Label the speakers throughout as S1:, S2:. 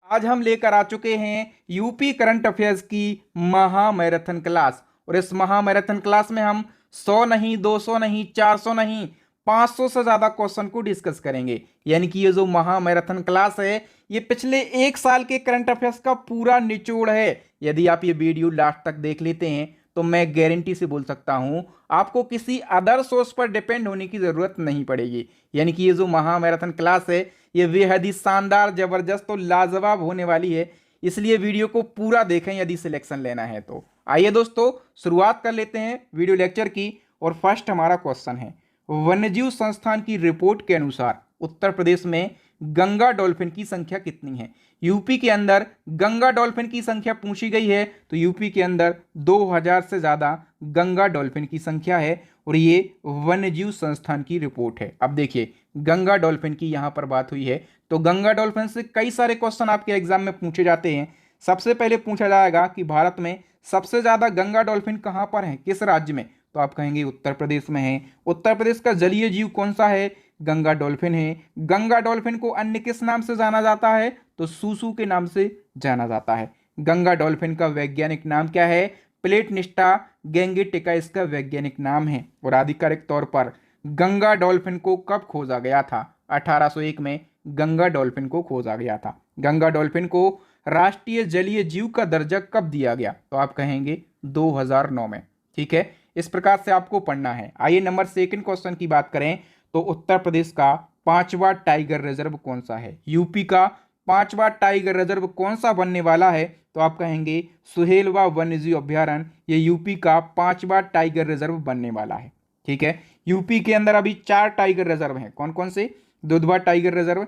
S1: आज हम लेकर आ चुके हैं यूपी करंट अफेयर्स की महा मैराथन क्लास। और इस महा मैराथन क्लास में हम 100 नहीं, 200 नहीं, 400 नहीं, 500 से ज्यादा क्वेश्चन को डिस्कस करेंगे। यानी कि ये जो महा मैराथन क्लास है, ये पिछले एक साल के करंट अफेयर्स का पूरा निचोड़ है। यदि आप ये वीडियो लास्ट तक देख लेते हैं तो मैं गारंटी से बोल सकता हूं, आपको किसी अदर सोर्स पर डिपेंड होने की जरूरत नहीं पड़ेगी। यानी कि ये जो महा मैराथन क्लास है, ये बेहद ही शानदार, जबरदस्त और लाजवाब होने वाली है। इसलिए वीडियो को पूरा देखें यदि सिलेक्शन लेना है तो। आइए दोस्तों, शुरुआत कर लेते हैं वीडियो लेक्चर की। और फर्स्ट हमारा क्वेश्चन है, वन्यजीव संस्थान की रिपोर्ट के अनुसार उत्तर प्रदेश में गंगा डॉल्फिन की संख्या कितनी है। यूपी के अंदर गंगा डॉल्फिन की संख्या पूछी गई है, तो यूपी के अंदर 2000 से ज्यादा गंगा डॉल्फिन की संख्या है। और ये वन्यजीव संस्थान की रिपोर्ट है। अब देखिए, गंगा डॉल्फिन की यहां पर बात हुई है, तो गंगा डॉल्फिन से कई सारे क्वेश्चन आपके एग्जाम में पूछे जाते हैं। सबसे पहले पूछा जाएगा कि भारत में सबसे ज्यादा गंगा डॉल्फिन कहां पर है, किस राज्य में, तो आप कहेंगे उत्तर प्रदेश में है। उत्तर प्रदेश का जलीय जीव कौन सा है, गंगा डॉल्फिन है। गंगा डॉल्फिन को अन्य किस नाम से जाना जाता है, तो सूसू के नाम से जाना जाता है। गंगा डॉल्फिन का वैज्ञानिक नाम क्या है, प्लेटनिस्टा गैंगेटिका इसका वैज्ञानिक नाम है। और आधिकारिक तौर पर गंगा डॉल्फिन को कब खोजा गया था, 1801 में गंगा डॉल्फिन को खोजा गया था। गंगा डॉल्फिन को राष्ट्रीय जलीय जीव का दर्जा कब दिया गया, तो आप कहेंगे 2009 में। ठीक है, इस प्रकार से आपको पढ़ना है। आइए नंबर सेकंड क्वेश्चन की बात करें, तो उत्तर प्रदेश का पांचवा टाइगर रिजर्व कौन सा है। यूपी का पांचवा टाइगर रिजर्व कौन सा बनने वाला है, तो आप कहेंगे सुहेलवा वन्यजीव अभ्यारण्य। ये यूपी का पांचवा टाइगर रिजर्व बनने वाला है। ठीक है, यूपी के अंदर अभी 4 टाइगर रिजर्व हैं। कौन कौन से, दुधवा टाइगर रिजर्व,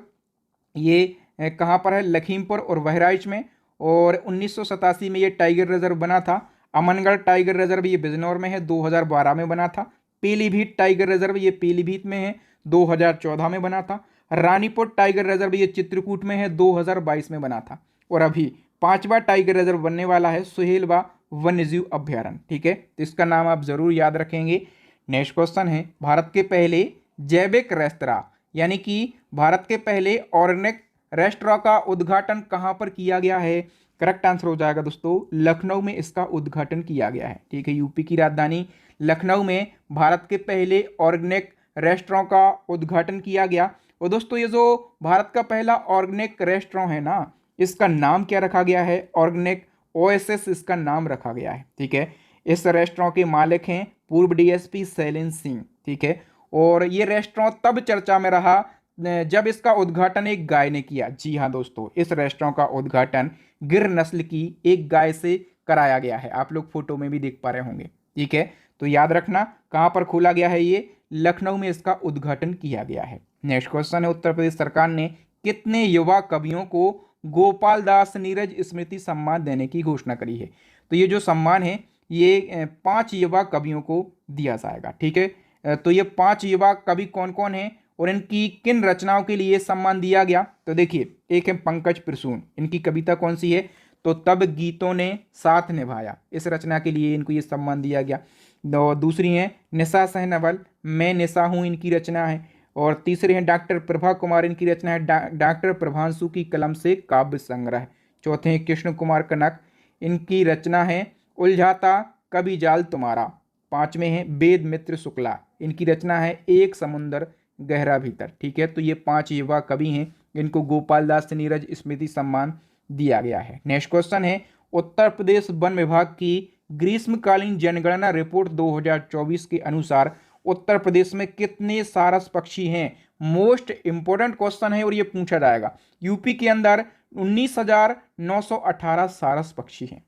S1: ये कहाँ पर है, लखीमपुर और बहराइच में। और 1987 में ये टाइगर रिजर्व बना था। अमनगढ़ टाइगर रिजर्व ये बिजनौर में है, 2012 में बना था। पीलीभीत टाइगर रिजर्व ये पीलीभीत में है, 2014 में बना था। रानीपुर टाइगर रिजर्व ये चित्रकूट में है, 2022 में बना था। और अभी पांचवा टाइगर रिजर्व बनने वाला है सुहेलवा वन्यजीव अभ्यारण्य। ठीक है, तो इसका नाम आप जरूर याद रखेंगे। नेक्स्ट क्वेश्चन है, भारत के पहले जैविक रेस्तरां यानी कि भारत के पहले ऑर्गेनिक रेस्टोरेंट का उद्घाटन कहां पर किया गया है। करेक्ट आंसर हो जाएगा दोस्तों, लखनऊ में इसका उद्घाटन किया गया है। ठीक है, यूपी की राजधानी लखनऊ में भारत के पहले ऑर्गेनिक रेस्टोरेंट का उद्घाटन किया गया। और दोस्तों, ये जो भारत का पहला ऑर्गेनिक रेस्टोरेंट है ना, इसका नाम क्या रखा गया है, ऑर्गेनिक ओएसएस इसका नाम रखा गया है। ठीक है, इस रेस्टोरेंट के मालिक हैं पूर्व डीएसपी शैलेंद्र सिंह। ठीक है, और ये रेस्टोरेंट तब चर्चा में रहा जब इसका उद्घाटन एक गाय ने किया। जी हाँ दोस्तों, इस रेस्टोरेंट का उद्घाटन गिर नस्ल की एक गाय से कराया गया है। आप लोग फोटो में भी देख पा रहे होंगे। ठीक है, तो याद रखना कहां पर खोला गया है, ये लखनऊ में इसका उद्घाटन किया गया है। नेक्स्ट क्वेश्चन है, उत्तर प्रदेश सरकार ने कितने युवा कवियों को गोपाल दास नीरज स्मृति सम्मान देने की घोषणा करी है। तो ये जो सम्मान है, ये 5 युवा कवियों को दिया जाएगा। ठीक है, तो ये 5 युवा कवि कौन कौन हैं और इनकी किन रचनाओं के लिए सम्मान दिया गया, तो देखिए, एक है पंकज प्रसून। इनकी कविता कौन सी है, तो तब गीतों ने साथ निभाया, इस रचना के लिए इनको ये सम्मान दिया गया। दूसरी है निशा सहनवल, मैं निशा हूँ, इनकी रचना है। और तीसरे हैं डॉक्टर प्रभा कुमार, इनकी रचना है डॉक्टर प्रभांशु की कलम से काव्य संग्रह। चौथे हैं कृष्ण कुमार कनक, इनकी रचना है उलझाता कवि जाल तुम्हारा। पांचवें हैं वेद मित्र शुक्ला, इनकी रचना है एक समुंदर गहरा भीतर। ठीक है, तो ये 5 युवा कवि हैं, इनको गोपाल दास नीरज स्मृति सम्मान दिया गया है। नेक्स्ट क्वेश्चन है, उत्तर प्रदेश वन विभाग की ग्रीष्मकालीन जनगणना रिपोर्ट 2024 के अनुसार उत्तर प्रदेश में कितने सारस पक्षी हैं। मोस्ट इंपोर्टेंट क्वेश्चन है और ये पूछा जाएगा। यूपी के अंदर 19,918 सारस पक्षी हैं।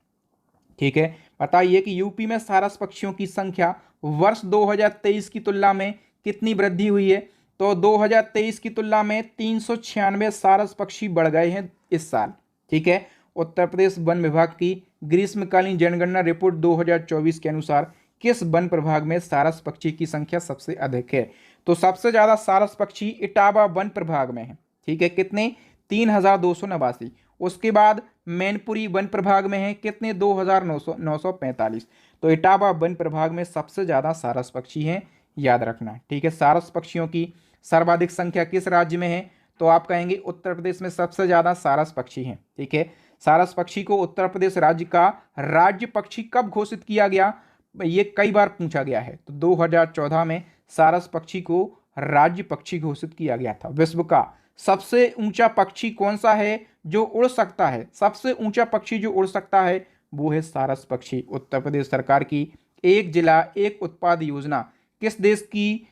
S1: ठीक है, बताइए कि यूपी में सारस पक्षियों की संख्या वर्ष 2023 की तुलना में कितनी वृद्धि हुई है, तो 2023 की तुलना में 396 सारस पक्षी बढ़ गए हैं इस साल। ठीक है, उत्तर प्रदेश वन विभाग की ग्रीष्मकालीन जनगणना रिपोर्ट 2024 के अनुसार किस वन प्रभाग में सारस पक्षी की संख्या सबसे अधिक है, तो सबसे ज्यादा सारस पक्षी इटावा वन प्रभाग में है। ठीक है, कितने, 3,289। उसके बाद मैनपुरी वन प्रभाग में है, कितने, 2,945। तो इटावा वन प्रभाग में सबसे ज्यादा सारस पक्षी हैं, याद रखना। ठीक है, सारस पक्षियों की सर्वाधिक संख्या किस राज्य में है, तो आप कहेंगे उत्तर प्रदेश में सबसे ज़्यादा सारस पक्षी हैं। ठीक है, सारस पक्षी को उत्तर प्रदेश राज्य का राज्य पक्षी कब घोषित किया गया, ये कई बार पूछा गया है। तो 2014 में सारस पक्षी को राज्य पक्षी घोषित किया गया था। विश्व का सबसे ऊंचा पक्षी कौन सा है जो उड़ सकता है, सबसे ऊंचा पक्षी जो उड़ सकता है वो है सारस पक्षी। उत्तर प्रदेश सरकार की एक जिला एक उत्पाद योजना किस देश की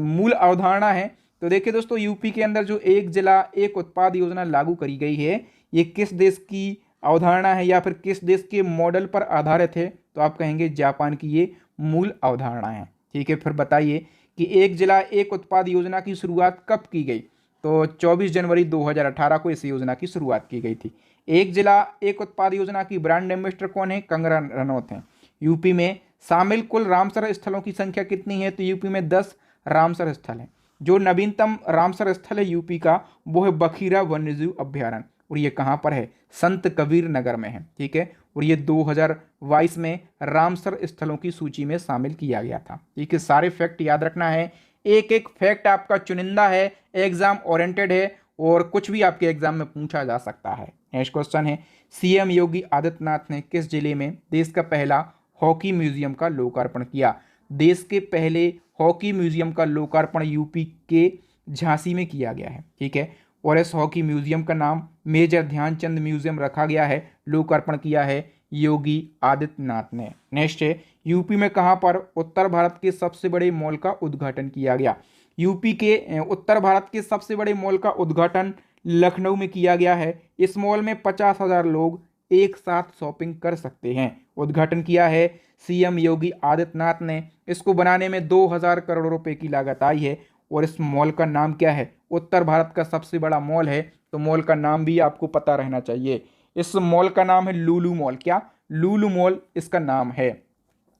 S1: मूल अवधारणा है। तो देखिए दोस्तों, यूपी के अंदर जो एक जिला एक उत्पाद योजना लागू करी गई है, ये किस देश की अवधारणा है या फिर किस देश के मॉडल पर आधारित है, तो आप कहेंगे जापान की ये मूल अवधारणा है। ठीक है, फिर बताइए कि एक जिला एक उत्पाद योजना की शुरुआत कब की गई, तो 24 जनवरी 2018 को इस योजना की शुरुआत की गई थी। एक जिला एक उत्पाद योजना की ब्रांड एम्बेसडर कौन है, कंगना रनौत हैं। यूपी में शामिल कुल रामसर स्थलों की संख्या कितनी है, तो यूपी में 10 रामसर स्थल हैं। जो नवीनतम रामसर स्थल है यूपी का वो है बखीरा वन्यजीव अभ्यारण्य, और ये कहाँ पर है, संत कबीर नगर में है। ठीक है, और ये 2022 में रामसर स्थलों की सूची में शामिल किया गया था। ठीक है, सारे फैक्ट याद रखना है, एक एक फैक्ट आपका चुनिंदा है, एग्जाम ओरिएंटेड है और कुछ भी आपके एग्जाम में पूछा जा सकता है। नेक्स्ट क्वेश्चन है, सीएम योगी आदित्यनाथ ने किस जिले में देश का पहला हॉकी म्यूजियम का लोकार्पण किया। देश के पहले हॉकी म्यूजियम का लोकार्पण यूपी के झांसी में किया गया है। ठीक है, और इस हॉकी म्यूजियम का नाम मेजर ध्यानचंद म्यूजियम रखा गया है, लोकार्पण किया है योगी आदित्यनाथ ने। नेक्स्ट है, यूपी में कहां पर उत्तर भारत के सबसे बड़े मॉल का उद्घाटन किया गया। यूपी के उत्तर भारत के सबसे बड़े मॉल का उद्घाटन लखनऊ में किया गया है। इस मॉल में 50,000 लोग एक साथ शॉपिंग कर सकते हैं। उद्घाटन किया है सीएम योगी आदित्यनाथ ने। इसको बनाने में 2000 करोड़ रुपए की लागत आई है। और इस मॉल का नाम क्या है, उत्तर भारत का सबसे बड़ा मॉल है, तो मॉल का नाम भी आपको पता रहना चाहिए। इस मॉल का नाम है लुलु मॉल। क्या, लुलु मॉल इसका नाम है।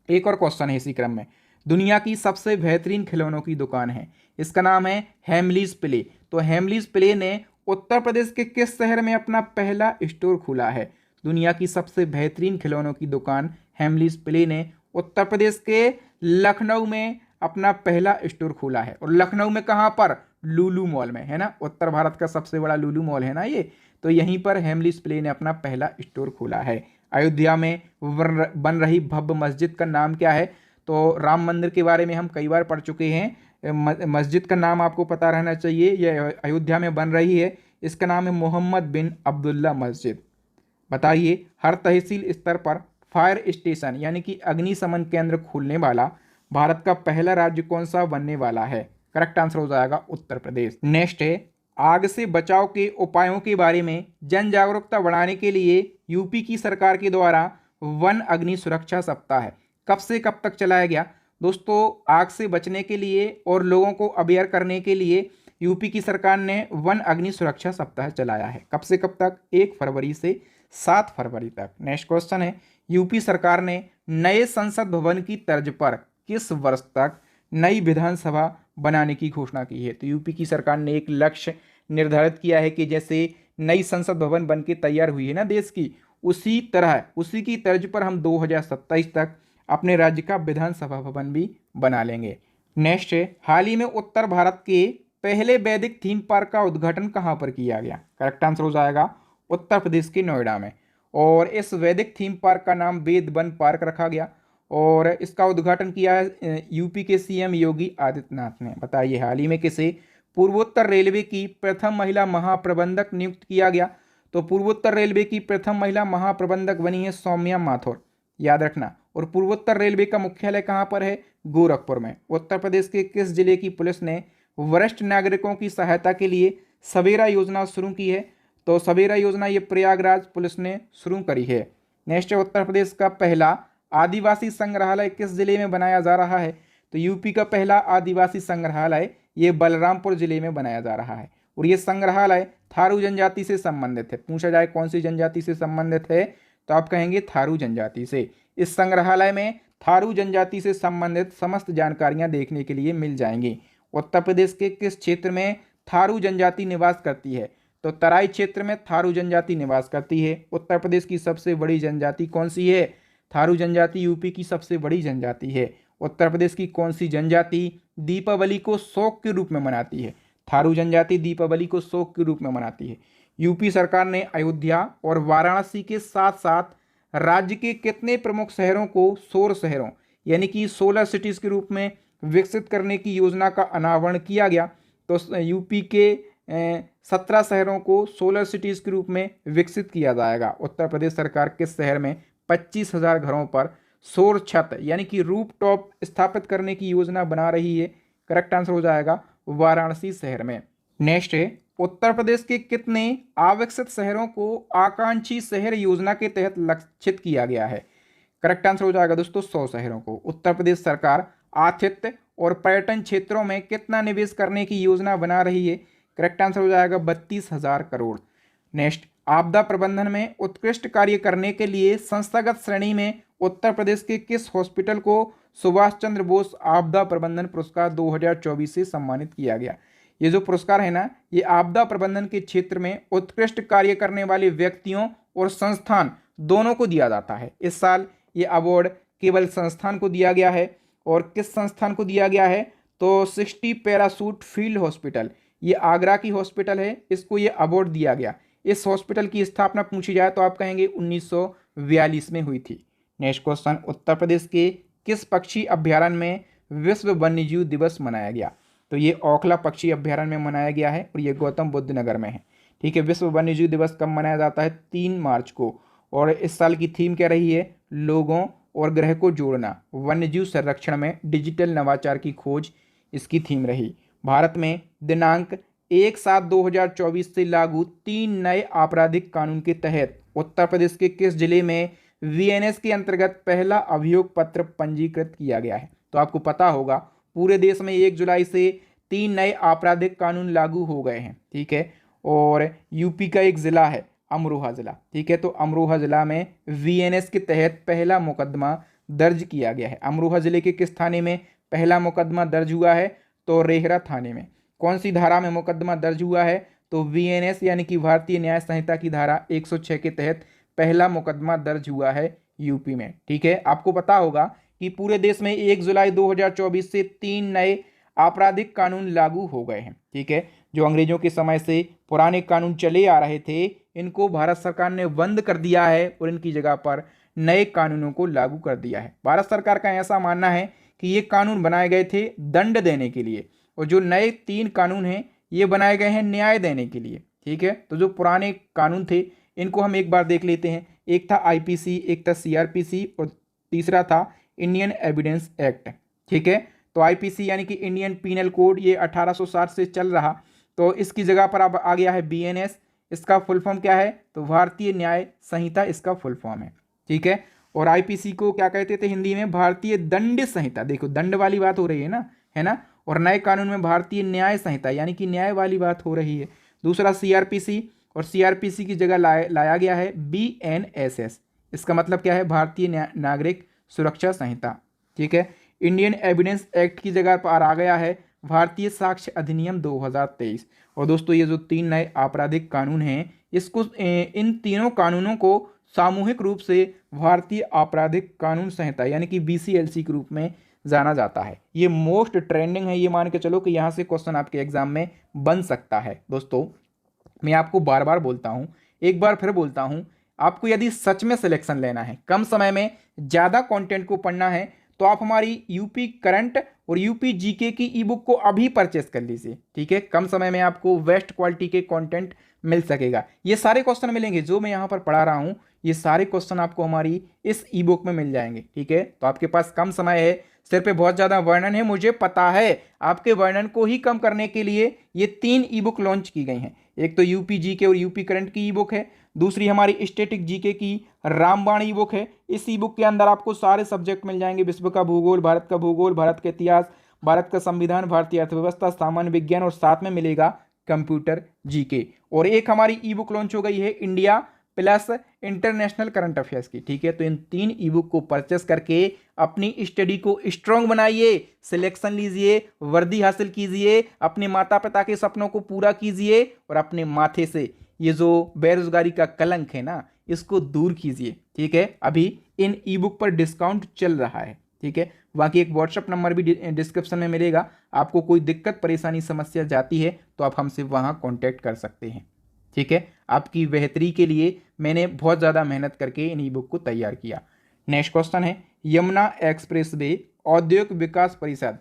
S1: एक और क्वेश्चन है इसी क्रम में, दुनिया की सबसे बेहतरीन खिलौनों की दुकान है, इसका नाम है हेमलीज प्ले। तो हेमलीज प्ले ने उत्तर प्रदेश के किस शहर में अपना पहला स्टोर खोला है। दुनिया की सबसे बेहतरीन खिलौनों की दुकान हेमलीज प्ले ने उत्तर प्रदेश के लखनऊ में अपना पहला स्टोर खोला है। और लखनऊ में कहाँ पर, लुलु मॉल में, है ना। उत्तर भारत का सबसे बड़ा लुलु मॉल है ना ये, तो यहीं पर हेमलीज प्ले ने अपना पहला स्टोर खोला है। अयोध्या में बन रही भव्य मस्जिद का नाम क्या है, तो राम मंदिर के बारे में हम कई बार पढ़ चुके हैं। मस्जिद का नाम आपको पता रहना चाहिए, यह अयोध्या में बन रही है, इसका नाम है मोहम्मद बिन अब्दुल्ला मस्जिद। बताइए, हर तहसील स्तर पर फायर स्टेशन यानी कि अग्निशमन केंद्र खोलने वाला भारत का पहला राज्य कौन सा बनने वाला है। करेक्ट आंसर हो जाएगा उत्तर प्रदेश। नेक्स्ट है, आग से बचाव के उपायों के बारे में जन जागरूकता बढ़ाने के लिए यूपी की सरकार के द्वारा वन अग्नि सुरक्षा सप्ताह कब से कब तक चलाया गया। दोस्तों, आग से बचने के लिए और लोगों को अवेयर करने के लिए यूपी की सरकार ने वन अग्नि सुरक्षा सप्ताह चलाया है। कब से कब तक, 1 फरवरी से 7 फरवरी तक। नेक्स्ट क्वेश्चन है, यूपी सरकार ने नए संसद भवन की तर्ज पर किस वर्ष तक नई विधानसभा बनाने की घोषणा की है। तो यूपी की सरकार ने एक लक्ष्य निर्धारित किया है कि जैसे नई संसद भवन बन के तैयार हुई है ना देश की, उसी तरह उसी की तर्ज पर हम 2027 तक अपने राज्य का विधानसभा भवन भी बना लेंगे। नेक्स्ट है, हाल ही में उत्तर भारत के पहले वैदिक थीम पार्क का उद्घाटन कहाँ पर किया गया। करेक्ट आंसर हो जाएगा उत्तर प्रदेश के नोएडा में। और इस वैदिक थीम पार्क का नाम वेद वन पार्क रखा गया और इसका उद्घाटन किया है यूपी के सीएम योगी आदित्यनाथ ने। बताइए, हाल ही में किसे पूर्वोत्तर रेलवे की प्रथम महिला महाप्रबंधक नियुक्त किया गया। तो पूर्वोत्तर रेलवे की प्रथम महिला महाप्रबंधक बनी है सौम्या माथुर, याद रखना। और पूर्वोत्तर रेलवे का मुख्यालय कहाँ पर है, गोरखपुर में। उत्तर प्रदेश के किस जिले की पुलिस ने वरिष्ठ नागरिकों की सहायता के लिए सवेरा योजना शुरू की है। तो सवेरा योजना ये प्रयागराज पुलिस ने शुरू करी है। नेक्स्ट है, उत्तर प्रदेश का पहला आदिवासी संग्रहालय किस जिले में बनाया जा रहा है। तो यूपी का पहला आदिवासी संग्रहालय ये बलरामपुर जिले में बनाया जा रहा है। और ये संग्रहालय थारू जनजाति से संबंधित है। पूछा जाए कौन सी जनजाति से संबंधित है, तो आप कहेंगे थारू जनजाति से। इस संग्रहालय में थारू जनजाति से संबंधित समस्त जानकारियां देखने के लिए मिल जाएंगी। उत्तर प्रदेश के किस क्षेत्र में थारू जनजाति निवास करती है। तो तराई क्षेत्र में थारू जनजाति निवास करती है। उत्तर प्रदेश की सबसे बड़ी जनजाति कौन सी है, थारू जनजाति यूपी की सबसे बड़ी जनजाति है। उत्तर प्रदेश की कौन सी जनजाति दीपावली को शौक के रूप में मनाती है। थारू जनजाति दीपावली को शोक के रूप में मनाती है। यूपी सरकार ने अयोध्या और वाराणसी के साथ साथ राज्य के कितने प्रमुख शहरों को सौर शहरों यानी कि सोलर सिटीज के रूप में विकसित करने की योजना का अनावरण किया गया। तो यूपी के 17 शहरों को सोलर सिटीज के रूप में विकसित किया जाएगा। उत्तर प्रदेश सरकार किस शहर में 25,000 घरों पर सौर छत यानी कि रूफ टॉप स्थापित करने की योजना बना रही है? करेक्ट आंसर हो जाएगा वाराणसी शहर में। नेक्स्ट है, उत्तर प्रदेश के कितने अविकसित शहरों को आकांक्षी शहर योजना के तहत लक्षित किया गया है? करेक्ट आंसर हो जाएगा दोस्तों 100 शहरों को। उत्तर प्रदेश सरकार आतिथ्य और पर्यटन क्षेत्रों में कितना निवेश करने की योजना बना रही है? करेक्ट आंसर हो जाएगा 32,000 करोड़। नेक्स्ट, आपदा प्रबंधन में उत्कृष्ट कार्य करने के लिए संस्थागत श्रेणी में उत्तर प्रदेश के किस हॉस्पिटल को सुभाष चंद्र बोस आपदा प्रबंधन पुरस्कार 2024 से सम्मानित किया गया? ये जो पुरस्कार है ना, ये आपदा प्रबंधन के क्षेत्र में उत्कृष्ट कार्य करने वाले व्यक्तियों और संस्थान दोनों को दिया जाता है। इस साल ये अवार्ड केवल संस्थान को दिया गया है। और किस संस्थान को दिया गया है? तो 60 पैरासूट फील्ड हॉस्पिटल, ये आगरा की हॉस्पिटल है, इसको ये अवार्ड दिया गया। इस हॉस्पिटल की स्थापना पूछी जाए तो आप कहेंगे 1942 में हुई थी। नेक्स्ट क्वेश्चन, उत्तर प्रदेश के किस पक्षी अभ्यारण्य में विश्व वन्यजीव दिवस मनाया गया? तो ये ओखला पक्षी अभ्यारण्य में मनाया गया है और ये गौतम बुद्ध नगर में है। ठीक है, विश्व वन्यजीव दिवस कब मनाया जाता है? 3 मार्च को। और इस साल की थीम क्या रही है? लोगों और ग्रह को जोड़ना, वन्यजीव संरक्षण में डिजिटल नवाचार की खोज, इसकी थीम रही। भारत में दिनांक 1/7/2024 से लागू 3 नए आपराधिक कानून के तहत उत्तर प्रदेश के किस जिले में वीएनएस के अंतर्गत पहला अभियोग पत्र पंजीकृत किया गया है? तो आपको पता होगा पूरे देश में 1 जुलाई से 3 नए आपराधिक कानून लागू हो गए हैं। ठीक है, और यूपी का एक जिला है अमरोहा जिला। ठीक है, तो अमरोहा जिला में वीएनएस के तहत पहला मुकदमा दर्ज किया गया है। अमरोहा जिले के किस थाने में पहला मुकदमा दर्ज हुआ है? तो रेहरा थाने में। कौन सी धारा में मुकदमा दर्ज हुआ है? तो वीएनएस यानी कि भारतीय न्याय संहिता की धारा 106 के तहत पहला मुकदमा दर्ज हुआ है यूपी में। ठीक है, आपको पता होगा कि पूरे देश में 1 जुलाई 2024 से 3 नए आपराधिक कानून लागू हो गए हैं। ठीक है, जो अंग्रेजों के समय से पुराने कानून चले आ रहे थे, इनको भारत सरकार ने बंद कर दिया है और इनकी जगह पर नए कानूनों को लागू कर दिया है। भारत सरकार का ऐसा मानना है कि ये कानून बनाए गए थे दंड देने के लिए, और जो नए 3 कानून हैं ये बनाए गए हैं न्याय देने के लिए। ठीक है, तो जो पुराने कानून थे इनको हम एक बार देख लेते हैं। एक था आईपीसी, एक था सीआरपीसी और तीसरा था इंडियन एविडेंस एक्ट। ठीक है, तो आईपीसी यानी कि इंडियन पीनल कोड, ये 1860 से चल रहा, तो इसकी जगह पर अब आ गया है बीएनएस। इसका फुल फॉर्म क्या है? तो भारतीय न्याय संहिता इसका फुल फॉर्म है। ठीक है, और आईपीसी को क्या कहते थे हिंदी में? भारतीय दंड संहिता। देखो दंड वाली बात हो रही है ना, और नए कानून में भारतीय न्याय संहिता यानी कि न्याय वाली बात हो रही है। दूसरा सीआरपीसी, और सीआरपीसी की जगह लाया गया है बीएनएसएस। इसका मतलब क्या है? भारतीय नागरिक सुरक्षा संहिता। ठीक है, इंडियन एविडेंस एक्ट की जगह पर आ गया है भारतीय साक्ष्य अधिनियम 2023। और दोस्तों ये जो 3 नए आपराधिक कानून हैं, इसको इन तीनों कानूनों को सामूहिक रूप से भारतीय आपराधिक कानून संहिता यानी कि बीसीएलसी के रूप में जाना जाता है। ये मोस्ट ट्रेंडिंग है, ये मान के चलो कि यहाँ से क्वेश्चन आपके एग्जाम में बन सकता है। दोस्तों मैं आपको बार बार बोलता हूँ, एक बार फिर बोलता हूँ, आपको यदि सच में सिलेक्शन लेना है, कम समय में ज़्यादा कंटेंट को पढ़ना है, तो आप हमारी यूपी करंट और यूपी जीके की ई बुक को अभी परचेस कर लीजिए। ठीक है, कम समय में आपको बेस्ट क्वालिटी के कंटेंट मिल सकेगा। ये सारे क्वेश्चन मिलेंगे जो मैं यहाँ पर पढ़ा रहा हूँ, ये सारे क्वेश्चन आपको हमारी इस ई बुक में मिल जाएंगे। ठीक है, तो आपके पास कम समय है, सिर पे बहुत ज़्यादा वर्णन है, मुझे पता है। आपके वर्णन को ही कम करने के लिए ये 3 ई बुक लॉन्च की गई हैं। एक तो यूपी जीके और यूपी करंट की ई बुक है, दूसरी हमारी स्टैटिक जीके की रामबाण ई बुक है। इस ई बुक के अंदर आपको सारे सब्जेक्ट मिल जाएंगे, विश्व का भूगोल, भारत का भूगोल, भारत का इतिहास, भारत का संविधान, भारतीय अर्थव्यवस्था, सामान्य विज्ञान, और साथ में मिलेगा कंप्यूटर जीके। और एक हमारी ई बुक लॉन्च हो गई है India plus international current affairs की। ठीक है, तो इन 3 ई बुक को परचेस करके अपनी स्टडी को स्ट्रॉन्ग बनाइए, सिलेक्शन लीजिए, वर्दी हासिल कीजिए, अपने माता पिता के सपनों को पूरा कीजिए, और अपने माथे से ये जो बेरोजगारी का कलंक है ना, इसको दूर कीजिए। ठीक है, अभी इन ई बुक पर डिस्काउंट चल रहा है। ठीक है, बाकी एक व्हाट्सअप नंबर भी डिस्क्रिप्शन में मिलेगा। आपको कोई दिक्कत परेशानी समस्या जाती है तो आप हमसे वहाँ कॉन्टैक्ट कर सकते हैं। ठीक है, आपकी बेहतरी के लिए मैंने बहुत ज़्यादा मेहनत करके इन ई बुक को तैयार किया। नेक्स्ट क्वेश्चन है, यमुना एक्सप्रेस वे औद्योगिक विकास परिषद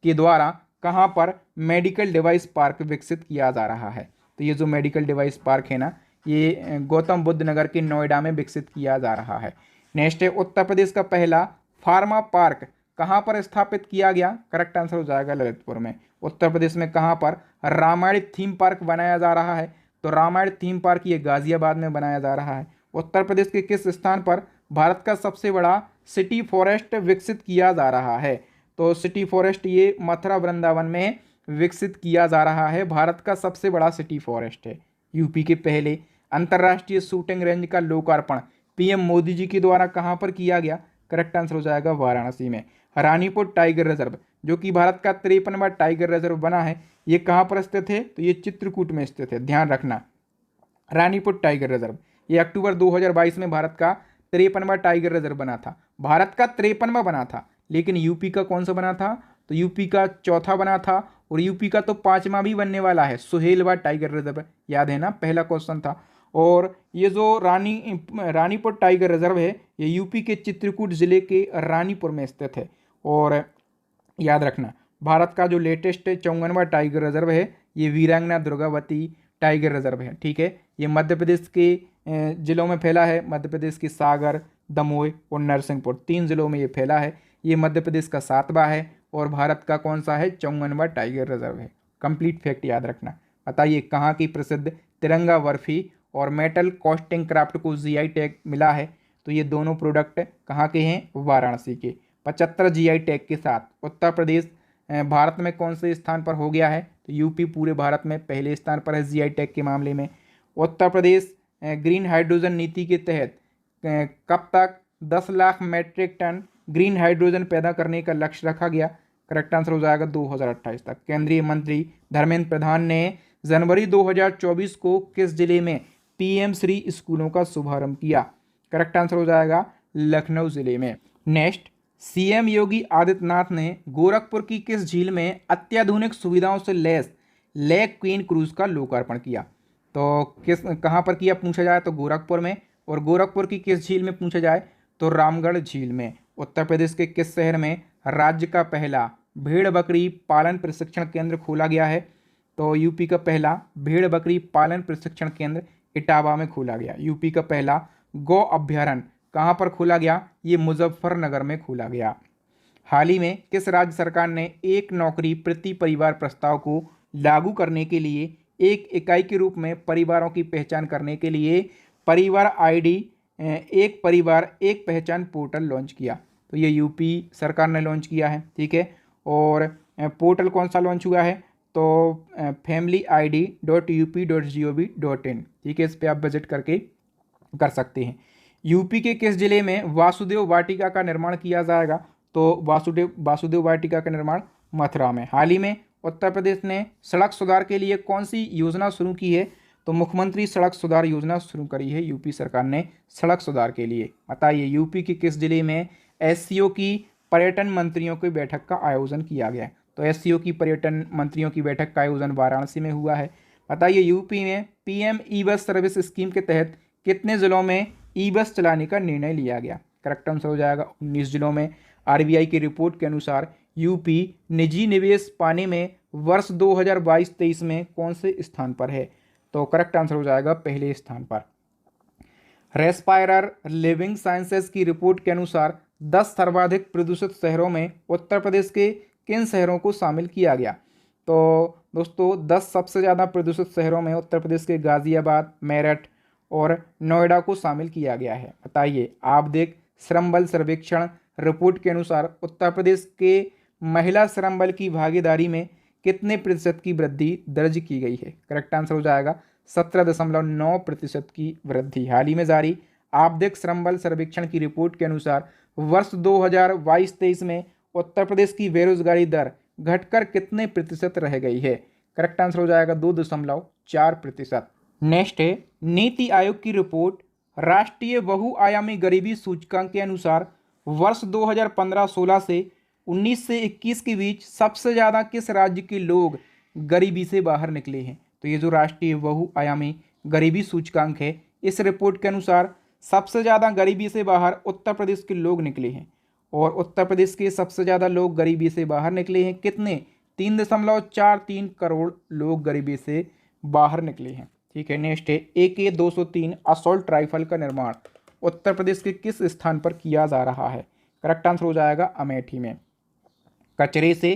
S1: के द्वारा कहाँ पर मेडिकल डिवाइस पार्क विकसित किया जा रहा है? तो ये जो मेडिकल डिवाइस पार्क है ना, ये गौतम बुद्ध नगर के नोएडा में विकसित किया जा रहा है। नेक्स्ट है, उत्तर प्रदेश का पहला फार्मा पार्क कहाँ पर स्थापित किया गया? करेक्ट आंसर हो जाएगा ललितपुर में। उत्तर प्रदेश में कहाँ पर रामायण थीम पार्क बनाया जा रहा है? तो रामायण थीम पार्क ये गाजियाबाद में बनाया जा रहा है। उत्तर प्रदेश के किस स्थान पर भारत का सबसे बड़ा सिटी फॉरेस्ट विकसित किया जा रहा है? तो सिटी फॉरेस्ट ये मथुरा वृंदावन में विकसित किया जा रहा है। भारत का सबसे बड़ा सिटी फॉरेस्ट है। यूपी के पहले अंतर्राष्ट्रीय शूटिंग रेंज का लोकार्पण पीएम मोदी जी के द्वारा कहाँ पर किया गया? करेक्ट आंसर हो जाएगा वाराणसी में। रानीपुर टाइगर रिजर्व जो कि भारत का 53वां टाइगर रिजर्व बना है, ये कहाँ पर स्थित है? तो ये चित्रकूट में स्थित है, ध्यान रखना। रानीपुर टाइगर रिजर्व ये अक्टूबर 2022 में भारत का 53वां टाइगर रिजर्व बना था। भारत का 53वां बना था, लेकिन यूपी का कौन सा बना था? तो यूपी का चौथा बना था, और यूपी का तो 5वां भी बनने वाला है, सुहेलवा टाइगर रिजर्व। याद है ना, पहला क्वेश्चन था। और ये जो रानीपुर टाइगर रिजर्व है, ये यूपी के चित्रकूट जिले के रानीपुर में स्थित है। और याद रखना, भारत का जो लेटेस्ट 54वां टाइगर रिजर्व है, ये वीरांगना दुर्गावती टाइगर रिजर्व है। ठीक है, ये मध्य प्रदेश के जिलों में फैला है। मध्य प्रदेश के सागर, दमोह और नरसिंहपुर 3 जिलों में ये फैला है। ये मध्य प्रदेश का 7वां है और भारत का कौन सा है? 54वां टाइगर रिजर्व है। कंप्लीट फैक्ट याद रखना। बताइए, कहाँ की प्रसिद्ध तिरंगा बर्फी और मेटल कास्टिंग क्राफ्ट को जीआई टैग मिला है? तो ये दोनों प्रोडक्ट कहाँ के हैं? वाराणसी के। 75 जीआई टैग के साथ उत्तर प्रदेश भारत में कौन से स्थान पर हो गया है? तो यूपी पूरे भारत में पहले स्थान पर है जीआई टैग के मामले में। उत्तर प्रदेश ग्रीन हाइड्रोजन नीति के तहत कब तक 10 lakh metric tonne green hydrogen पैदा करने का लक्ष्य रखा गया? करेक्ट आंसर हो जाएगा 2028 तक। केंद्रीय मंत्री धर्मेंद्र प्रधान ने जनवरी 2024 को किस जिले में पीएम श्री स्कूलों का शुभारंभ किया? करेक्ट आंसर हो जाएगा लखनऊ जिले में। नेक्स्ट, सीएम योगी आदित्यनाथ ने गोरखपुर की किस झील में अत्याधुनिक सुविधाओं से लैस लेक क्वीन क्रूज का लोकार्पण किया? तो कहाँ पर किया पूछा जाए तो गोरखपुर में। और गोरखपुर की किस झील में पूछा जाए तो रामगढ़ झील में। उत्तर प्रदेश के किस शहर में राज्य का पहला भेड़ बकरी पालन प्रशिक्षण केंद्र खोला गया है? तो यूपी का पहला भेड़ बकरी पालन प्रशिक्षण केंद्र इटावा में खोला गया। यूपी का पहला गौ अभ्यारण्य कहाँ पर खोला गया? ये मुजफ्फरनगर में खोला गया। हाल ही में किस राज्य सरकार ने एक नौकरी प्रति परिवार प्रस्ताव को लागू करने के लिए एक इकाई के रूप में परिवारों की पहचान करने के लिए परिवार आईडी एक परिवार एक पहचान पोर्टल लॉन्च किया? तो ये यूपी सरकार ने लॉन्च किया है। ठीक है, और पोर्टल कौन सा लॉन्च हुआ है? तो family.id.up.gov.in। ठीक है, इस पर आप विजिट करके कर सकते हैं। यूपी के किस जिले में वासुदेव वाटिका का निर्माण किया जाएगा? तो वासुदेव वाटिका का निर्माण मथुरा में। हाल ही में उत्तर प्रदेश ने सड़क सुधार के लिए कौन सी योजना शुरू की है? तो मुख्यमंत्री सड़क सुधार योजना शुरू करी है यूपी सरकार ने सड़क सुधार के लिए। बताइए, यूपी के किस जिले में एससीओ की पर्यटन मंत्रियों की बैठक का आयोजन किया गया? तो एससीओ की पर्यटन मंत्रियों की बैठक का आयोजन वाराणसी में हुआ है। बताइए, यूपी में पीएम ई बस सर्विस स्कीम के तहत कितने जिलों में ई बस चलाने का निर्णय लिया गया? करेक्ट आंसर हो जाएगा 19 जिलों में। आरबीआई की रिपोर्ट के अनुसार यूपी निजी निवेश पाने में वर्ष 2022-23 में कौन से स्थान पर है? तो करेक्ट आंसर हो जाएगा पहले स्थान पर। रेस्पायरर लिविंग साइंसेस की रिपोर्ट के अनुसार 10 सर्वाधिक प्रदूषित शहरों में उत्तर प्रदेश के किन शहरों को शामिल किया गया? तो दोस्तों, 10 सबसे ज़्यादा प्रदूषित शहरों में उत्तर प्रदेश के गाजियाबाद, मेरठ और नोएडा को शामिल किया गया है। बताइए, आप देख श्रम बल सर्वेक्षण रिपोर्ट के अनुसार उत्तर प्रदेश के महिला श्रम बल की भागीदारी में कितने प्रतिशत की वृद्धि दर्ज की गई है? करेक्ट आंसर हो जाएगा 17.9% की वृद्धि। हाल ही में जारी आपदेख श्रम बल सर्वेक्षण की रिपोर्ट के अनुसार वर्ष 2022-23 में उत्तर प्रदेश की बेरोजगारी दर घटकर कितने प्रतिशत रह गई है? करेक्ट आंसर हो जाएगा 2.4%। नेक्स्ट है, नीति आयोग की रिपोर्ट राष्ट्रीय बहुआयामी गरीबी सूचकांक के अनुसार वर्ष 2015-16 से 19 से 21 के बीच सबसे ज़्यादा किस राज्य के लोग गरीबी से बाहर निकले हैं? तो ये जो राष्ट्रीय बहुआयामी गरीबी सूचकांक है, इस रिपोर्ट के अनुसार सबसे ज़्यादा गरीबी से बाहर उत्तर प्रदेश के लोग निकले हैं। और उत्तर प्रदेश के सबसे ज़्यादा लोग गरीबी से बाहर निकले हैं कितने? 3.43 करोड़ लोग गरीबी से बाहर निकले हैं। ठीक है, नेक्स्ट है AK-203 असॉल्ट राइफल का निर्माण उत्तर प्रदेश के किस स्थान पर किया जा रहा है? करेक्ट आंसर हो जाएगा अमेठी में। कचरे से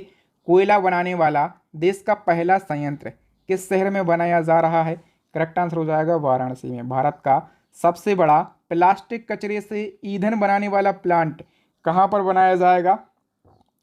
S1: कोयला बनाने वाला देश का पहला संयंत्र किस शहर में बनाया जा रहा है? करेक्ट आंसर हो जाएगा वाराणसी में। भारत का सबसे बड़ा प्लास्टिक कचरे से ईंधन बनाने वाला प्लांट कहाँ पर बनाया जाएगा?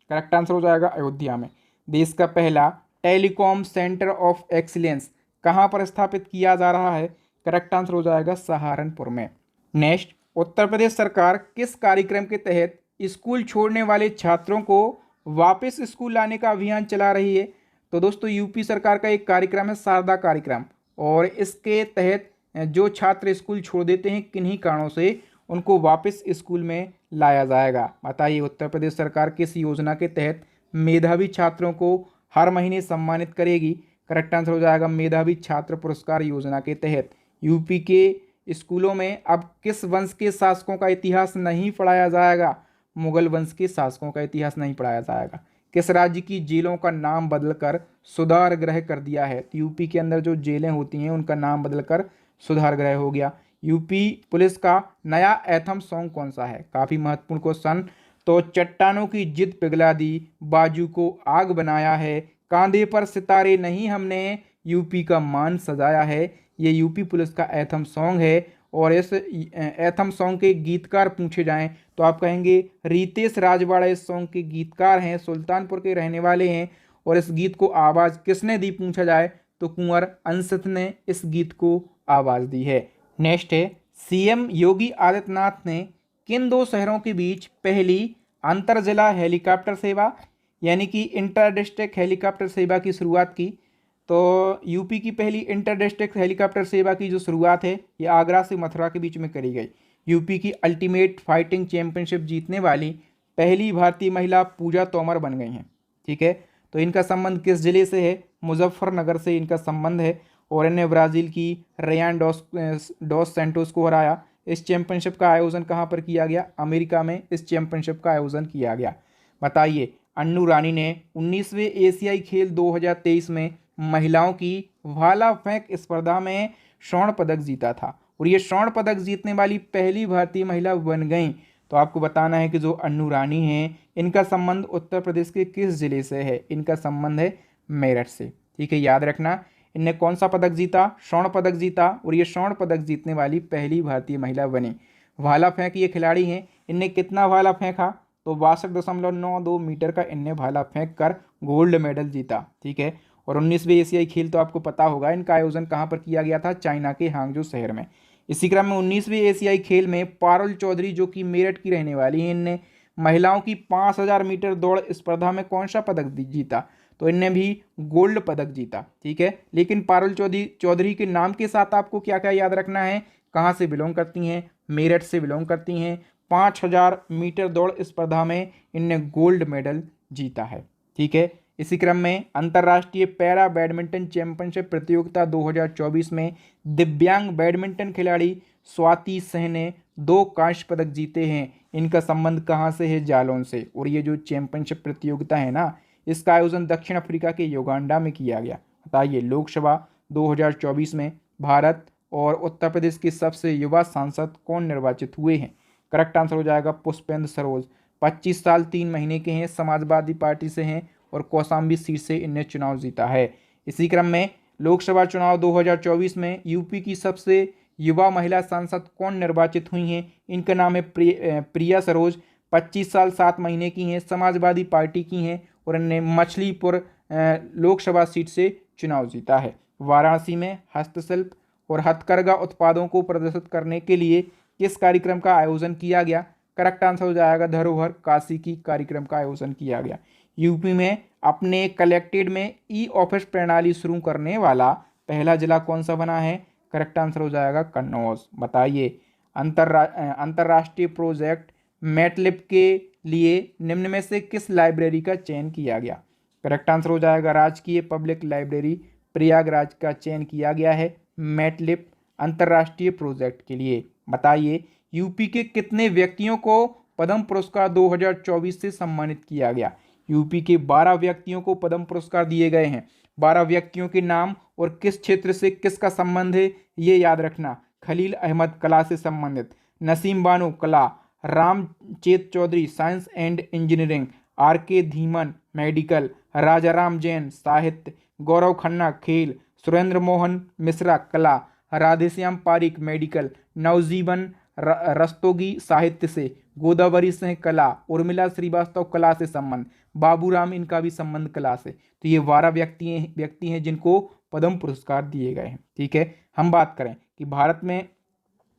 S1: करेक्ट आंसर हो जाएगा अयोध्या में। देश का पहला टेलीकॉम सेंटर ऑफ एक्सीलेंस कहाँ पर स्थापित किया जा रहा है? करेक्ट आंसर हो जाएगा सहारनपुर में। नेक्स्ट, उत्तर प्रदेश सरकार किस कार्यक्रम के तहत स्कूल छोड़ने वाले छात्रों को वापस स्कूल लाने का अभियान चला रही है? तो दोस्तों यूपी सरकार का एक कार्यक्रम है शारदा कार्यक्रम, और इसके तहत जो छात्र स्कूल छोड़ देते हैं किन्हीं कारणों से उनको वापस स्कूल में लाया जाएगा। बताइए उत्तर प्रदेश सरकार किस योजना के तहत मेधावी छात्रों को हर महीने सम्मानित करेगी? करेक्ट आंसर हो जाएगा मेधावी छात्र पुरस्कार योजना के तहत। यूपी के स्कूलों में अब किस वंश के शासकों का इतिहास नहीं पढ़ाया जाएगा? मुगल वंश के शासकों का इतिहास नहीं पढ़ाया जाएगा। किस राज्य की जेलों का नाम बदलकर सुधार गृह कर दिया है? तो यूपी के अंदर जो जेलें होती हैं उनका नाम बदलकर सुधार गृह हो गया। यूपी पुलिस का नया एथम सॉन्ग कौन सा है? काफ़ी महत्वपूर्ण क्वेश्चन। तो चट्टानों की जिद पिघला दी, बाजू को आग बनाया है, कांधे पर सितारे नहीं हमने यूपी का मान सजाया है, ये यूपी पुलिस का एथम सॉन्ग है। और इस एथम सॉन्ग के गीतकार पूछे जाएं तो आप कहेंगे रितेश राजवाड़ा इस सॉन्ग के गीतकार हैं, सुल्तानपुर के रहने वाले हैं। और इस गीत को आवाज़ किसने दी पूछा जाए तो कुंवर अंशत ने इस गीत को आवाज़ दी है। नेक्स्ट है सीएम योगी आदित्यनाथ ने किन दो शहरों के बीच पहली अंतर जिला हेलीकॉप्टर सेवा यानी कि इंटर डिस्ट्रिक्ट हेलीकॉप्टर सेवा की शुरुआत की? तो यूपी की पहली इंटर डिस्ट्रिक्ट हेलीकॉप्टर सेवा की जो शुरुआत है ये आगरा से मथुरा के बीच में करी गई। यूपी की अल्टीमेट फाइटिंग चैंपियनशिप जीतने वाली पहली भारतीय महिला पूजा तोमर बन गई हैं। ठीक है, तो इनका संबंध किस जिले से है? मुजफ्फरनगर से इनका संबंध है। और इन्हें ब्राज़ील की रेयान डॉस सैंटोस को हराया। इस चैंपियनशिप का आयोजन कहाँ पर किया गया? अमेरिका में इस चैंपियनशिप का आयोजन किया गया। बताइए अन्नू रानी ने 19वें एशियाई खेल 2023 में महिलाओं की भाला फेंक स्पर्धा में स्वर्ण पदक जीता था, और ये स्वर्ण पदक जीतने वाली पहली भारतीय महिला बन गई। तो आपको बताना है कि जो अन्नू रानी हैं इनका संबंध उत्तर प्रदेश के किस जिले से है? इनका संबंध है मेरठ से। ठीक है, याद रखना इनने कौन सा पदक जीता? स्वर्ण पदक जीता, और ये स्वर्ण पदक जीतने वाली पहली भारतीय महिला बनी। भाला फेंक ये खिलाड़ी हैं, इनने कितना भाला फेंका? तो 62.92 मीटर का इनने भाला फेंक कर गोल्ड मेडल जीता। ठीक है, और 19वें एशियाई खेल तो आपको पता होगा इनका आयोजन कहाँ पर किया गया था? चाइना के हांगजो शहर में। इसी क्रम में 19वें एशियाई खेल में पारुल चौधरी जो कि मेरठ की रहने वाली हैं, इनने महिलाओं की 5000 मीटर दौड़ स्पर्धा में कौन सा पदक जीता? तो इनने भी गोल्ड पदक जीता। ठीक है, लेकिन पारुल चौधरी के नाम के साथ आपको क्या क्या याद रखना है? कहाँ से बिलोंग करती हैं? मेरठ से बिलोंग करती हैं। 5000 मीटर दौड़ स्पर्धा में इनने गोल्ड मेडल जीता है। ठीक है, इसी क्रम में अंतर्राष्ट्रीय पैरा बैडमिंटन चैंपियनशिप प्रतियोगिता 2024 में दिव्यांग बैडमिंटन खिलाड़ी स्वाति सिंह ने 2 कांस्य पदक जीते हैं। इनका संबंध कहाँ से है? जालौन से। और ये जो चैंपियनशिप प्रतियोगिता है ना, इसका आयोजन दक्षिण अफ्रीका के युगांडा में किया गया। बताइए लोकसभा 2024 में भारत और उत्तर प्रदेश के सबसे युवा सांसद कौन निर्वाचित हुए हैं? करेक्ट आंसर हो जाएगा पुष्पेंद्र सरोज। 25 साल 3 महीने के हैं, समाजवादी पार्टी से हैं और कौशाम्बी सीट से इनने चुनाव जीता है। इसी क्रम में लोकसभा चुनाव 2024 में यूपी की सबसे युवा महिला सांसद कौन निर्वाचित हुई हैं? इनका नाम है प्रिया सरोज। 25 साल 7 महीने की हैं, समाजवादी पार्टी की हैं और इनने मछलीपुर लोकसभा सीट से चुनाव जीता है। वाराणसी में हस्तशिल्प और हथकरघा उत्पादों को प्रदर्शित करने के लिए किस कार्यक्रम का आयोजन किया गया? करेक्ट आंसर हो जाएगा धरोहर काशी की कार्यक्रम का आयोजन किया गया। यूपी में अपने कलेक्टेड में ई ऑफिस प्रणाली शुरू करने वाला पहला जिला कौन सा बना है? करेक्ट आंसर हो जाएगा कन्नौज। बताइए अंतर्राष्ट्रीय प्रोजेक्ट मैटलिब के लिए निम्न में से किस लाइब्रेरी का चयन किया गया? करेक्ट आंसर हो जाएगा राजकीय पब्लिक लाइब्रेरी प्रयागराज का चयन किया गया है मैटलिब अंतर्राष्ट्रीय प्रोजेक्ट के लिए। बताइए यूपी के कितने व्यक्तियों को पद्म पुरस्कार 2024 से सम्मानित किया गया? यूपी के 12 व्यक्तियों को पद्म पुरस्कार दिए गए हैं। 12 व्यक्तियों के नाम और किस क्षेत्र से किसका संबंध है ये याद रखना। खलील अहमद कला से संबंधित, नसीम बानो कला, Ramchet Chaudhary science and engineering, R K Dhiman medical, Rajaram Jain साहित्य, गौरव खन्ना खेल, सुरेंद्र मोहन मिश्रा कला, राधेश्याम पारिक मेडिकल, नवजीवन रस्तोगी साहित्य से, गोदावरी सिंह कला, उर्मिला श्रीवास्तव कला से संबंध, बाबूराम इनका भी संबंध कला से। तो ये 12 व्यक्ति हैं जिनको पद्म पुरस्कार दिए गए हैं। ठीक है, हम बात करें कि भारत में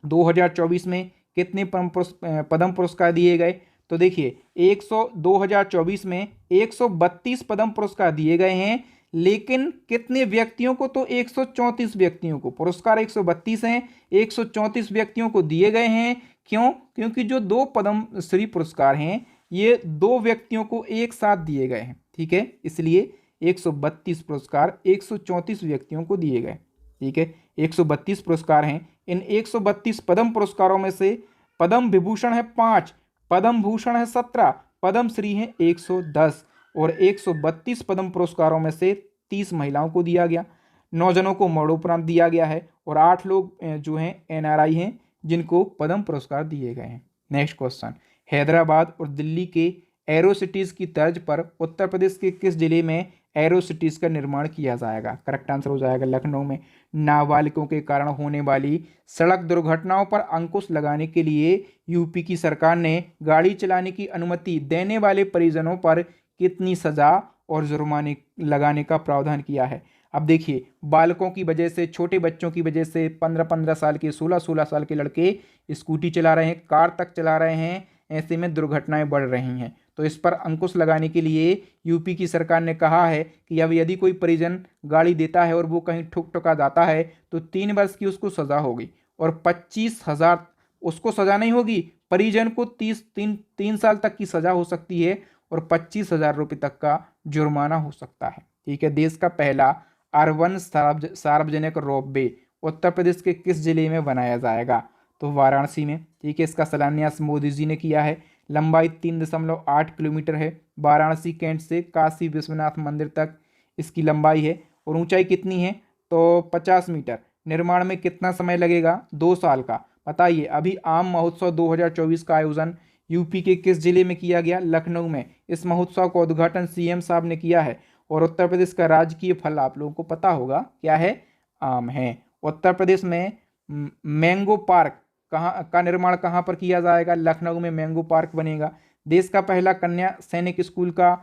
S1: 2024 में कितने पद्म पुरस्कार दिए गए, तो देखिए 2024 में 132 पद्म पुरस्कार दिए गए हैं, लेकिन कितने व्यक्तियों को, तो 134 व्यक्तियों को। पुरस्कार 132 हैं, 134 व्यक्तियों को दिए गए हैं। क्यों? क्योंकि जो 2 पद्म श्री पुरस्कार हैं ये 2 व्यक्तियों को एक साथ दिए गए हैं। ठीक है, इसलिए 132 पुरस्कार 134 व्यक्तियों को दिए गए। ठीक है, 132 पुरस्कार हैं। इन 132 पद्म पुरस्कारों में से पद्म विभूषण है 5, पद्म भूषण है 17, पद्म श्री है 110 और 132 पद्म पुरस्कारों में से 30 महिलाओं को दिया गया, 9 जनों को मरणोपरांत दिया गया है और 8 लोग जो हैं NRI हैं जिनको पद्म पुरस्कार दिए गए हैं। नेक्स्ट क्वेश्चन, हैदराबाद और दिल्ली के एरो सिटीज की तर्ज पर उत्तर प्रदेश के किस जिले में एरो सिटीज का निर्माण किया जाएगा? करेक्ट आंसर हो जाएगा लखनऊ में। नाबालिगों के कारण होने वाली सड़क दुर्घटनाओं पर अंकुश लगाने के लिए यूपी की सरकार ने गाड़ी चलाने की अनुमति देने वाले परिजनों पर कितनी सजा और जुर्माने लगाने का प्रावधान किया है? अब देखिए, बालकों की वजह से, छोटे बच्चों की वजह से 15-15 साल के, 16-16 साल के लड़के स्कूटी चला रहे हैं, कार तक चला रहे हैं, ऐसे में दुर्घटनाएं बढ़ रही हैं। तो इस पर अंकुश लगाने के लिए यूपी की सरकार ने कहा है कि अब यदि कोई परिजन गाड़ी देता है और वो कहीं ठुक ठुका जाता है तो 3 वर्ष की उसको सज़ा होगी और 25,000, उसको सज़ा नहीं होगी, परिजन को 3 साल तक की सज़ा हो सकती है और 25,000 रुपये तक का जुर्माना हो सकता है। ठीक है, देश का पहला अर्बन सार्वजनिक रोपवे उत्तर प्रदेश के किस जिले में बनाया जाएगा? तो वाराणसी में। ठीक है, इसका शिलान्यास मोदी जी ने किया है। लंबाई 3.8 किलोमीटर है। वाराणसी कैंट से काशी विश्वनाथ मंदिर तक इसकी लंबाई है और ऊंचाई कितनी है? तो 50 मीटर। निर्माण में कितना समय लगेगा? 2 साल का। बताइए, अभी आम महोत्सव 2024 का आयोजन यूपी के किस जिले में किया गया? लखनऊ में। इस महोत्सव का उद्घाटन CM साहब ने किया है और उत्तर प्रदेश का राजकीय फल आप लोगों को पता होगा क्या है? आम है। उत्तर प्रदेश में मैंगो पार्क का निर्माण कहाँ पर किया जाएगा? लखनऊ में मैंगो पार्क बनेगा। देश का पहला कन्या सैनिक स्कूल का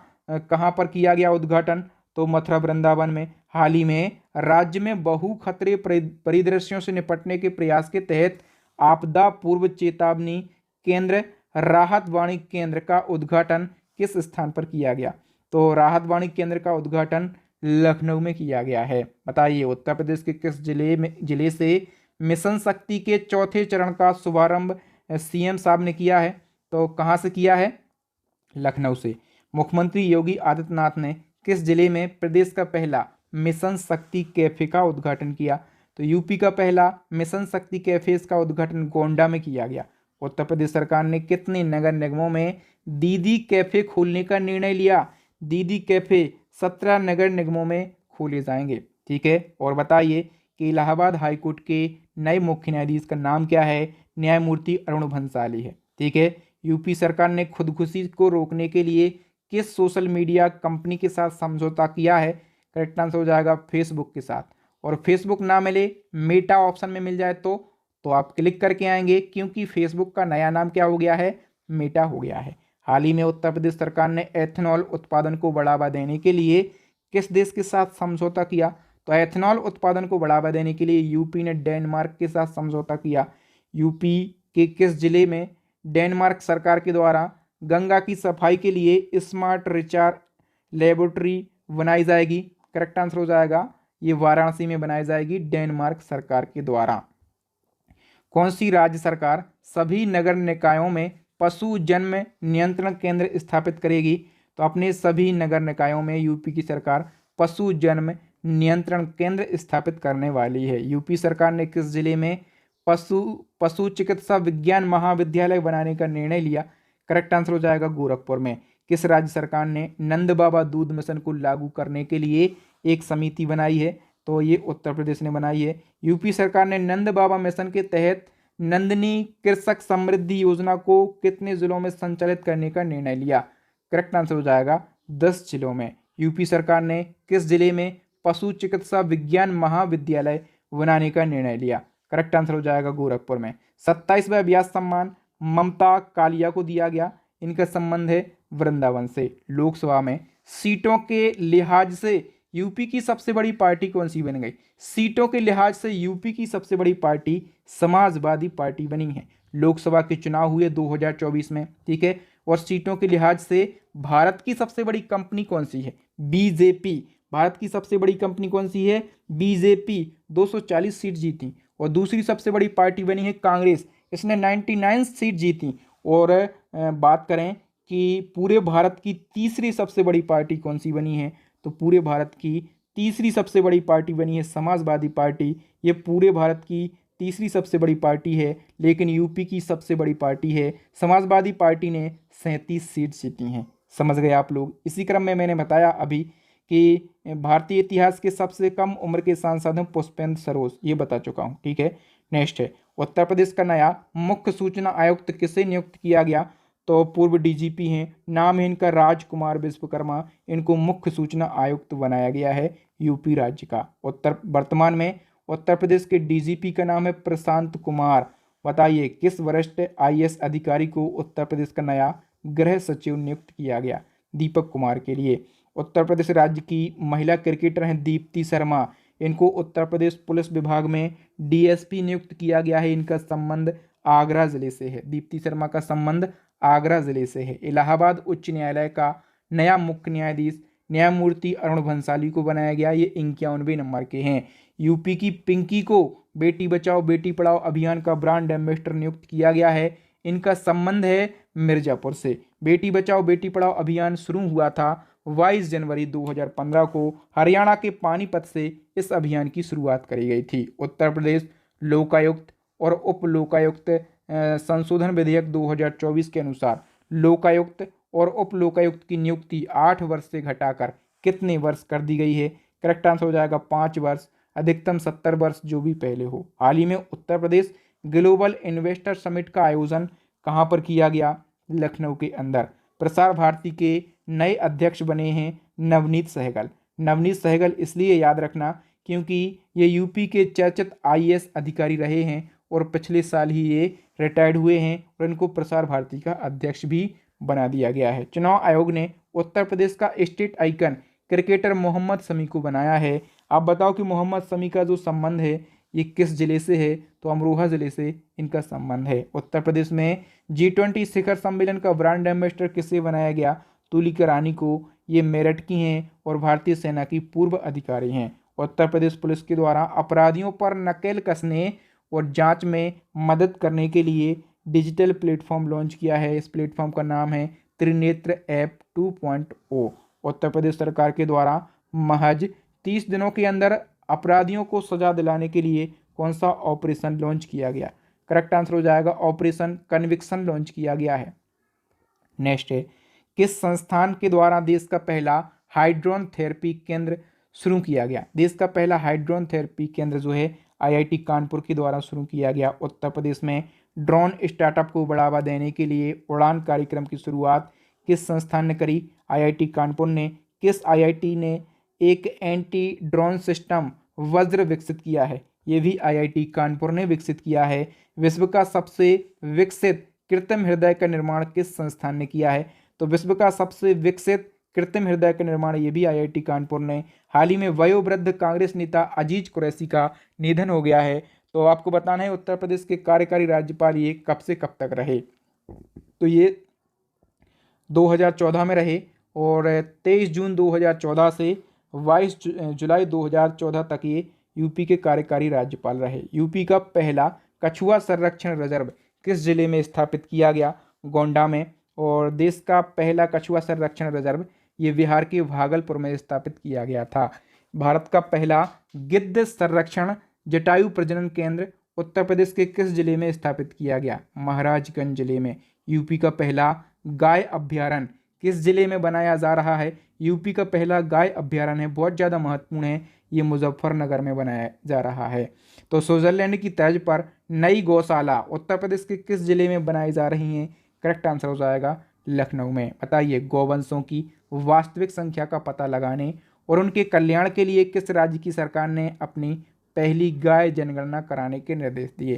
S1: कहाँ पर किया गया उद्घाटन? तो मथुरा वृंदावन में। हाल ही में राज्य में बहु खतरे परिदृश्यों से निपटने के प्रयास के तहत आपदा पूर्व चेतावनी केंद्र राहत वाणी केंद्र का उद्घाटन किस स्थान पर किया गया? तो राहत वाणी केंद्र का उद्घाटन लखनऊ में किया गया है। बताइए, उत्तर प्रदेश के किस जिले से मिशन शक्ति के 4थे चरण का शुभारंभ CM साहब ने किया है? तो कहाँ से किया है? लखनऊ से। मुख्यमंत्री योगी आदित्यनाथ ने किस जिले में प्रदेश का पहला मिशन शक्ति कैफे का उद्घाटन किया? तो यूपी का पहला मिशन शक्ति कैफे का उद्घाटन गोंडा में किया गया। उत्तर प्रदेश सरकार ने कितने नगर निगमों में दीदी कैफे खोलने का निर्णय लिया? दीदी कैफे 17 नगर निगमों में खोले जाएंगे। ठीक है, और बताइए कि इलाहाबाद हाईकोर्ट के नए मुख्य न्यायाधीश का नाम क्या है? न्यायमूर्ति अरुण भंसाली है। ठीक है, यूपी सरकार ने खुदकुशी को रोकने के लिए किस सोशल मीडिया कंपनी के साथ समझौता किया है? करेक्ट आंसर हो जाएगा फेसबुक के साथ। और फेसबुक ना मिले, मेटा ऑप्शन में मिल जाए तो आप क्लिक करके आएंगे, क्योंकि फेसबुक का नया नाम क्या हो गया है? मेटा हो गया है। हाल ही में उत्तर प्रदेश सरकार ने एथेनॉल उत्पादन को बढ़ावा देने के लिए किस देश के साथ समझौता किया? तो एथेनॉल उत्पादन को बढ़ावा देने के लिए यूपी ने डेनमार्क के साथ समझौता किया। यूपी के किस जिले में डेनमार्क सरकार के द्वारा गंगा की सफाई के लिए स्मार्ट रिचार्ज लेबोरेटरी बनाई जाएगी? करेक्ट आंसर हो जाएगा ये वाराणसी में बनाई जाएगी डेनमार्क सरकार के द्वारा। कौन सी राज्य सरकार सभी नगर निकायों में पशु जन्म नियंत्रण केंद्र स्थापित करेगी। तो अपने सभी नगर निकायों में यूपी की सरकार पशु जन्म नियंत्रण केंद्र स्थापित करने वाली है। यूपी सरकार ने किस जिले में पशु चिकित्सा विज्ञान महाविद्यालय बनाने का निर्णय लिया? करेक्ट आंसर हो जाएगा गोरखपुर में। किस राज्य सरकार ने नंद बाबा दूध मिशन को लागू करने के लिए एक समिति बनाई है? तो ये उत्तर प्रदेश ने बनाई है। यूपी सरकार ने नंद बाबा मिशन के तहत नंदनी कृषक समृद्धि योजना को कितने जिलों में संचालित करने का निर्णय लिया? करेक्ट आंसर हो जाएगा 10 जिलों में। यूपी सरकार ने किस जिले में पशु चिकित्सा विज्ञान महाविद्यालय बनाने का निर्णय लिया? करेक्ट आंसर हो जाएगा गोरखपुर में। 27वां व्यास सम्मान ममता कालिया को दिया गया। इनका संबंध है वृंदावन से। लोकसभा में सीटों के लिहाज से यूपी की सबसे बड़ी पार्टी कौन सी बन गई? सीटों के लिहाज से यूपी की सबसे बड़ी पार्टी समाजवादी पार्टी बनी है। लोकसभा के चुनाव हुए 2024 में, ठीक है। और सीटों के लिहाज से भारत की सबसे बड़ी कंपनी कौन सी है? बीजेपी। भारत की सबसे बड़ी कंपनी कौन सी है? बीजेपी। 240 सीट जीती। और दूसरी सबसे बड़ी पार्टी बनी है कांग्रेस, इसने 99 सीट जीती। और बात करें कि पूरे भारत की तीसरी सबसे बड़ी पार्टी कौन सी बनी है? तो पूरे भारत की तीसरी सबसे बड़ी पार्टी बनी है समाजवादी पार्टी। ये पूरे भारत की तीसरी सबसे बड़ी पार्टी है, लेकिन यूपी की सबसे बड़ी पार्टी है समाजवादी पार्टी ने 37 सीट जीती हैं। समझ गए आप लोग। इसी क्रम में मैंने बताया अभी कि भारतीय इतिहास के सबसे कम उम्र के सांसद हैं पुष्पेंद्र सरोज, ये बता चुका हूँ, ठीक है। नेक्स्ट है उत्तर प्रदेश का नया मुख्य सूचना आयुक्त किसे नियुक्त किया गया? तो पूर्व डीजीपी हैं, नाम है इनका राजकुमार विश्वकर्मा। इनको मुख्य सूचना आयुक्त बनाया गया है यूपी राज्य का। वर्तमान में उत्तर प्रदेश के डीजीपी का नाम है प्रशांत कुमार। बताइए किस वरिष्ठ आईएएस अधिकारी को उत्तर प्रदेश का नया गृह सचिव नियुक्त किया गया? दीपक कुमार के लिए। उत्तर प्रदेश राज्य की महिला क्रिकेटर हैं दीप्ति शर्मा। इनको उत्तर प्रदेश पुलिस विभाग में डीएसपी नियुक्त किया गया है। इनका संबंध आगरा जिले से है। दीप्ति शर्मा का संबंध आगरा जिले से है। इलाहाबाद उच्च न्यायालय का नया मुख्य न्यायाधीश न्यायमूर्ति अरुण भंसाली को बनाया गया। ये 91वें नंबर के हैं। यूपी की पिंकी को बेटी बचाओ बेटी पढ़ाओ अभियान का ब्रांड एम्बेसडर नियुक्त किया गया है। इनका संबंध है मिर्जापुर से। बेटी बचाओ बेटी पढ़ाओ अभियान शुरू हुआ था 22 जनवरी 2015 को। हरियाणा के पानीपत से इस अभियान की शुरुआत करी गई थी। उत्तर प्रदेश लोकायुक्त और उप लोकायुक्त संशोधन विधेयक 2024 के अनुसार लोकायुक्त और उप लोकायुक्त की नियुक्ति 8 वर्ष से घटाकर कितने वर्ष कर दी गई है? करेक्ट आंसर हो जाएगा 5 वर्ष, अधिकतम 70 वर्ष जो भी पहले हो। हाल ही में Uttar Pradesh global investor summit का आयोजन कहाँ पर किया गया? लखनऊ के अंदर। प्रसार भारती के नए अध्यक्ष बने हैं नवनीत सहगल। नवनीत सहगल इसलिए याद रखना क्योंकि ये यूपी के चर्चित आईएएस अधिकारी रहे हैं और पिछले साल ही ये रिटायर्ड हुए हैं और इनको प्रसार भारती का अध्यक्ष भी बना दिया गया है। चुनाव आयोग ने उत्तर प्रदेश का state icon cricketer Mohammad Shami को बनाया है। आप बताओ कि मोहम्मद शमी का जो संबंध है ये किस जिले से है? तो अमरोहा जिले से इनका संबंध है। उत्तर प्रदेश में G20 शिखर सम्मेलन का ब्रांड एम्बेसडर किसे बनाया गया? तुलिका रानी को। ये मेरठ की हैं और भारतीय सेना की पूर्व अधिकारी हैं। उत्तर प्रदेश पुलिस के द्वारा अपराधियों पर नकेल कसने और जांच में मदद करने के लिए डिजिटल प्लेटफॉर्म लॉन्च किया है। इस प्लेटफॉर्म का नाम है त्रिनेत्र ऐप 2.0। उत्तर प्रदेश सरकार के द्वारा महज 30 दिनों के अंदर अपराधियों को सजा दिलाने के लिए कौन सा ऑपरेशन लॉन्च किया गया? करेक्ट आंसर हो जाएगा ऑपरेशन कन्विक्शन लॉन्च किया गया है। नेक्स्ट है किस संस्थान के द्वारा देश का पहला हाइड्रोन थेरेपी केंद्र शुरू किया गया? देश का पहला हाइड्रोन थेरेपी केंद्र जो है आईआईटी कानपुर के द्वारा शुरू किया गया। उत्तर प्रदेश में ड्रोन स्टार्टअप को बढ़ावा देने के लिए उड़ान कार्यक्रम की शुरुआत किस संस्थान ने करी? आईआईटी कानपुर ने। किस आईआईटी ने एक एंटी ड्रोन सिस्टम वज्र विकसित किया है? ये भी आईआईटी कानपुर ने विकसित किया है। विश्व का सबसे विकसित कृत्रिम हृदय का निर्माण किस संस्थान ने किया है? तो विश्व का सबसे विकसित कृत्रिम हृदय का निर्माण ये भी आईआईटी कानपुर ने। हाल ही में वयोवृद्ध कांग्रेस नेता अजीज कुरैशी का निधन हो गया है। तो आपको बताना है उत्तर प्रदेश के कार्यकारी राज्यपाल ये कब से कब तक रहे? तो ये 2014 में रहे और 23 जून 2014 से 22 जुलाई 2014 तक ये यूपी के कार्यकारी राज्यपाल रहे। यूपी का पहला कछुआ संरक्षण रिजर्व किस जिले में स्थापित किया गया? गोंडा में। और देश का पहला कछुआ संरक्षण रिजर्व ये बिहार के भागलपुर में स्थापित किया गया था। भारत का पहला गिद्ध संरक्षण जटायु प्रजनन केंद्र उत्तर प्रदेश के किस जिले में स्थापित किया गया? महाराजगंज जिले में। यूपी का पहला गाय अभ्यारण्य किस जिले में बनाया जा रहा है? यूपी का पहला गाय अभ्यारण्य है, बहुत ज़्यादा महत्वपूर्ण है, ये मुजफ्फरनगर में बनाया जा रहा है। तो स्विट्जरलैंड की तर्ज पर नई गौशाला उत्तर प्रदेश के किस जिले में बनाई जा रही है? करेक्ट आंसर हो जाएगा लखनऊ में। बताइए, गौवंशों की वास्तविक संख्या का पता लगाने और उनके कल्याण के लिए किस राज्य की सरकार ने अपनी पहली गाय जनगणना कराने के निर्देश दिए?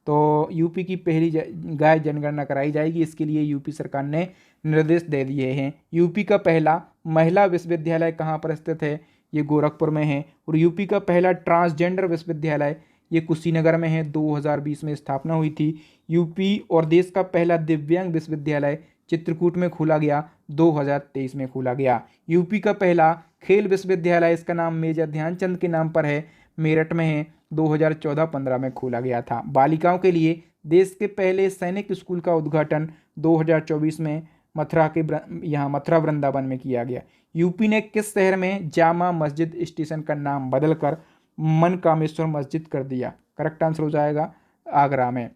S1: तो यूपी की पहली गाय जनगणना कराई जाएगी, इसके लिए यूपी सरकार ने निर्देश दे दिए हैं। यूपी का पहला महिला विश्वविद्यालय कहाँ पर स्थित है? ये गोरखपुर में है। और यूपी का पहला ट्रांसजेंडर विश्वविद्यालय ये कुशीनगर में है, 2020 में स्थापना हुई थी। यूपी और देश का पहला दिव्यांग विश्वविद्यालय चित्रकूट में खोला गया, 2023 में खोला गया। यूपी का पहला खेल विश्वविद्यालय, इसका नाम मेजर ध्यानचंद के नाम पर है, मेरठ में है, 2014-15 में खोला गया था। बालिकाओं के लिए देश के पहले सैनिक स्कूल का उद्घाटन 2024 में मथुरा वृंदावन में किया गया। यूपी ने किस शहर में जामा मस्जिद स्टेशन का नाम बदलकर मनकामेश्वर मस्जिद कर दिया? करेक्ट आंसर हो जाएगा आगरा में।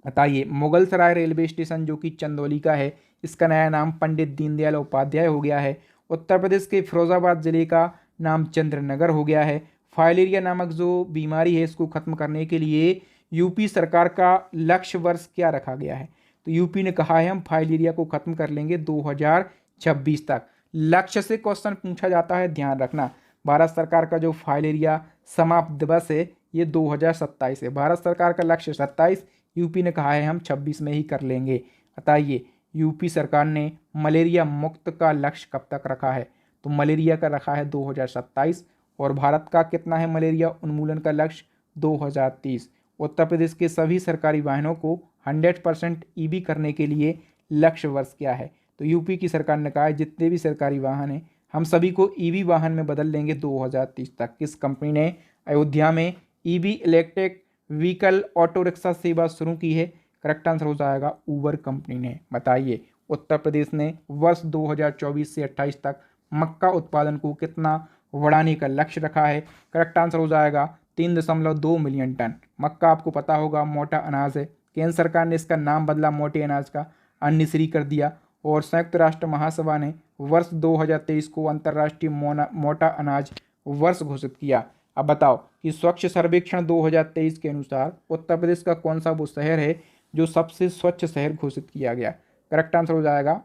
S1: बताइए, मुगल सराय रेलवे स्टेशन जो कि चंदौली का है, इसका नया नाम पंडित दीनदयाल उपाध्याय हो गया है। उत्तर प्रदेश के फिरोजाबाद जिले का नाम चंद्रनगर हो गया है। फाइलेरिया नामक जो बीमारी है इसको खत्म करने के लिए यूपी सरकार का लक्ष्य वर्ष क्या रखा गया है? तो यूपी ने कहा है हम फाइलेरिया को खत्म कर लेंगे 2026 तक। लक्ष्य से क्वेश्चन पूछा जाता है, ध्यान रखना। भारत सरकार का जो फाइलेरिया समाप्त दिवस है ये 2027 है। भारत सरकार का लक्ष्य 27, यूपी ने कहा है हम 26 में ही कर लेंगे। बताइए, यूपी सरकार ने मलेरिया मुक्त का लक्ष्य कब तक रखा है? तो मलेरिया का रखा है 2027। और भारत का कितना है मलेरिया उन्मूलन का लक्ष्य? 2030। उत्तर प्रदेश के सभी सरकारी वाहनों को 100% ईवी करने के लिए लक्ष्य वर्ष क्या है? तो यूपी की सरकार ने कहा है जितने भी सरकारी वाहन हैं हम सभी को ईवी वाहन में बदल लेंगे 2030 तक। किस कंपनी ने अयोध्या में EV electric vehicle auto rickshaw सेवा शुरू की है? करेक्ट आंसर हो जाएगा उबर कंपनी ने। बताइए, उत्तर प्रदेश ने वर्ष 2024 से 28 तक मक्का उत्पादन को कितना बढ़ाने का लक्ष्य रखा है? करेक्ट आंसर हो जाएगा 3.2 मिलियन टन। मक्का आपको पता होगा मोटा अनाज है, केंद्र सरकार ने इसका नाम बदला मोटे अनाज का, अन्नश्री कर दिया। और संयुक्त राष्ट्र महासभा ने वर्ष 2023 को अंतर्राष्ट्रीय मोटा अनाज वर्ष घोषित किया। अब बताओ कि स्वच्छ सर्वेक्षण 2023 के अनुसार उत्तर प्रदेश का कौन सा वो शहर है जो सबसे स्वच्छ शहर घोषित किया गया? करेक्ट आंसर हो जाएगा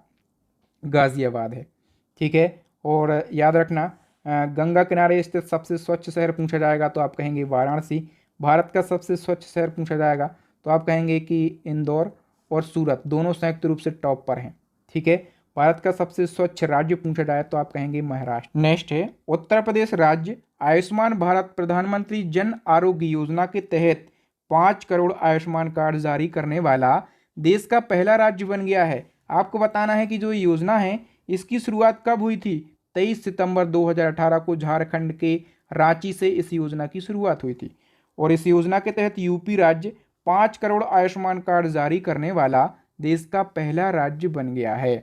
S1: गाजियाबाद है। ठीक है, और याद रखना, गंगा किनारे स्थित सबसे स्वच्छ शहर पूछा जाएगा तो आप कहेंगे वाराणसी। भारत का सबसे स्वच्छ शहर पूछा जाएगा तो आप कहेंगे कि इंदौर और सूरत दोनों संयुक्त रूप से टॉप पर हैं। ठीक है, भारत का सबसे स्वच्छ राज्य पूछा जाए तो आप कहेंगे महाराष्ट्र। नेक्स्ट है, उत्तर प्रदेश राज्य आयुष्मान भारत प्रधानमंत्री जन आरोग्य योजना के तहत 5 करोड़ आयुष्मान कार्ड जारी करने वाला देश का पहला राज्य बन गया है। आपको बताना है कि जो योजना है इसकी शुरुआत कब हुई थी? 23 सितंबर 2018 को झारखंड के रांची से इस योजना की शुरुआत हुई थी। और इस योजना के तहत यूपी राज्य 5 करोड़ आयुष्मान कार्ड जारी करने वाला देश का पहला राज्य बन गया है।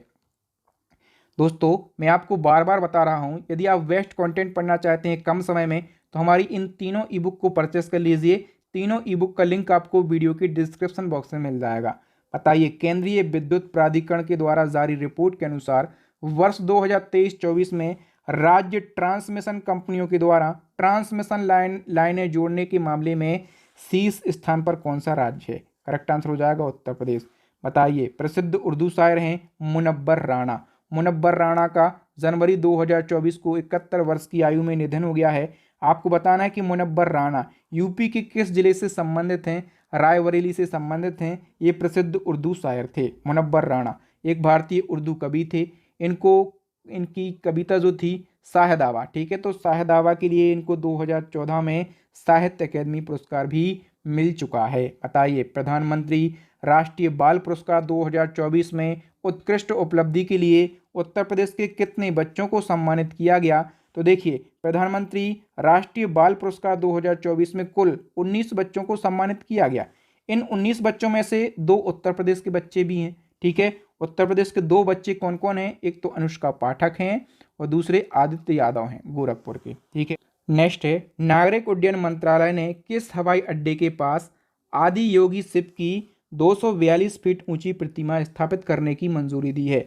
S1: दोस्तों, मैं आपको बार बार बता रहा हूं, यदि आप बेस्ट कंटेंट पढ़ना चाहते हैं कम समय में तो हमारी इन तीनों ई बुक को परचेस कर लीजिए। तीनों ई बुक का लिंक आपको वीडियो के डिस्क्रिप्शन बॉक्स में मिल जाएगा। बताइए, केंद्रीय विद्युत प्राधिकरण के द्वारा जारी रिपोर्ट के अनुसार वर्ष 2023-24 में राज्य ट्रांसमिशन कंपनियों के द्वारा ट्रांसमिशन लाइनें जोड़ने के मामले में शीर्ष स्थान पर कौन सा राज्य है? करेक्ट आंसर हो जाएगा उत्तर प्रदेश। बताइए, प्रसिद्ध उर्दू शायर हैं मुनव्वर राणा। मुनव्वर राणा का जनवरी 2024 को 71 वर्ष की आयु में निधन हो गया है। आपको बताना है कि मुनव्वर राणा यूपी के किस जिले से संबंधित हैं? रायबरेली से संबंधित हैं। ये प्रसिद्ध उर्दू शायर थे। मुनव्वर राणा एक भारतीय उर्दू कवि थे। इनकी कविता जो थी शाहदावा, ठीक है, तो शाहदावा के लिए इनको 2014 में साहित्य अकादमी पुरस्कार भी मिल चुका है। बताइए, प्रधानमंत्री राष्ट्रीय बाल पुरस्कार 2024 में उत्कृष्ट उपलब्धि के लिए उत्तर प्रदेश के कितने बच्चों को सम्मानित किया गया? तो देखिए, प्रधानमंत्री राष्ट्रीय बाल पुरस्कार 2024 में कुल 19 बच्चों को सम्मानित किया गया। इन 19 बच्चों में से 2 उत्तर प्रदेश के बच्चे भी हैं। ठीक है। उत्तर प्रदेश के 2 बच्चे कौन कौन हैं, एक तो अनुष्का पाठक हैं और दूसरे आदित्य यादव हैं गोरखपुर के, ठीक है। नेक्स्ट है, नागरिक उड्डयन मंत्रालय ने किस हवाई अड्डे के पास आदि योगी शिप की 242 फीट ऊंची प्रतिमा स्थापित करने की मंजूरी दी है?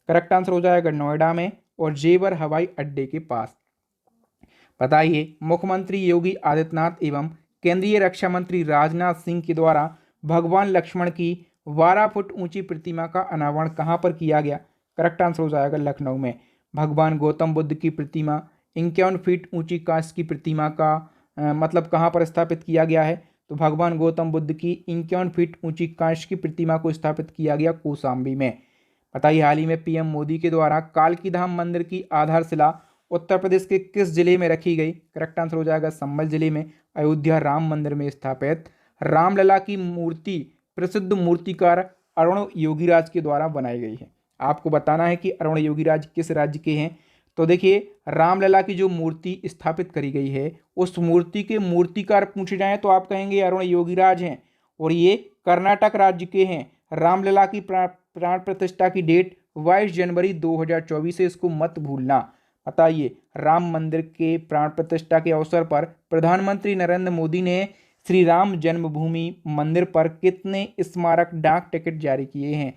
S1: करेक्ट आंसर हो जाएगा नोएडा में और जेवर हवाई अड्डे के पास। बताइए, मुख्यमंत्री योगी आदित्यनाथ एवं केंद्रीय रक्षा मंत्री राजनाथ सिंह के द्वारा भगवान लक्ष्मण की 12 फुट ऊंची प्रतिमा का अनावरण कहां पर किया गया? करेक्ट आंसर हो जाएगा लखनऊ में। भगवान गौतम बुद्ध की प्रतिमा 51 फीट ऊंची कांस्य की प्रतिमा का मतलब कहां पर स्थापित किया गया है? तो भगवान गौतम बुद्ध की 51 फीट ऊंची कांस्य की प्रतिमा को स्थापित किया गया कौशाम्बी में। बताइए, हाल ही में पीएम मोदी के द्वारा कालकी धाम मंदिर की आधारशिला उत्तर प्रदेश के किस जिले में रखी गई? करेक्ट आंसर हो जाएगा संभल जिले में अयोध्या राम मंदिर में स्थापित रामलला की मूर्ति प्रसिद्ध मूर्तिकार अरुण योगीराज के द्वारा बनाई गई है। आपको बताना है कि अरुण योगीराज किस राज्य के हैं। तो देखिए, रामलला की जो मूर्ति स्थापित करी गई है उस मूर्ति के मूर्तिकार पूछे जाएं तो आप कहेंगे अरुण योगीराज हैं और ये कर्नाटक राज्य के हैं। रामलला की प्राण प्रतिष्ठा की डेट 22 जनवरी 2024 है, इसको मत भूलना। बताइए, राम मंदिर के प्राण प्रतिष्ठा के अवसर पर प्रधानमंत्री नरेंद्र मोदी ने श्री राम जन्मभूमि मंदिर पर कितने स्मारक डाक टिकट जारी किए हैं?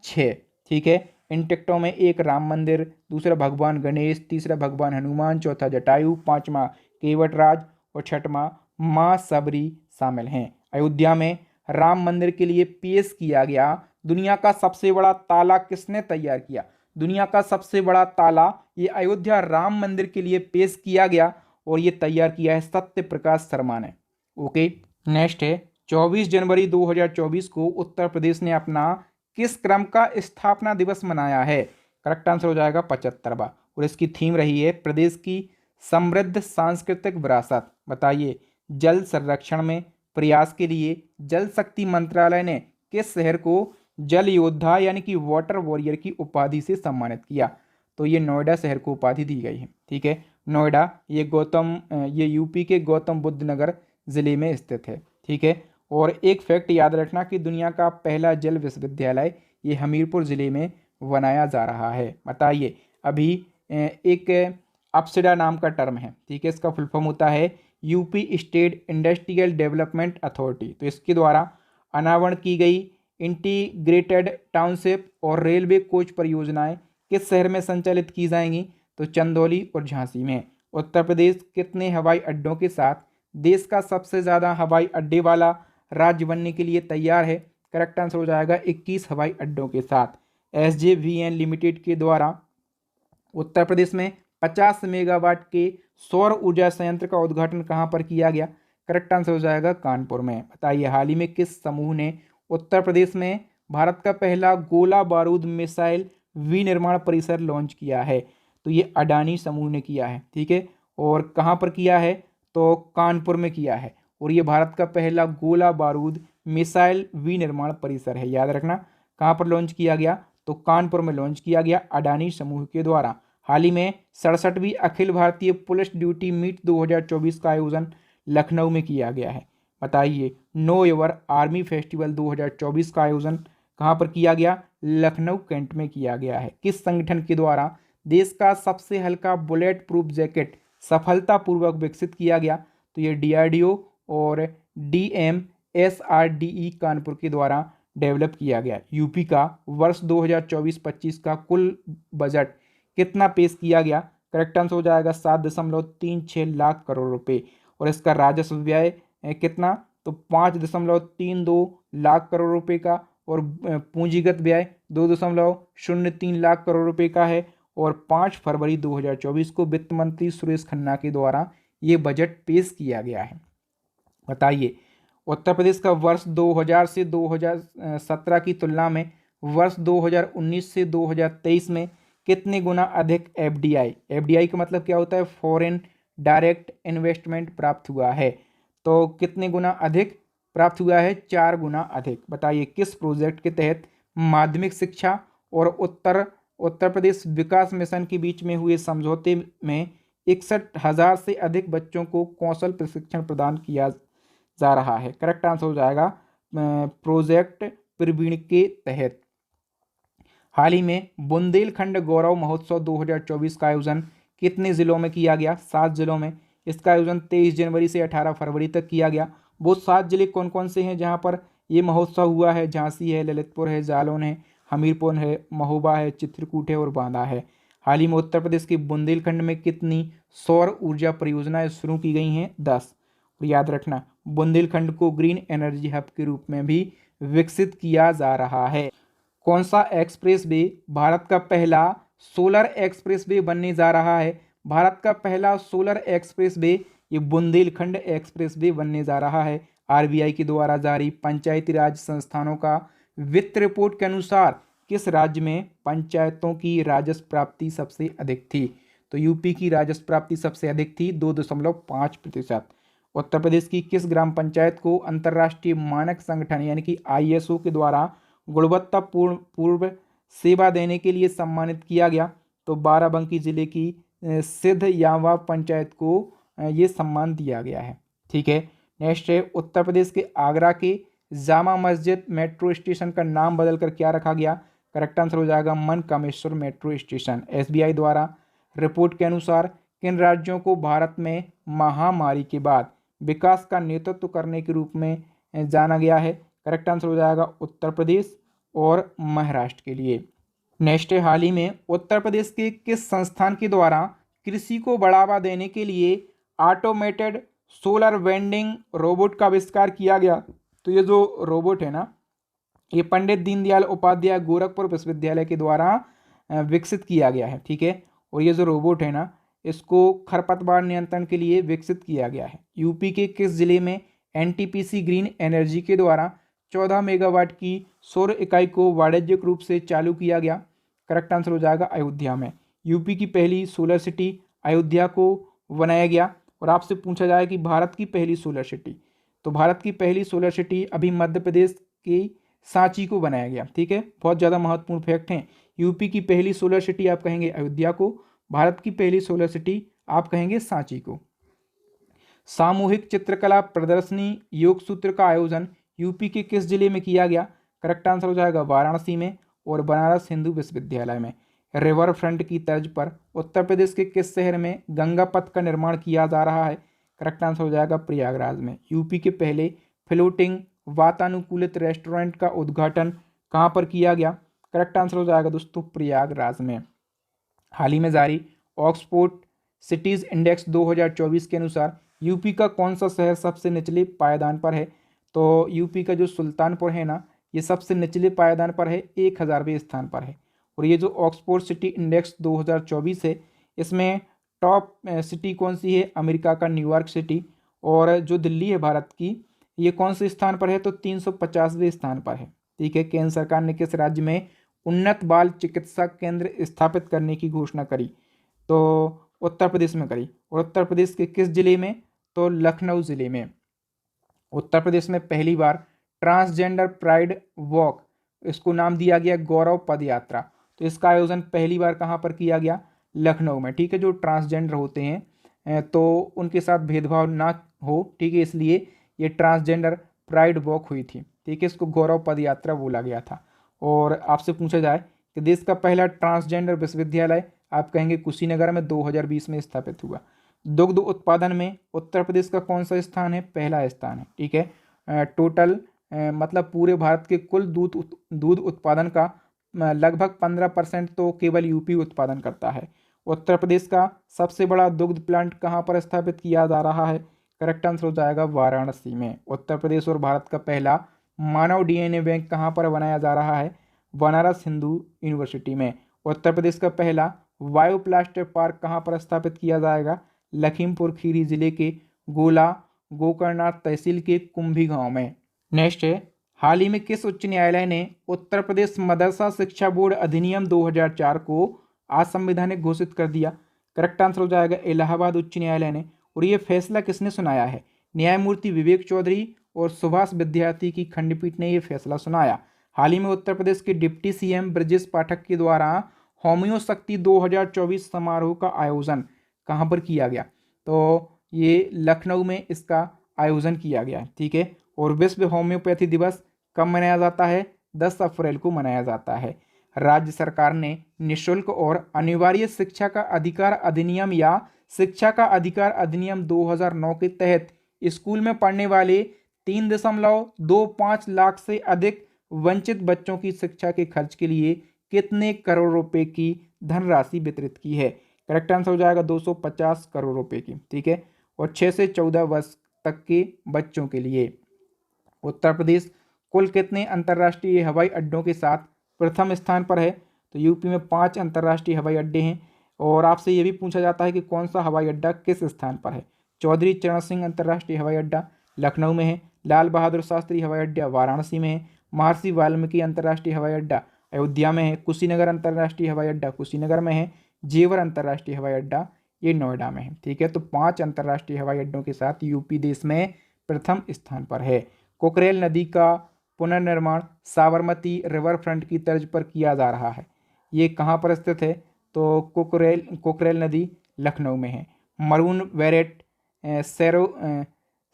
S1: 6, ठीक है। इन टिकटों में एक राम मंदिर, दूसरा भगवान गणेश, तीसरा भगवान हनुमान, चौथा जटायु, पांचवा केवटराज और छठवां मां सबरी शामिल हैं। अयोध्या में राम मंदिर के लिए पेश किया गया दुनिया का सबसे बड़ा ताला किसने तैयार किया? दुनिया का सबसे बड़ा ताला ये अयोध्या राम मंदिर के लिए पेश किया गया और ये तैयार किया है सत्य प्रकाश शर्मा ने। ओके, नेक्स्ट है, 24 जनवरी 2024 को उत्तर प्रदेश ने अपना किस क्रम का स्थापना दिवस मनाया है? करेक्ट आंसर हो जाएगा 75वां और इसकी थीम रही है प्रदेश की समृद्ध सांस्कृतिक विरासत। बताइए, जल संरक्षण में प्रयास के लिए जल शक्ति मंत्रालय ने किस शहर को जल योद्धा यानी कि वाटर वॉरियर की उपाधि से सम्मानित किया? तो ये नोएडा शहर को उपाधि दी गई है, ठीक है। नोएडा ये यूपी के गौतम बुद्ध नगर जिले में स्थित है, ठीक है। और एक फैक्ट याद रखना कि दुनिया का पहला जल विश्वविद्यालय ये हमीरपुर जिले में बनाया जा रहा है। बताइए, अभी एक अपसिडा नाम का टर्म है, ठीक है, इसका फुल फॉर्म होता है UP state industrial development authority. तो इसके द्वारा अनावरण की गई इंटीग्रेटेड टाउनशिप और रेलवे कोच परियोजनाएं किस शहर में संचालित की जाएंगी? तो चंदौली और झांसी में। उत्तर प्रदेश कितने हवाई अड्डों के साथ देश का सबसे ज़्यादा हवाई अड्डे वाला राज्य बनने के लिए तैयार है? करेक्ट आंसर हो जाएगा 21 हवाई अड्डों के साथ। SJVN लिमिटेड के द्वारा उत्तर प्रदेश में 50 मेगावाट के सौर ऊर्जा संयंत्र का उद्घाटन कहां पर किया गया? करेक्ट आंसर हो जाएगा कानपुर में। बताइए, हाल ही में किस समूह ने उत्तर प्रदेश में भारत का पहला गोला बारूद मिसाइल विनिर्माण परिसर लॉन्च किया है? तो ये अडानी समूह ने किया है, ठीक है। और कहां पर किया है? तो कानपुर में किया है और ये भारत का पहला गोला बारूद मिसाइल विनिर्माण परिसर है। याद रखना, कहां पर लॉन्च किया गया? तो कानपुर में लॉन्च किया गया अडानी समूह के द्वारा। हाल ही में 67वीं Akhil Bharatiya police duty meet 2024 का आयोजन लखनऊ में किया गया है। बताइए, नो योर आर्मी फेस्टिवल 2024 का आयोजन कहां पर किया गया? लखनऊ कैंट में किया गया है। किस संगठन के द्वारा देश का सबसे हल्का बुलेट प्रूफ जैकेट सफलतापूर्वक विकसित किया गया? तो ये DRDO और DMSRDE कानपुर के द्वारा डेवलप किया गया। यूपी का वर्ष 2024-25 का कुल बजट कितना पेश किया गया? करेक्ट आंसर हो जाएगा 7.36 लाख करोड़ रुपए और इसका राजस्व व्यय कितना? तो 5.32 लाख करोड़ रुपए का और पूंजीगत व्यय 2.03 लाख करोड़ रुपए का है। और 5 फरवरी 2024 को वित्त मंत्री सुरेश खन्ना के द्वारा ये बजट पेश किया गया है। बताइए, उत्तर प्रदेश का वर्ष 2000 से 2017 की तुलना में वर्ष 2019 से 2023 में कितने गुना अधिक FDI का मतलब क्या होता है? फॉरेन डायरेक्ट इन्वेस्टमेंट प्राप्त हुआ है। तो कितने गुना अधिक प्राप्त हुआ है? 4 गुना अधिक। बताइए, किस प्रोजेक्ट के तहत माध्यमिक शिक्षा और उत्तर प्रदेश विकास मिशन के बीच में हुए समझौते में 61,000 से अधिक बच्चों को कौशल प्रशिक्षण प्रदान किया जा रहा है? करेक्ट आंसर हो जाएगा प्रोजेक्ट प्रवीण के तहत। हाल ही में बुंदेलखंड गौरव महोत्सव 2024 का आयोजन कितने जिलों में किया गया? 7 जिलों में। इसका आयोजन 23 जनवरी से 18 फरवरी तक किया गया। वो 7 जिले कौन कौन से हैं जहां पर ये महोत्सव हुआ है? झांसी है, ललितपुर है, जालौन है, हमीरपुर है, महोबा है, चित्रकूट है और बांदा है। हाल ही में उत्तर प्रदेश के बुंदेलखंड में कितनी सौर ऊर्जा परियोजनाएं शुरू की गई हैं? 10। और याद रखना, बुंदेलखंड को ग्रीन एनर्जी हब के रूप में भी विकसित किया जा रहा है। कौन सा एक्सप्रेस वे भारत का पहला सोलर एक्सप्रेस वे बनने जा रहा है? भारत का पहला सोलर एक्सप्रेस वे ये बुंदेलखंड एक्सप्रेस वे बनने जा रहा है। आरबीआई के द्वारा जारी पंचायती राज संस्थानों का वित्त रिपोर्ट के अनुसार किस राज्य में पंचायतों की राजस्व प्राप्ति सबसे अधिक थी? तो यूपी की राजस्व प्राप्ति सबसे अधिक थी 2.5%। उत्तर प्रदेश की किस ग्राम पंचायत को अंतर्राष्ट्रीय मानक संगठन यानी कि आईएसओ के द्वारा गुणवत्तापूर्ण पूर्व सेवा देने के लिए सम्मानित किया गया? तो बाराबंकी जिले की सिद्ध यावा पंचायत को ये सम्मान दिया गया है। ठीक है, नेक्स्ट है उत्तर प्रदेश के आगरा के जामा मस्जिद मेट्रो स्टेशन का नाम बदलकर क्या रखा गया? करेक्ट आंसर हो जाएगा मनकामेश्वर मेट्रो स्टेशन। एसबीआई द्वारा रिपोर्ट के अनुसार किन राज्यों को भारत में महामारी के बाद विकास का नेतृत्व करने के रूप में जाना गया है? करेक्ट आंसर हो जाएगा उत्तर प्रदेश और महाराष्ट्र के लिए। नेक्स्ट है हाल ही में उत्तर प्रदेश के किस संस्थान के द्वारा कृषि को बढ़ावा देने के लिए ऑटोमेटेड सोलर वेंडिंग रोबोट का आविष्कार किया गया? तो ये जो रोबोट है ना, ये पंडित दीनदयाल उपाध्याय गोरखपुर विश्वविद्यालय के द्वारा विकसित किया गया है। ठीक है, और ये जो रोबोट है ना, इसको खरपतवार नियंत्रण के लिए विकसित किया गया है। यूपी के किस जिले में एनटीपीसी ग्रीन एनर्जी के द्वारा 14 मेगावाट की सौर इकाई को वाणिज्यिक रूप से चालू किया गया? करेक्ट आंसर हो जाएगा अयोध्या में। यूपी की पहली सोलर सिटी अयोध्या को बनाया गया। और आपसे पूछा जाए कि भारत की पहली सोलर सिटी, तो भारत की पहली सोलर सिटी अभी मध्य प्रदेश की सांची को बनाया गया। ठीक है, बहुत ज़्यादा महत्वपूर्ण फैक्ट हैं। यूपी की पहली सोलर सिटी आप कहेंगे अयोध्या को, भारत की पहली सोलर सिटी आप कहेंगे सांची को। सामूहिक चित्रकला प्रदर्शनी योग सूत्र का आयोजन यूपी के किस जिले में किया गया? करेक्ट आंसर हो जाएगा वाराणसी में और बनारस हिंदू विश्वविद्यालय में। रिवर फ्रंट की तर्ज पर उत्तर प्रदेश के किस शहर में गंगा पथ का निर्माण किया जा रहा है? करेक्ट आंसर हो जाएगा प्रयागराज में। यूपी के पहले फ्लोटिंग वातानुकूलित रेस्टोरेंट का उद्घाटन कहाँ पर किया गया? करेक्ट आंसर हो जाएगा दोस्तों प्रयागराज में। हाल ही में जारी ऑक्सफोर्ड सिटीज इंडेक्स 2024 के अनुसार यूपी का कौन सा शहर सबसे निचले पायदान पर है? तो यूपी का जो सुल्तानपुर है ना, ये सबसे निचले पायदान पर है, 1000वें स्थान पर है। और ये जो ऑक्सफोर्ड सिटी इंडेक्स 2024 है, इसमें टॉप सिटी कौन सी है? अमेरिका का न्यूयॉर्क सिटी। और जो दिल्ली है भारत की, ये कौन से स्थान पर है? तो 350वें स्थान पर है। ठीक है, केंद्र सरकार ने किस राज्य में उन्नत बाल चिकित्सा केंद्र स्थापित करने की घोषणा करी? तो उत्तर प्रदेश में करी। और उत्तर प्रदेश के किस जिले में? तो लखनऊ जिले में। उत्तर प्रदेश में पहली बार ट्रांसजेंडर प्राइड वॉक, इसको नाम दिया गया गौरव पद यात्रा। तो इसका आयोजन पहली बार कहाँ पर किया गया? लखनऊ में। ठीक है, जो ट्रांसजेंडर होते हैं तो उनके साथ भेदभाव ना हो, ठीक है, इसलिए ये ट्रांसजेंडर प्राइड वॉक हुई थी। ठीक है, इसको गौरव पद यात्रा बोला गया था। और आपसे पूछा जाए कि देश का पहला ट्रांसजेंडर विश्वविद्यालय, आप कहेंगे कुशीनगर में 2020 में स्थापित हुआ। दुग्ध उत्पादन में उत्तर प्रदेश का कौन सा स्थान है? पहला स्थान है। ठीक है, टोटल मतलब पूरे भारत के कुल दूध उत्पादन का लगभग 15% तो केवल यूपी उत्पादन करता है। उत्तर प्रदेश का सबसे बड़ा दुग्ध प्लांट कहाँ पर स्थापित किया जा रहा है? करेक्ट आंसर हो जाएगा वाराणसी में। उत्तर प्रदेश और भारत का पहला मानव डीएनए बैंक कहाँ पर बनाया जा रहा है? बनारस हिंदू यूनिवर्सिटी में। उत्तर प्रदेश का पहला बायोप्लास्टिक पार्क कहाँ पर स्थापित किया जाएगा? लखीमपुर खीरी जिले के गोला गोकर्णनाथ तहसील के कुंभी गांव में। नेक्स्ट है, हाल ही में किस उच्च न्यायालय ने उत्तर प्रदेश मदरसा शिक्षा बोर्ड अधिनियम 2004 को असंवैधानिक घोषित कर दिया? करेक्ट आंसर हो जाएगा इलाहाबाद उच्च न्यायालय ने। और ये फैसला किसने सुनाया है? न्यायमूर्ति विवेक चौधरी और सुभाष विद्यार्थी की खंडपीठ ने यह फैसला सुनाया। हाल ही में उत्तर प्रदेश के डिप्टी सीएम ब्रजेश पाठक के द्वारा होम्यो शक्ति 2024 समारोह का आयोजन कहाँ पर किया गया? तो ये लखनऊ में इसका आयोजन किया गया। ठीक है, और विश्व होम्योपैथी दिवस कब मनाया जाता है? 10 अप्रैल को मनाया जाता है। राज्य सरकार ने निःशुल्क और अनिवार्य शिक्षा का अधिकार अधिनियम या शिक्षा का अधिकार अधिनियम 2009 के तहत स्कूल में पढ़ने वाले 3.25 लाख से अधिक वंचित बच्चों की शिक्षा के खर्च के लिए कितने करोड़ रुपए की धनराशि वितरित की है? करेक्ट आंसर हो जाएगा 250 करोड़ रुपए की। ठीक है, और 6 से 14 वर्ष तक के बच्चों के लिए। उत्तर प्रदेश कुल कितने अंतर्राष्ट्रीय हवाई अड्डों के साथ प्रथम स्थान पर है? तो यूपी में 5 अंतर्राष्ट्रीय हवाई अड्डे हैं। और आपसे ये भी पूछा जाता है कि कौन सा हवाई अड्डा किस स्थान पर है। चौधरी चरण सिंह अंतर्राष्ट्रीय हवाई अड्डा लखनऊ में है। लाल बहादुर शास्त्री हवाई अड्डा वाराणसी में है। महर्षि वाल्मीकि अंतर्राष्ट्रीय हवाई अड्डा अयोध्या में है। कुशीनगर अंतर्राष्ट्रीय हवाई अड्डा कुशीनगर में है। जेवर अंतर्राष्ट्रीय हवाई अड्डा ये नोएडा में है। ठीक है, तो 5 अंतर्राष्ट्रीय हवाई अड्डों के साथ यूपी देश में प्रथम स्थान पर है। कोकरेल नदी का पुनर्निर्माण साबरमती रिवर फ्रंट की तर्ज पर किया जा रहा है। ये कहाँ पर स्थित है? तो कोकरेल नदी लखनऊ में है। मरून वेरेट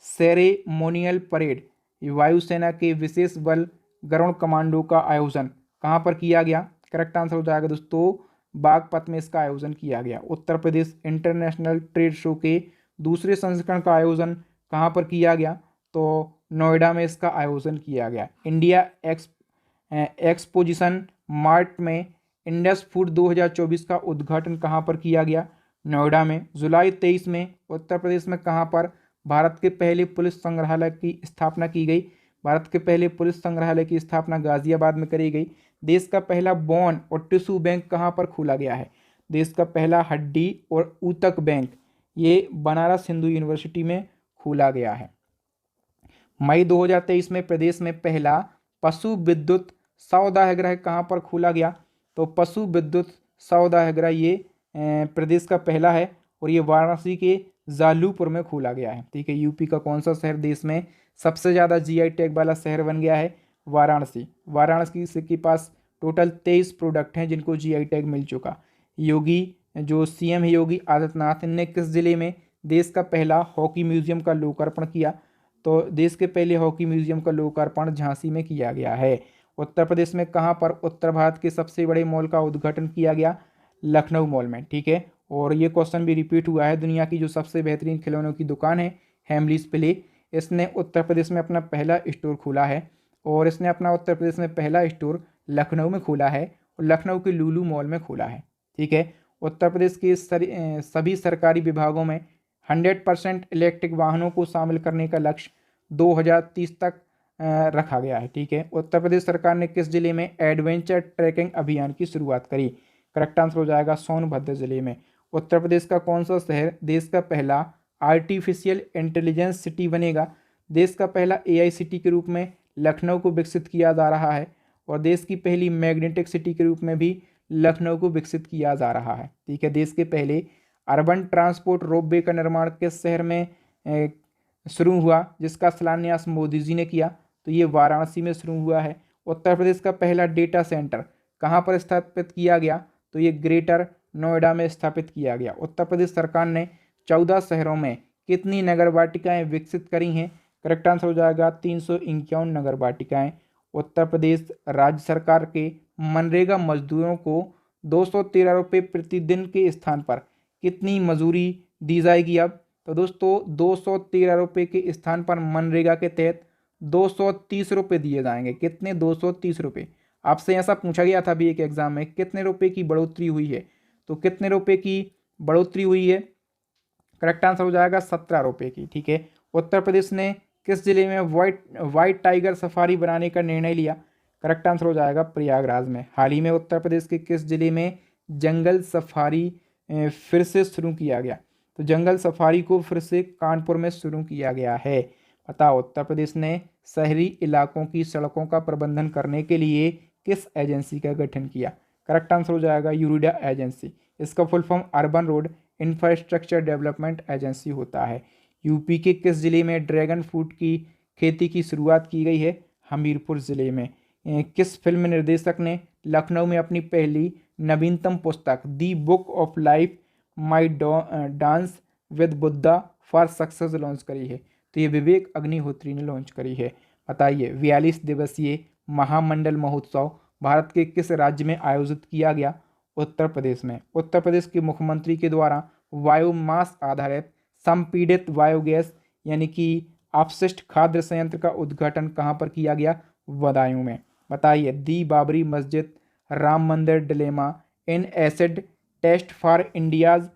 S1: सेरेमोनियल परेड वायुसेना के विशेष बल गरुण कमांडो का आयोजन कहाँ पर किया गया? करेक्ट आंसर हो जाएगा दोस्तों बागपत में इसका आयोजन किया गया। Uttar Pradesh international trade show के दूसरे संस्करण का आयोजन कहाँ पर किया गया? तो नोएडा में इसका आयोजन किया गया। इंडिया एक्सपोजिशन मार्ट में इंडस फूड 2024 का उद्घाटन कहाँ पर किया गया? नोएडा में। जुलाई 23 में उत्तर प्रदेश में कहाँ पर भारत के पहले पुलिस संग्रहालय की स्थापना की गई? भारत के पहले पुलिस संग्रहालय की स्थापना गाजियाबाद में करी गई। देश का पहला बोन और टिश्यू बैंक कहाँ पर खोला गया है? देश का पहला हड्डी और ऊतक बैंक ये बनारस हिंदू यूनिवर्सिटी में खोला गया है। मई 2023 में प्रदेश में पहला पशु विद्युत सौदागृह कहाँ पर खोला गया? तो पशु विद्युत सौदागृह ये प्रदेश का पहला है और ये वाराणसी के जालूपुर में खोला गया है। ठीक है, यूपी का कौन सा शहर देश में सबसे ज़्यादा जीआई टैग वाला शहर बन गया है? वाराणसी। वाराणसी के पास टोटल 23 प्रोडक्ट हैं जिनको जीआई टैग मिल चुका। योगी जो सीएम है योगी आदित्यनाथ ने किस जिले में देश का पहला हॉकी म्यूजियम का लोकार्पण किया? तो देश के पहले हॉकी म्यूजियम का लोकार्पण झांसी में किया गया है। उत्तर प्रदेश में कहाँ पर उत्तर भारत के सबसे बड़े मॉल का उद्घाटन किया गया? लखनऊ मॉल में। ठीक है, और ये क्वेश्चन भी रिपीट हुआ है। दुनिया की जो सबसे बेहतरीन खिलौनों की दुकान है हेमलीज प्ले, इसने उत्तर प्रदेश में अपना पहला स्टोर खोला है और इसने अपना उत्तर प्रदेश में पहला स्टोर लखनऊ में खोला है और लखनऊ के लुलु मॉल में खोला है। ठीक है, उत्तर प्रदेश के सभी सरकारी विभागों में 100% इलेक्ट्रिक वाहनों को शामिल करने का लक्ष्य 2030 तक रखा गया है। ठीक है, उत्तर प्रदेश सरकार ने किस जिले में एडवेंचर ट्रैकिंग अभियान की शुरुआत करी? करेक्ट आंसर हो जाएगा सोनभद्र जिले में। उत्तर प्रदेश का कौन सा शहर देश का पहला आर्टिफिशियल इंटेलिजेंस सिटी बनेगा? देश का पहला एआई सिटी के रूप में लखनऊ को विकसित किया जा रहा है और देश की पहली मैग्नेटिक सिटी के रूप में भी लखनऊ को विकसित किया जा रहा है। ठीक है, देश के पहले अर्बन ट्रांसपोर्ट रोपवे का निर्माण किस शहर में शुरू हुआ जिसका शिलान्यास मोदी जी ने किया? तो ये वाराणसी में शुरू हुआ है। उत्तर प्रदेश का पहला डेटा सेंटर कहाँ पर स्थापित किया गया? तो ये ग्रेटर नोएडा में स्थापित किया गया। उत्तर प्रदेश सरकार ने 14 शहरों में कितनी नगर वाटिकाएँ विकसित करी हैं? करेक्ट आंसर हो जाएगा 351 नगर वाटिकाएँ। उत्तर प्रदेश राज्य सरकार के मनरेगा मजदूरों को 213 रुपये प्रतिदिन के स्थान पर कितनी मजूरी दी जाएगी अब? तो दोस्तों 213 रुपये के स्थान पर मनरेगा के तहत 230 रुपये दिए जाएंगे। कितने? 230 रुपये। आपसे ऐसा पूछा गया था अभी एक एग्जाम में कितने रुपए की बढ़ोतरी हुई है, तो कितने रुपए की बढ़ोतरी हुई है? करेक्ट आंसर हो जाएगा 17 रुपये की। ठीक है, उत्तर प्रदेश ने किस जिले में व्हाइट टाइगर सफारी बनाने का निर्णय लिया? करेक्ट आंसर हो जाएगा प्रयागराज में। हाल ही में उत्तर प्रदेश के किस जिले में जंगल सफारी फिर से शुरू किया गया? तो जंगल सफारी को फिर से कानपुर में शुरू किया गया है। बताओ उत्तर प्रदेश ने शहरी इलाकों की सड़कों का प्रबंधन करने के लिए किस एजेंसी का गठन किया? करेक्ट आंसर हो जाएगा यूरिडा एजेंसी। इसका full form urban road infrastructure development agency होता है। यूपी के किस जिले में ड्रैगन फ्रूट की खेती की शुरुआत की गई है? हमीरपुर जिले में। किस फिल्म निर्देशक ने लखनऊ में अपनी पहली नवीनतम पुस्तक the book of life my dance with Buddha for success launch करी है? तो ये विवेक अग्निहोत्री ने लॉन्च करी है। बताइए 42 दिवसीय महामंडल महोत्सव भारत के किस राज्य में आयोजित किया गया? उत्तर प्रदेश में। उत्तर प्रदेश के मुख्यमंत्री के द्वारा बायोमास आधारित संपीड़ित बायोगैस यानी कि अपशिष्ट खाद्य संयंत्र का उद्घाटन कहाँ पर किया गया? बदायूं में। बताइए, दी Babri Masjid, Ram Mandir dilemma, an acid test for India's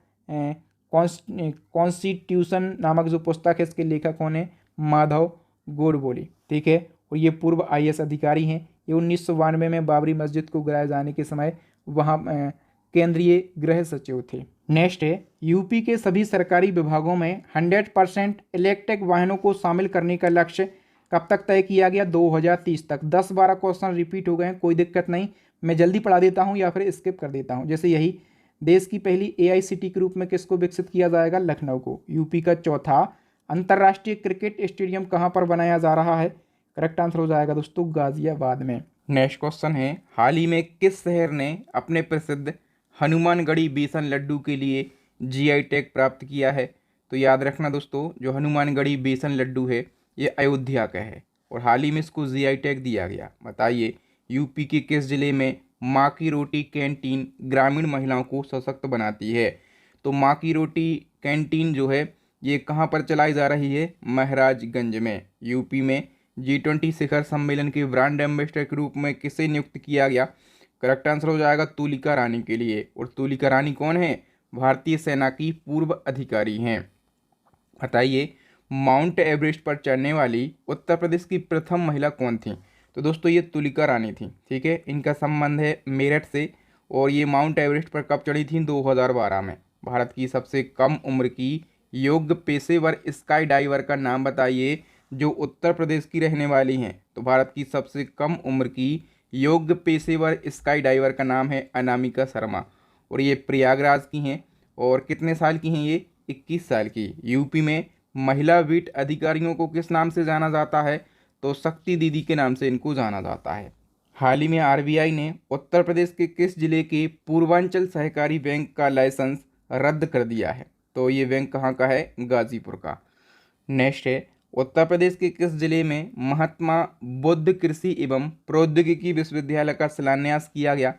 S1: constitution नामक जो पुस्तक है इसके लेखक कौन है? माधव गोडबोले। ठीक है, और ये पूर्व आईएएस अधिकारी हैं। ये 1992 में बाबरी मस्जिद को गिराए जाने के समय वहाँ केंद्रीय गृह सचिव थे। नेक्स्ट है, यूपी के सभी सरकारी विभागों में 100% इलेक्ट्रिक वाहनों को शामिल करने का लक्ष्य कब तक तय किया गया? 2030 तक। 10-12 क्वेश्चन रिपीट हो गए हैं, कोई दिक्कत नहीं, मैं जल्दी पढ़ा देता हूं या फिर स्किप कर देता हूं। जैसे यही, देश की पहली एआईसीटी के रूप में किसको विकसित किया जाएगा? लखनऊ को। यूपी का चौथा अंतर्राष्ट्रीय क्रिकेट स्टेडियम कहां पर बनाया जा रहा है? करेक्ट आंसर हो जाएगा दोस्तों गाजियाबाद में। नेक्स्ट क्वेश्चन है, हाल ही में किस शहर ने अपने प्रसिद्ध हनुमानगढ़ी बेसन लड्डू के लिए जीआई टैग प्राप्त किया है? तो याद रखना दोस्तों, जो हनुमानगढ़ी बेसन लड्डू है ये अयोध्या का है और हाल ही में इसको जीआई टैग दिया गया। बताइए, यूपी के किस जिले में माँ की रोटी कैंटीन ग्रामीण महिलाओं को सशक्त बनाती है? तो माँ की रोटी कैंटीन जो है ये कहाँ पर चलाई जा रही है? महाराजगंज में। यूपी में G20 शिखर सम्मेलन के ब्रांड एम्बेसडर के रूप में किसे नियुक्त किया गया? करेक्ट आंसर हो जाएगा तुलिका रानी के लिए। और तुलिका रानी कौन है? भारतीय सेना की पूर्व अधिकारी हैं। बताइए, माउंट एवरेस्ट पर चढ़ने वाली उत्तर प्रदेश की प्रथम महिला कौन थी? तो दोस्तों ये तुलिका रानी थी। ठीक है, इनका संबंध है मेरठ से और ये माउंट एवरेस्ट पर कब चढ़ी थी? 2012 में। भारत की सबसे कम उम्र की योग्य पेशेवर स्काई डाइवर का नाम बताइए जो उत्तर प्रदेश की रहने वाली हैं। तो भारत की सबसे कम उम्र की योग्य पेशेवर स्काई डाइवर का नाम है अनामिका शर्मा और ये प्रयागराज की हैं। और कितने साल की हैं ये? 21 साल की। यूपी में महिला बीट अधिकारियों को किस नाम से जाना जाता है? तो शक्ति दीदी के नाम से इनको जाना जाता है। हाल ही में आरबीआई ने उत्तर प्रदेश के किस जिले के पूर्वांचल सहकारी बैंक का लाइसेंस रद्द कर दिया है? तो ये बैंक कहाँ का है? गाजीपुर का। नेक्स्ट है, उत्तर प्रदेश के किस जिले में महात्मा बुद्ध कृषि एवं प्रौद्योगिकी विश्वविद्यालय का शिलान्यास किया गया?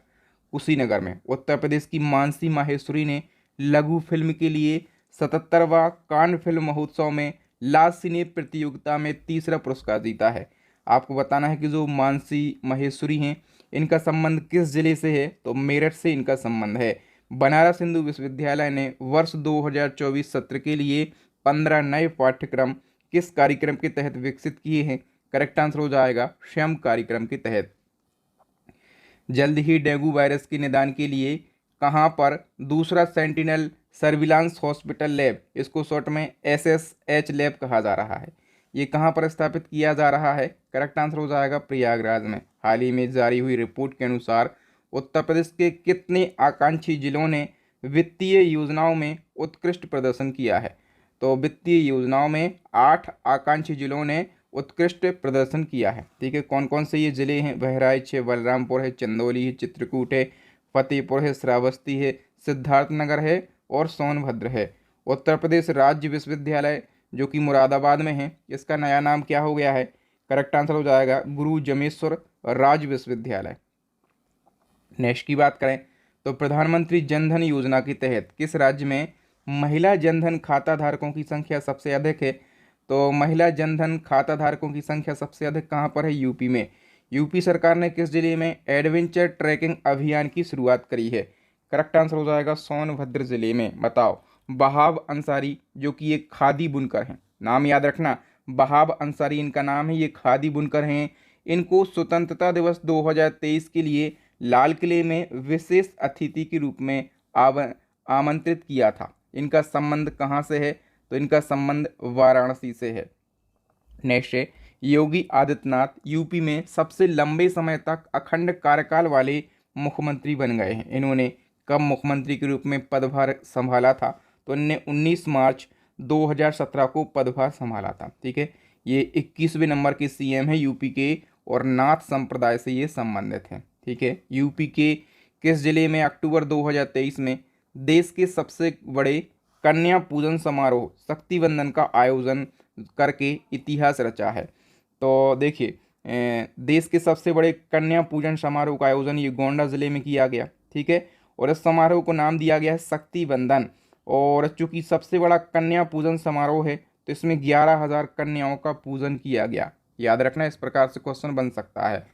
S1: कुशीनगर में। उत्तर प्रदेश की मानसी माहेश्वरी ने लघु फिल्म के लिए 77वां कान फिल्म महोत्सव में लास्ट सिने प्रतियोगिता में तीसरा पुरस्कार जीता है। आपको बताना है कि जो मानसी माहेश्वरी हैं इनका संबंध किस जिले से है? तो मेरठ से इनका संबंध है। बनारस हिंदू विश्वविद्यालय ने वर्ष 2024 सत्र के लिए 15 नए पाठ्यक्रम किस कार्यक्रम के तहत विकसित किए हैं? करेक्ट आंसर हो जाएगा स्वयं कार्यक्रम के तहत। जल्द ही डेंगू वायरस के निदान के लिए कहां पर दूसरा सेंटिनल सर्विलांस हॉस्पिटल लैब, इसको शॉर्ट में SSH लैब कहा जा रहा है, ये कहां पर स्थापित किया जा रहा है? करेक्ट आंसर हो जाएगा प्रयागराज में। हाल ही में जारी हुई रिपोर्ट के अनुसार उत्तर प्रदेश के कितने आकांक्षी जिलों ने वित्तीय योजनाओं में उत्कृष्ट प्रदर्शन किया है? तो वित्तीय योजनाओं में 8 आकांक्षी जिलों ने उत्कृष्ट प्रदर्शन किया है। ठीक है, कौन कौन से ये जिले हैं? बहराइच है, बलरामपुर है, चंदौली है, चित्रकूट है, फतेहपुर है, श्रावस्ती है, सिद्धार्थनगर है और सोनभद्र है। उत्तर प्रदेश राज्य विश्वविद्यालय जो कि मुरादाबाद में है, इसका नया नाम क्या हो गया है? करेक्ट आंसर हो जाएगा गुरु जमेश्वर राज्य विश्वविद्यालय। नेक्स्ट की बात करें तो प्रधानमंत्री जनधन योजना के तहत किस राज्य में महिला जनधन खाता धारकों की संख्या सबसे अधिक है? तो महिला जनधन खाता धारकों की संख्या सबसे अधिक कहाँ पर है? यूपी में। यूपी सरकार ने किस जिले में एडवेंचर ट्रैकिंग अभियान की शुरुआत करी है? करेक्ट आंसर हो जाएगा सोनभद्र जिले में। बताओ, बहाव अंसारी जो कि एक खादी बुनकर हैं, नाम याद रखना, बहाव अंसारी इनका नाम है, ये खादी बुनकर हैं। इनको स्वतंत्रता दिवस 2023 के लिए लाल किले में विशेष अतिथि के रूप में आमंत्रित किया था। इनका संबंध कहाँ से है? तो इनका संबंध वाराणसी से है। नेक्स्ट है, योगी आदित्यनाथ यूपी में सबसे लंबे समय तक अखंड कार्यकाल वाले मुख्यमंत्री बन गए हैं। इन्होंने कब मुख्यमंत्री के रूप में पदभार संभाला था? तो इन्होंने 19 मार्च 2017 को पदभार संभाला था। ठीक है, ये 21वें नंबर के सीएम है यूपी के और नाथ संप्रदाय से ये संबंधित हैं। ठीक है, यूपी के किस जिले में अक्टूबर 2023 में देश के सबसे बड़े कन्या पूजन समारोह शक्ति वंदन का आयोजन करके इतिहास रचा है? तो देखिए, देश के सबसे बड़े कन्या पूजन समारोह का आयोजन ये गोंडा जिले में किया गया। ठीक है, और इस समारोह को नाम दिया गया है शक्ति बंधन। और चूंकि सबसे बड़ा कन्या पूजन समारोह है तो इसमें 11,000 कन्याओं का पूजन किया गया। याद रखना, इस प्रकार से क्वेश्चन बन सकता है।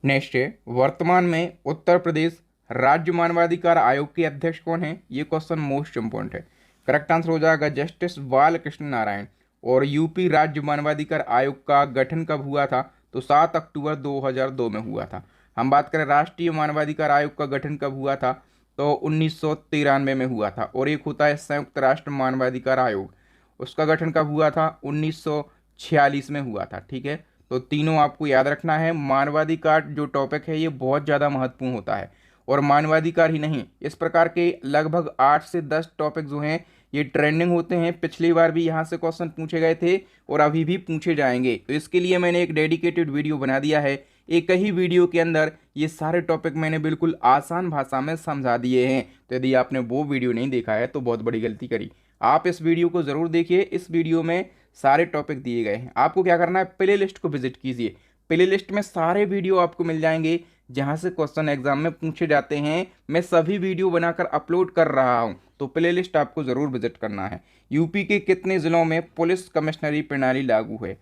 S1: नेक्स्ट है, वर्तमान में उत्तर प्रदेश राज्य मानवाधिकार आयोग के अध्यक्ष कौन है? ये क्वेश्चन मोस्ट इंपोर्टेंट है। करेक्ट आंसर हो जाएगा जस्टिस बालकृष्ण नारायण। और यूपी राज्य मानवाधिकार आयोग का गठन कब हुआ था? तो 7 अक्टूबर 2002 में हुआ था। हम बात करें राष्ट्रीय मानवाधिकार आयोग का गठन कब हुआ था? तो 1993 में हुआ था। और एक होता है संयुक्त राष्ट्र मानवाधिकार आयोग, उसका गठन कब हुआ था? 1946 में हुआ था। ठीक है, तो तीनों आपको याद रखना है। मानवाधिकार जो टॉपिक है ये बहुत ज़्यादा महत्वपूर्ण होता है। और मानवाधिकार ही नहीं, इस प्रकार के लगभग 8 से 10 टॉपिक जो हैं ये ट्रेंडिंग होते हैं। पिछली बार भी यहाँ से क्वेश्चन पूछे गए थे और अभी भी पूछे जाएंगे। तो इसके लिए मैंने एक डेडिकेटेड वीडियो बना दिया है। एक ही वीडियो के अंदर ये सारे टॉपिक मैंने बिल्कुल आसान भाषा में समझा दिए हैं। तो यदि आपने वो वीडियो नहीं देखा है तो बहुत बड़ी गलती करी। आप इस वीडियो को ज़रूर देखिए। इस वीडियो में सारे टॉपिक दिए गए हैं। आपको क्या करना है, प्ले लिस्ट को विजिट कीजिए। प्ले लिस्ट में सारे वीडियो आपको मिल जाएंगे जहां से क्वेश्चन एग्जाम में पूछे जाते हैं। मैं सभी वीडियो बनाकर अपलोड कर रहा हूं, तो प्ले लिस्ट आपको ज़रूर विजिट करना है। यूपी के कितने ज़िलों में पुलिस कमिश्नरी प्रणाली लागू है?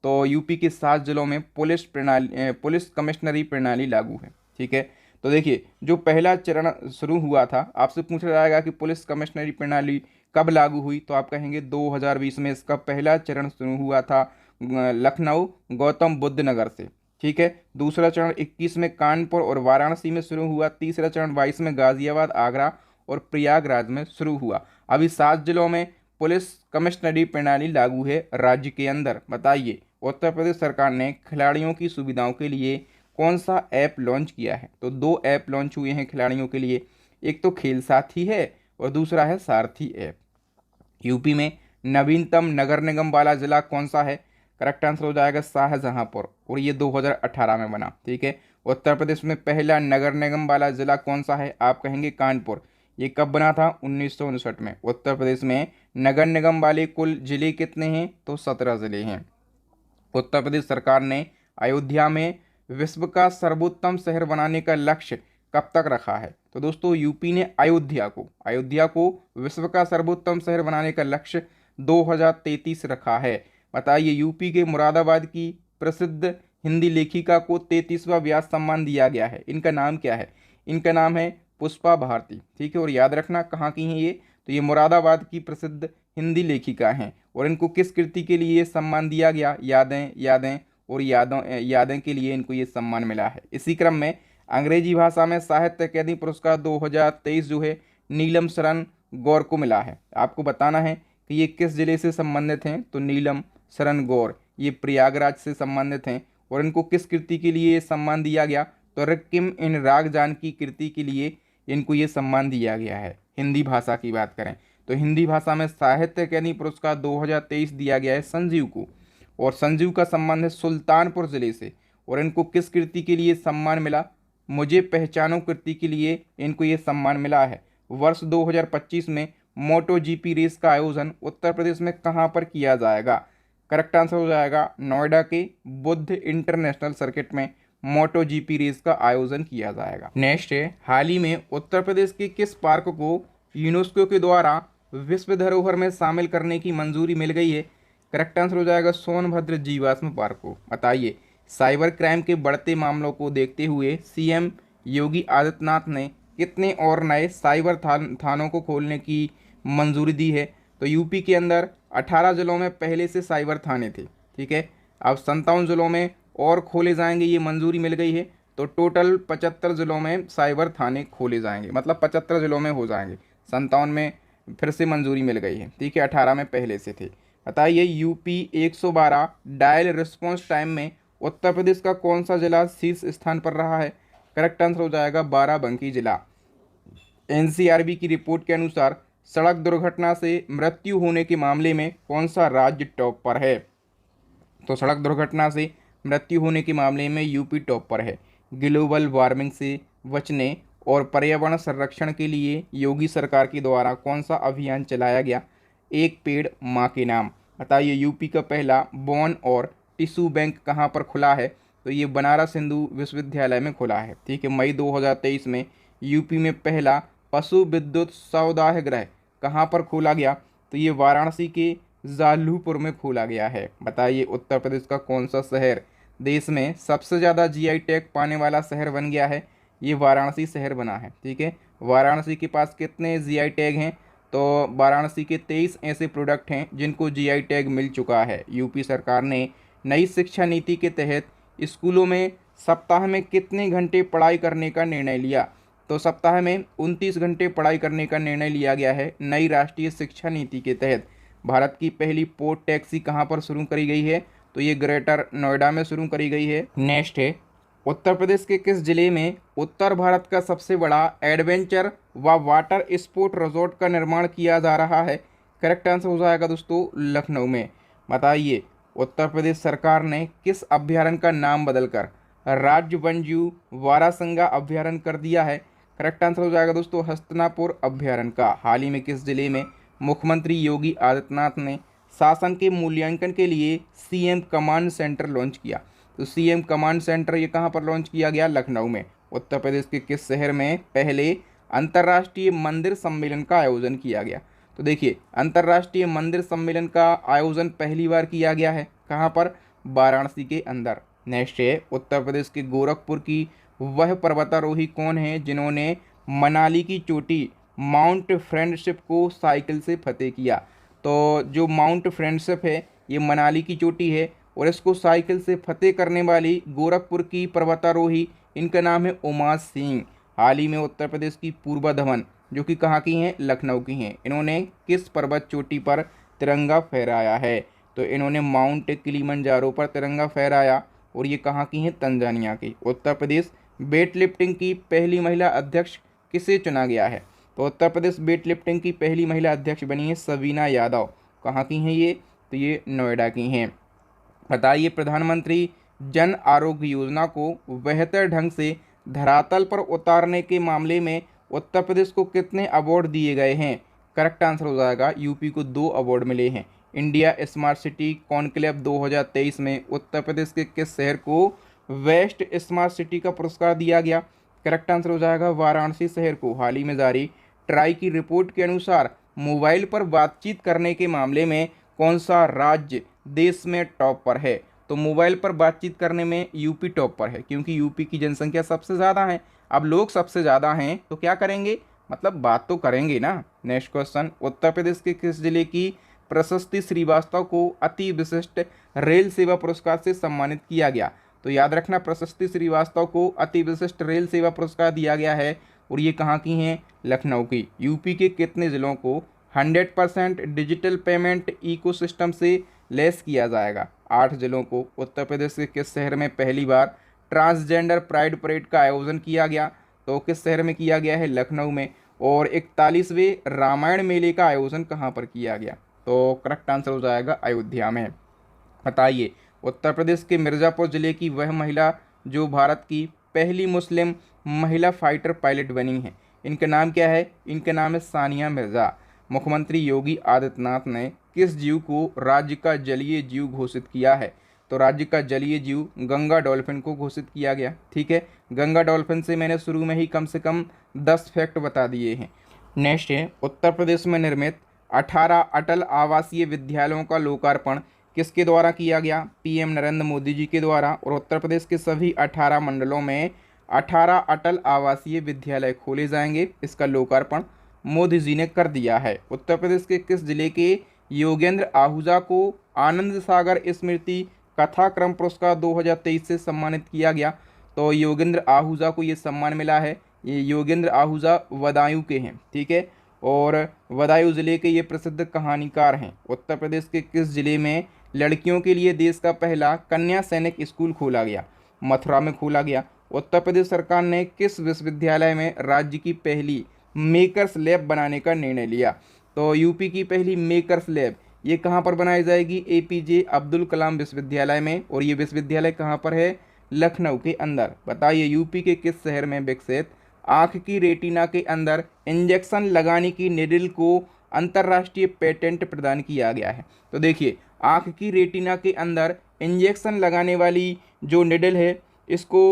S1: तो यूपी के 7 जिलों में पुलिस कमिश्नरी प्रणाली लागू है। ठीक है, तो देखिए जो पहला चरण शुरू हुआ था, आपसे पूछा जाएगा कि पुलिस कमिश्नरी प्रणाली कब लागू हुई? तो आप कहेंगे 2020 में इसका पहला चरण शुरू हुआ था लखनऊ गौतम बुद्ध नगर से। ठीक है, दूसरा चरण 21 में कानपुर और वाराणसी में शुरू हुआ। तीसरा चरण 22 में गाजियाबाद, आगरा और प्रयागराज में शुरू हुआ। अभी 7 जिलों में पुलिस कमिश्नरी प्रणाली लागू है राज्य के अंदर। बताइए, उत्तर प्रदेश सरकार ने खिलाड़ियों की सुविधाओं के लिए कौन सा ऐप लॉन्च किया है? तो 2 ऐप लॉन्च हुए हैं खिलाड़ियों के लिए। एक तो खेल साथी है और दूसरा है सारथी ऐप। यूपी में नवीनतम नगर निगम वाला जिला कौन सा है? करेक्ट आंसर हो जाएगा शाहजहांपुर, और ये 2018 में बना। ठीक है, उत्तर प्रदेश में पहला नगर निगम वाला जिला कौन सा है? आप कहेंगे कानपुर। ये कब बना था? 1959 में। उत्तर प्रदेश में नगर निगम वाले कुल जिले कितने हैं? तो 17 जिले हैं। उत्तर प्रदेश सरकार ने अयोध्या में विश्व का सर्वोत्तम शहर बनाने का लक्ष्य कब तक रखा है? तो दोस्तों यूपी ने अयोध्या को विश्व का सर्वोत्तम शहर बनाने का लक्ष्य 2033 रखा है। बताइए, यूपी के मुरादाबाद की प्रसिद्ध हिंदी लेखिका को 33वां व्यास सम्मान दिया गया है। इनका नाम क्या है? इनका नाम है पुष्पा भारती। ठीक है, और याद रखना कहाँ की हैं ये? तो ये मुरादाबाद की प्रसिद्ध हिंदी लेखिका हैं। और इनको किस कृति के लिए सम्मान दिया गया? यादें और यादें के लिए इनको ये सम्मान मिला है। इसी क्रम में अंग्रेजी भाषा में साहित्य अकादमी पुरस्कार 2023 जो है नीलम शरण गौर को मिला है। आपको बताना है कि ये किस जिले से संबंधित हैं? तो नीलम शरण गौर ये प्रयागराज से संबंधित हैं। और इनको किस कृति के लिए ये सम्मान दिया गया? तो रिक्किम इन रागजान की कृति के लिए इनको ये सम्मान दिया गया है। हिंदी भाषा की बात करें तो हिंदी भाषा में साहित्य अकादमी पुरस्कार 2023 दिया गया है संजीव को। और संजीव का संबंध है सुल्तानपुर जिले से। और इनको किस कृति के लिए सम्मान मिला? मुझे पहचानो कृति के लिए इनको ये सम्मान मिला है। वर्ष 2025 में मोटो जीपी रेस का आयोजन उत्तर प्रदेश में कहाँ पर किया जाएगा? करेक्ट आंसर हो जाएगा नोएडा के बुद्ध इंटरनेशनल सर्किट में मोटो जीपी रेस का आयोजन किया जाएगा। नेक्स्ट है, हाल ही में उत्तर प्रदेश के किस पार्क को यूनेस्को के द्वारा विश्व धरोहर में शामिल करने की मंजूरी मिल गई है? करेक्ट आंसर हो जाएगा सोनभद्र जीवाश्म पार्क को। बताइए, साइबर क्राइम के बढ़ते मामलों को देखते हुए सीएम योगी आदित्यनाथ ने कितने और नए साइबर थानों को खोलने की मंजूरी दी है? तो यूपी के अंदर 18 जिलों में पहले से साइबर थाने थे। ठीक है, अब 57 जिलों में और खोले जाएंगे, ये मंजूरी मिल गई है। तो टोटल 75 जिलों में साइबर थाने खोले जाएंगे, मतलब 75 जिलों में हो जाएंगे। 57 में फिर से मंजूरी मिल गई है। ठीक है, 18 में पहले से थे। बताइए, यूपी 112 डायल रिस्पॉन्स टाइम में उत्तर प्रदेश का कौन सा जिला शीर्ष स्थान पर रहा है? करेक्ट आंसर हो जाएगा बाराबंकी जिला। एनसीआरबी की रिपोर्ट के अनुसार सड़क दुर्घटना से मृत्यु होने के मामले में कौन सा राज्य टॉप पर है? तो सड़क दुर्घटना से मृत्यु होने के मामले में यूपी टॉप पर है। ग्लोबल वार्मिंग से बचने और पर्यावरण संरक्षण के लिए योगी सरकार के द्वारा कौन सा अभियान चलाया गया? एक पेड़ माँ के नाम। बताइए, यूपी का पहला बोन और टिश्यू बैंक कहाँ पर खुला है? तो ये बनारस हिंदू विश्वविद्यालय में खुला है। ठीक है, मई 2023 में यूपी में पहला पशु विद्युत सौदाह गृह कहाँ पर खोला गया? तो ये वाराणसी के जालूपुर में खोला गया है। बताइए उत्तर प्रदेश का कौन सा शहर देश में सबसे ज़्यादा जीआई टैग पाने वाला शहर बन गया है? ये वाराणसी शहर बना है। ठीक है, वाराणसी के पास कितने जीआई टैग हैं? तो वाराणसी के 23 ऐसे प्रोडक्ट हैं जिनको जीआई टैग मिल चुका है। यूपी सरकार ने नई शिक्षा नीति के तहत स्कूलों में सप्ताह में कितने घंटे पढ़ाई करने का निर्णय लिया? तो सप्ताह में 29 घंटे पढ़ाई करने का निर्णय लिया गया है। नई राष्ट्रीय शिक्षा नीति के तहत भारत की पहली पोर्ट टैक्सी कहाँ पर शुरू करी गई है? तो ये ग्रेटर नोएडा में शुरू करी गई है। नेक्स्ट है, उत्तर प्रदेश के किस जिले में उत्तर भारत का सबसे बड़ा एडवेंचर व वाटर स्पोर्ट रिजॉर्ट का निर्माण किया जा रहा है? करेक्ट आंसर हो जाएगा दोस्तों लखनऊ में। बताइए उत्तर प्रदेश सरकार ने किस अभ्यारण्य का नाम बदलकर राज्य वन्यजीव वारासंगा अभ्यारण्य कर दिया है? करेक्ट आंसर हो जाएगा दोस्तों हस्तिनापुर अभ्यारण्य का। हाल ही में किस जिले में मुख्यमंत्री योगी आदित्यनाथ ने शासन के मूल्यांकन के लिए सीएम कमांड सेंटर लॉन्च किया? तो सीएम कमांड सेंटर ये कहाँ पर लॉन्च किया गया? लखनऊ में। उत्तर प्रदेश के किस शहर में पहले अंतर्राष्ट्रीय मंदिर सम्मेलन का आयोजन किया गया? तो देखिए अंतर्राष्ट्रीय मंदिर सम्मेलन का आयोजन पहली बार किया गया है कहाँ पर? वाराणसी के अंदर। नेक्स्ट है, उत्तर प्रदेश के गोरखपुर की वह पर्वतारोही कौन है जिन्होंने मनाली की चोटी माउंट फ्रेंडशिप को साइकिल से फतेह किया? तो जो माउंट फ्रेंडशिप है ये मनाली की चोटी है और इसको साइकिल से फतेह करने वाली गोरखपुर की पर्वतारोही इनका नाम है उमा सिंह। हाल ही में उत्तर प्रदेश की पूर्वा धवन जो कि कहाँ की हैं? लखनऊ की हैं। इन्होंने किस पर्वत चोटी पर तिरंगा फहराया है? तो इन्होंने माउंट किलिमंजारो पर तिरंगा फहराया और ये कहाँ की हैं? तंजानिया की। उत्तर प्रदेश वेट लिफ्टिंग की पहली महिला अध्यक्ष किसे चुना गया है? तो उत्तर प्रदेश वेट लिफ्टिंग की पहली महिला अध्यक्ष बनी है सबीना यादव। कहाँ की हैं ये? तो ये नोएडा की हैं। बताइए प्रधानमंत्री जन आरोग्य योजना को बेहतर ढंग से धरातल पर उतारने के मामले में उत्तर प्रदेश को कितने अवार्ड दिए गए हैं? करेक्ट आंसर हो जाएगा यूपी को 2 अवार्ड मिले हैं। इंडिया स्मार्ट सिटी कॉन्क्लेव 2023 में उत्तर प्रदेश के किस शहर को वेस्ट स्मार्ट सिटी का पुरस्कार दिया गया? करेक्ट आंसर हो जाएगा वाराणसी शहर को। हाल ही में जारी ट्राई की रिपोर्ट के अनुसार मोबाइल पर बातचीत करने के मामले में कौन सा राज्य देश में टॉप पर है? तो मोबाइल पर बातचीत करने में यूपी टॉप पर है क्योंकि यूपी की जनसंख्या सबसे ज़्यादा है। अब लोग सबसे ज़्यादा हैं तो क्या करेंगे? मतलब बात तो करेंगे ना। नेक्स्ट क्वेश्चन, उत्तर प्रदेश के किस जिले की प्रशस्ति श्रीवास्तव को अति विशिष्ट रेल सेवा पुरस्कार से सम्मानित किया गया? तो याद रखना प्रशस्ति श्रीवास्तव को अति विशिष्ट रेल सेवा पुरस्कार दिया गया है और ये कहाँ की हैं? लखनऊ की। यूपी के कितने ज़िलों को 100% डिजिटल पेमेंट इकोसिस्टम से लेस किया जाएगा? 8 जिलों को। उत्तर प्रदेश के किस शहर में पहली बार ट्रांसजेंडर प्राइड परेड का आयोजन किया गया? तो किस शहर में किया गया है? लखनऊ में। और 41वें रामायण मेले का आयोजन कहाँ पर किया गया? तो करेक्ट आंसर हो जाएगा अयोध्या में। बताइए उत्तर प्रदेश के मिर्ज़ापुर जिले की वह महिला जो भारत की पहली मुस्लिम महिला फाइटर पायलट बनी है, इनका नाम क्या है? इनका नाम है सानिया मिर्ज़ा। मुख्यमंत्री योगी आदित्यनाथ ने किस जीव को राज्य का जलीय जीव घोषित किया है? तो राज्य का जलीय जीव गंगा डॉल्फिन को घोषित किया गया। ठीक है, गंगा डॉल्फिन से मैंने शुरू में ही कम से कम 10 फैक्ट बता दिए हैं। नेक्स्ट है, उत्तर प्रदेश में निर्मित 18 अटल आवासीय विद्यालयों का लोकार्पण किसके द्वारा किया गया? पीएम नरेंद्र मोदी जी के द्वारा। और उत्तर प्रदेश के सभी 18 मंडलों में 18 अटल आवासीय विद्यालय खोले जाएंगे। इसका लोकार्पण मोदी जी ने कर दिया है। उत्तर प्रदेश के किस जिले के योगेंद्र आहूजा को आनंद सागर स्मृति कथाक्रम पुरस्कार 2023 से सम्मानित किया गया? तो योगेंद्र आहूजा को ये सम्मान मिला है। ये योगेंद्र आहूजा बदायूं के हैं। ठीक है, और बदायूं जिले के ये प्रसिद्ध कहानीकार हैं। उत्तर प्रदेश के किस जिले में लड़कियों के लिए देश का पहला कन्या सैनिक स्कूल खोला गया? मथुरा में खोला गया। उत्तर प्रदेश सरकार ने किस विश्वविद्यालय में राज्य की पहली मेकर्स लैब बनाने का निर्णय लिया? तो यूपी की पहली मेकर्स लैब ये कहाँ पर बनाई जाएगी? एपीजे अब्दुल कलाम विश्वविद्यालय में। और ये विश्वविद्यालय कहाँ पर है? लखनऊ के अंदर। बताइए यूपी के किस शहर में विकसित आँख की रेटिना के अंदर इंजेक्शन लगाने की निडल को अंतर्राष्ट्रीय पेटेंट प्रदान किया गया है। तो देखिए, आँख की रेटिना के अंदर इंजेक्शन लगाने वाली जो निडल है इसको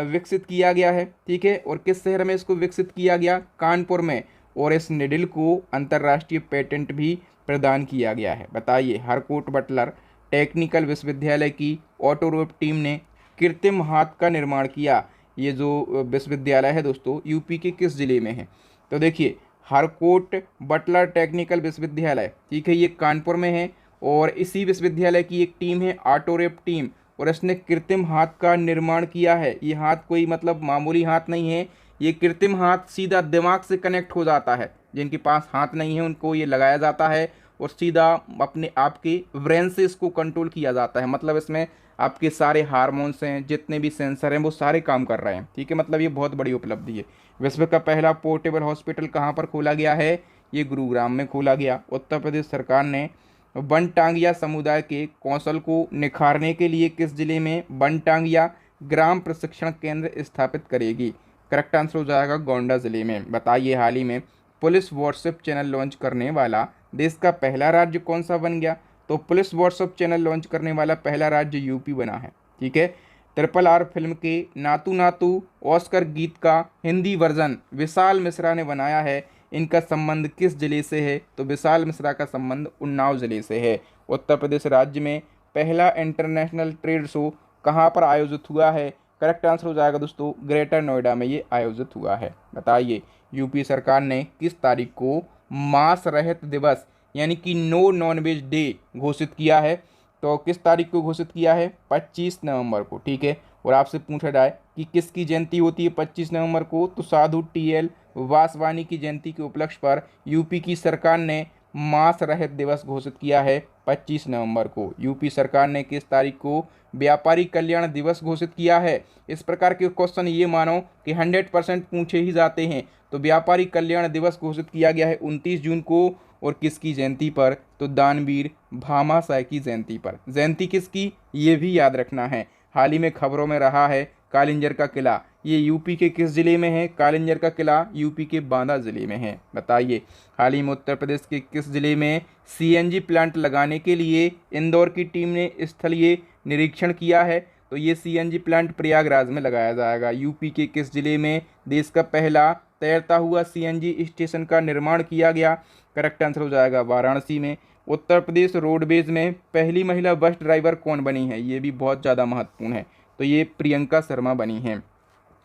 S1: विकसित किया गया है, ठीक है। और किस शहर में इसको विकसित किया गया? कानपुर में। और इस निडल को अंतर्राष्ट्रीय पेटेंट भी प्रदान किया गया है। बताइए, हरकोट बटलर टेक्निकल विश्वविद्यालय की ऑटोरोप टीम ने कृत्रिम हाथ का निर्माण किया। ये जो विश्वविद्यालय है दोस्तों, यूपी के किस जिले में है? तो देखिए, हरकोट बटलर टेक्निकल विश्वविद्यालय, ठीक है, ये कानपुर में है। और इसी विश्वविद्यालय की एक टीम है ऑटोरेप टीम, और इसने कृत्रिम हाथ का निर्माण किया है। ये हाथ कोई मतलब मामूली हाथ नहीं है, ये कृत्रिम हाथ सीधा दिमाग से कनेक्ट हो जाता है। जिनके पास हाथ नहीं है उनको ये लगाया जाता है और सीधा अपने आप के ब्रेन से इसको कंट्रोल किया जाता है। मतलब इसमें आपके सारे हार्मोन्स हैं, जितने भी सेंसर हैं, वो सारे काम कर रहे हैं, ठीक है। मतलब ये बहुत बड़ी उपलब्धि है। विश्व का पहला पोर्टेबल हॉस्पिटल कहाँ पर खोला गया है? ये गुरुग्राम में खोला गया। उत्तर प्रदेश सरकार ने बनटांगिया समुदाय के कौशल को निखारने के लिए किस जिले में बनटांगिया ग्राम प्रशिक्षण केंद्र स्थापित करेगी? करेक्ट आंसर हो जाएगा गोंडा जिले में। बताइए, हाल ही में पुलिस व्हाट्सएप चैनल लॉन्च करने वाला देश का पहला राज्य कौन सा बन गया? तो पुलिस व्हाट्सएप चैनल लॉन्च करने वाला पहला राज्य यूपी बना है, ठीक है। RRR फिल्म के नातू नातू ऑस्कर गीत का हिंदी वर्जन विशाल मिश्रा ने बनाया है। इनका संबंध किस जिले से है? तो विशाल मिश्रा का संबंध उन्नाव जिले से है। उत्तर प्रदेश राज्य में पहला इंटरनेशनल ट्रेड शो कहाँ पर आयोजित हुआ है? करेक्ट आंसर हो जाएगा दोस्तों, ग्रेटर नोएडा में ये आयोजित हुआ है। बताइए, यूपी सरकार ने किस तारीख को मांस रहित दिवस यानी कि नो नॉनवेज डे घोषित किया है? तो किस तारीख को घोषित किया है? 25 नवंबर को, ठीक है। और आपसे पूछा जाए कि किसकी जयंती होती है 25 नवंबर को? तो साधु TL वासवानी की जयंती के उपलक्ष्य पर यूपी की सरकार ने मांस रहित दिवस घोषित किया है 25 नवंबर को। यूपी सरकार ने किस तारीख को व्यापारी कल्याण दिवस घोषित किया है? इस प्रकार के क्वेश्चन ये मानो कि 100% पूछे ही जाते हैं। तो व्यापारी कल्याण दिवस घोषित किया गया है 29 जून को। और किसकी जयंती पर? तो दानवीर भामाशाह की जयंती पर। जयंती किसकी, ये भी याद रखना है। हाल ही में खबरों में रहा है कालिंजर का किला, ये यूपी के किस जिले में है? कालिंजर का किला यूपी के बांदा जिले में है। बताइए, हाल ही में उत्तर प्रदेश के किस जिले में CNG प्लांट लगाने के लिए इंदौर की टीम ने स्थलीय निरीक्षण किया है? तो ये CNG प्लांट प्रयागराज में लगाया जाएगा। यूपी के किस जिले में देश का पहला तैरता हुआ CNG स्टेशन का निर्माण किया गया? करेक्ट आंसर हो जाएगा वाराणसी में। उत्तर प्रदेश रोडवेज में पहली महिला बस ड्राइवर कौन बनी है? ये भी बहुत ज़्यादा महत्वपूर्ण है। तो ये प्रियंका शर्मा बनी हैं।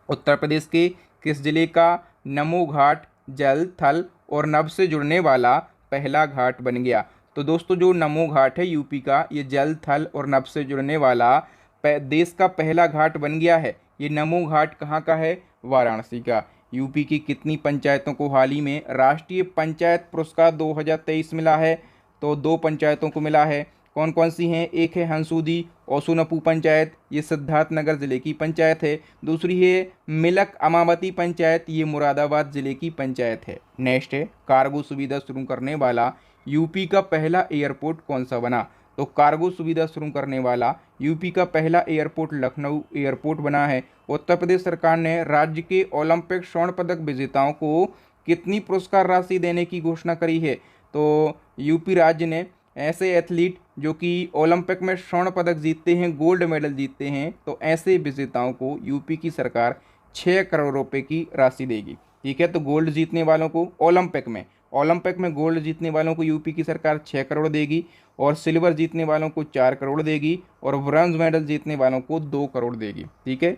S1: उत्तर प्रदेश के किस जिले का नमो घाट जल, थल और नभ से जुड़ने वाला पहला घाट बन गया? तो दोस्तों, जो नमो घाट है यूपी का, ये जल, थल और नभ से जुड़ने वाला देश का पहला घाट बन गया है। ये नमो घाट कहाँ का है? वाराणसी का। यूपी की कितनी पंचायतों को हाल ही में राष्ट्रीय पंचायत पुरस्कार 2023 मिला है? तो 2 पंचायतों को मिला है। कौन कौन सी हैं? एक है हंसूदी ओसुनपू पंचायत, ये सिद्धार्थनगर जिले की पंचायत है। दूसरी है मिलक अमावती पंचायत, ये मुरादाबाद जिले की पंचायत है। नेक्स्ट है, कार्गो सुविधा शुरू करने वाला यूपी का पहला एयरपोर्ट कौन सा बना? तो कार्गो सुविधा शुरू करने वाला यूपी का पहला एयरपोर्ट लखनऊ एयरपोर्ट बना है। उत्तर प्रदेश सरकार ने राज्य के ओलंपिक स्वर्ण पदक विजेताओं को कितनी पुरस्कार राशि देने की घोषणा करी है? तो यूपी राज्य ने ऐसे एथलीट जो कि ओलंपिक में स्वर्ण पदक जीतते हैं, गोल्ड मेडल जीतते हैं, तो ऐसे विजेताओं को यूपी की सरकार 6 करोड़ रुपए की राशि देगी, ठीक है। तो गोल्ड जीतने वालों को ओलंपिक में गोल्ड जीतने वालों को यूपी की सरकार 6 करोड़ देगी, और सिल्वर जीतने वालों को 4 करोड़ देगी, और ब्रॉन्ज मेडल जीतने वालों को 2 करोड़ देगी, ठीक है।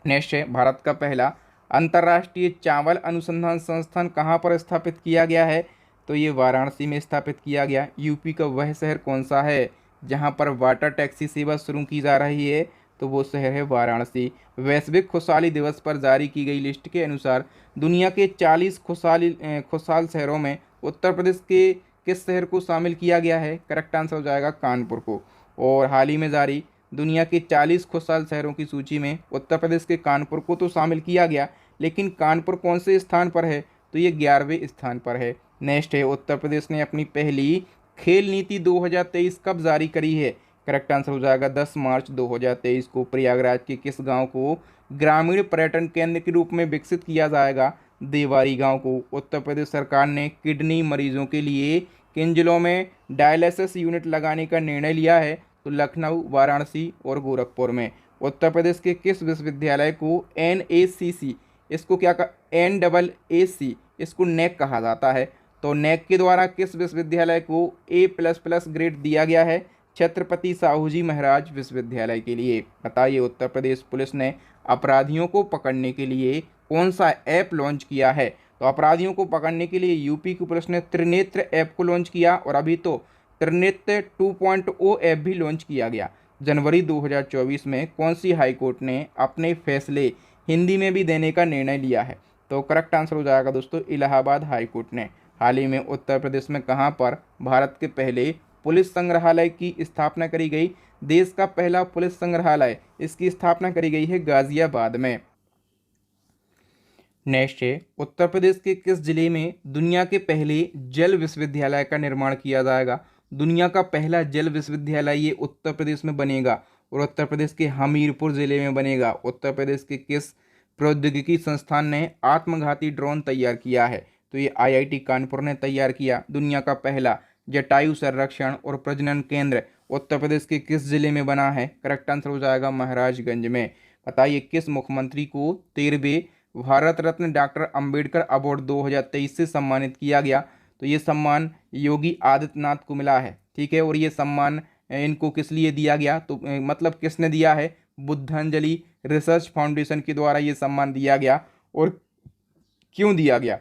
S1: नेक्स्ट है, भारत का पहला अंतर्राष्ट्रीय चावल अनुसंधान संस्थान कहाँ पर स्थापित किया गया है? तो ये वाराणसी में स्थापित किया गया। यूपी का वह शहर कौन सा है जहाँ पर वाटर टैक्सी सेवा शुरू की जा रही है? तो वो शहर है वाराणसी। वैश्विक खुशहाली दिवस पर जारी की गई लिस्ट के अनुसार दुनिया के 40 खुशहाल शहरों में उत्तर प्रदेश के किस शहर को शामिल किया गया है? करेक्ट आंसर हो जाएगा कानपुर को। और हाल ही में जारी दुनिया के 40 खुशहाल शहरों की सूची में उत्तर प्रदेश के कानपुर को तो शामिल किया गया, लेकिन कानपुर कौन से स्थान पर है? तो ये 11वें स्थान पर है। नेक्स्ट है, उत्तर प्रदेश ने अपनी पहली खेल नीति 2023 कब जारी करी है? करेक्ट आंसर हो जाएगा 10 मार्च 2023 को। प्रयागराज के किस गांव को ग्रामीण पर्यटन केंद्र के रूप में विकसित किया जाएगा? देवारी गांव को। उत्तर प्रदेश सरकार ने किडनी मरीजों के लिए किन जिलों में डायलिसिस यूनिट लगाने का निर्णय लिया है? तो लखनऊ, वाराणसी और गोरखपुर में। उत्तर प्रदेश के किस विश्वविद्यालय को NACC, इसको क्या NAAC, इसको नेक कहा जाता है? तो नेक के द्वारा किस विश्वविद्यालय को A++ ग्रेड दिया गया है? छत्रपति साहूजी महाराज विश्वविद्यालय के लिए। बताइए, उत्तर प्रदेश पुलिस ने अपराधियों को पकड़ने के लिए कौन सा ऐप लॉन्च किया है? तो अपराधियों को पकड़ने के लिए यूपी की पुलिस ने त्रिनेत्र ऐप को लॉन्च किया, और अभी तो त्रिनेत्र 2.0 ऐप भी लॉन्च किया गया। जनवरी 2024 में कौन सी हाईकोर्ट ने अपने फैसले हिंदी में भी देने का निर्णय लिया है? तो करेक्ट आंसर हो जाएगा दोस्तों इलाहाबाद हाईकोर्ट ने। हाल ही में उत्तर प्रदेश में कहाँ पर भारत के पहले पुलिस संग्रहालय की स्थापना करी गई? देश का पहला पुलिस संग्रहालय, इसकी स्थापना करी गई है गाजियाबाद में। नेक्स्ट है, उत्तर प्रदेश के किस जिले में दुनिया के पहले जल विश्वविद्यालय का निर्माण किया जाएगा? दुनिया का पहला जल विश्वविद्यालय ये उत्तर प्रदेश में बनेगा, और उत्तर प्रदेश के हमीरपुर जिले में बनेगा। उत्तर प्रदेश के किस प्रौद्योगिकी संस्थान ने आत्मघाती ड्रोन तैयार किया है? तो ये IIT कानपुर ने तैयार किया। दुनिया का पहला जटायु संरक्षण और प्रजनन केंद्र उत्तर प्रदेश के किस जिले में बना है? करेक्ट आंसर हो जाएगा महाराजगंज में। बताइए, किस मुख्यमंत्री को 13वें भारत रत्न डॉक्टर अंबेडकर अवार्ड 2023 से सम्मानित किया गया? तो ये सम्मान योगी आदित्यनाथ को मिला है। ठीक है, और ये सम्मान इनको किस लिए दिया गया? तो मतलब किसने दिया है? बुद्धांजलि रिसर्च फाउंडेशन के द्वारा ये सम्मान दिया गया। और क्यों दिया गया?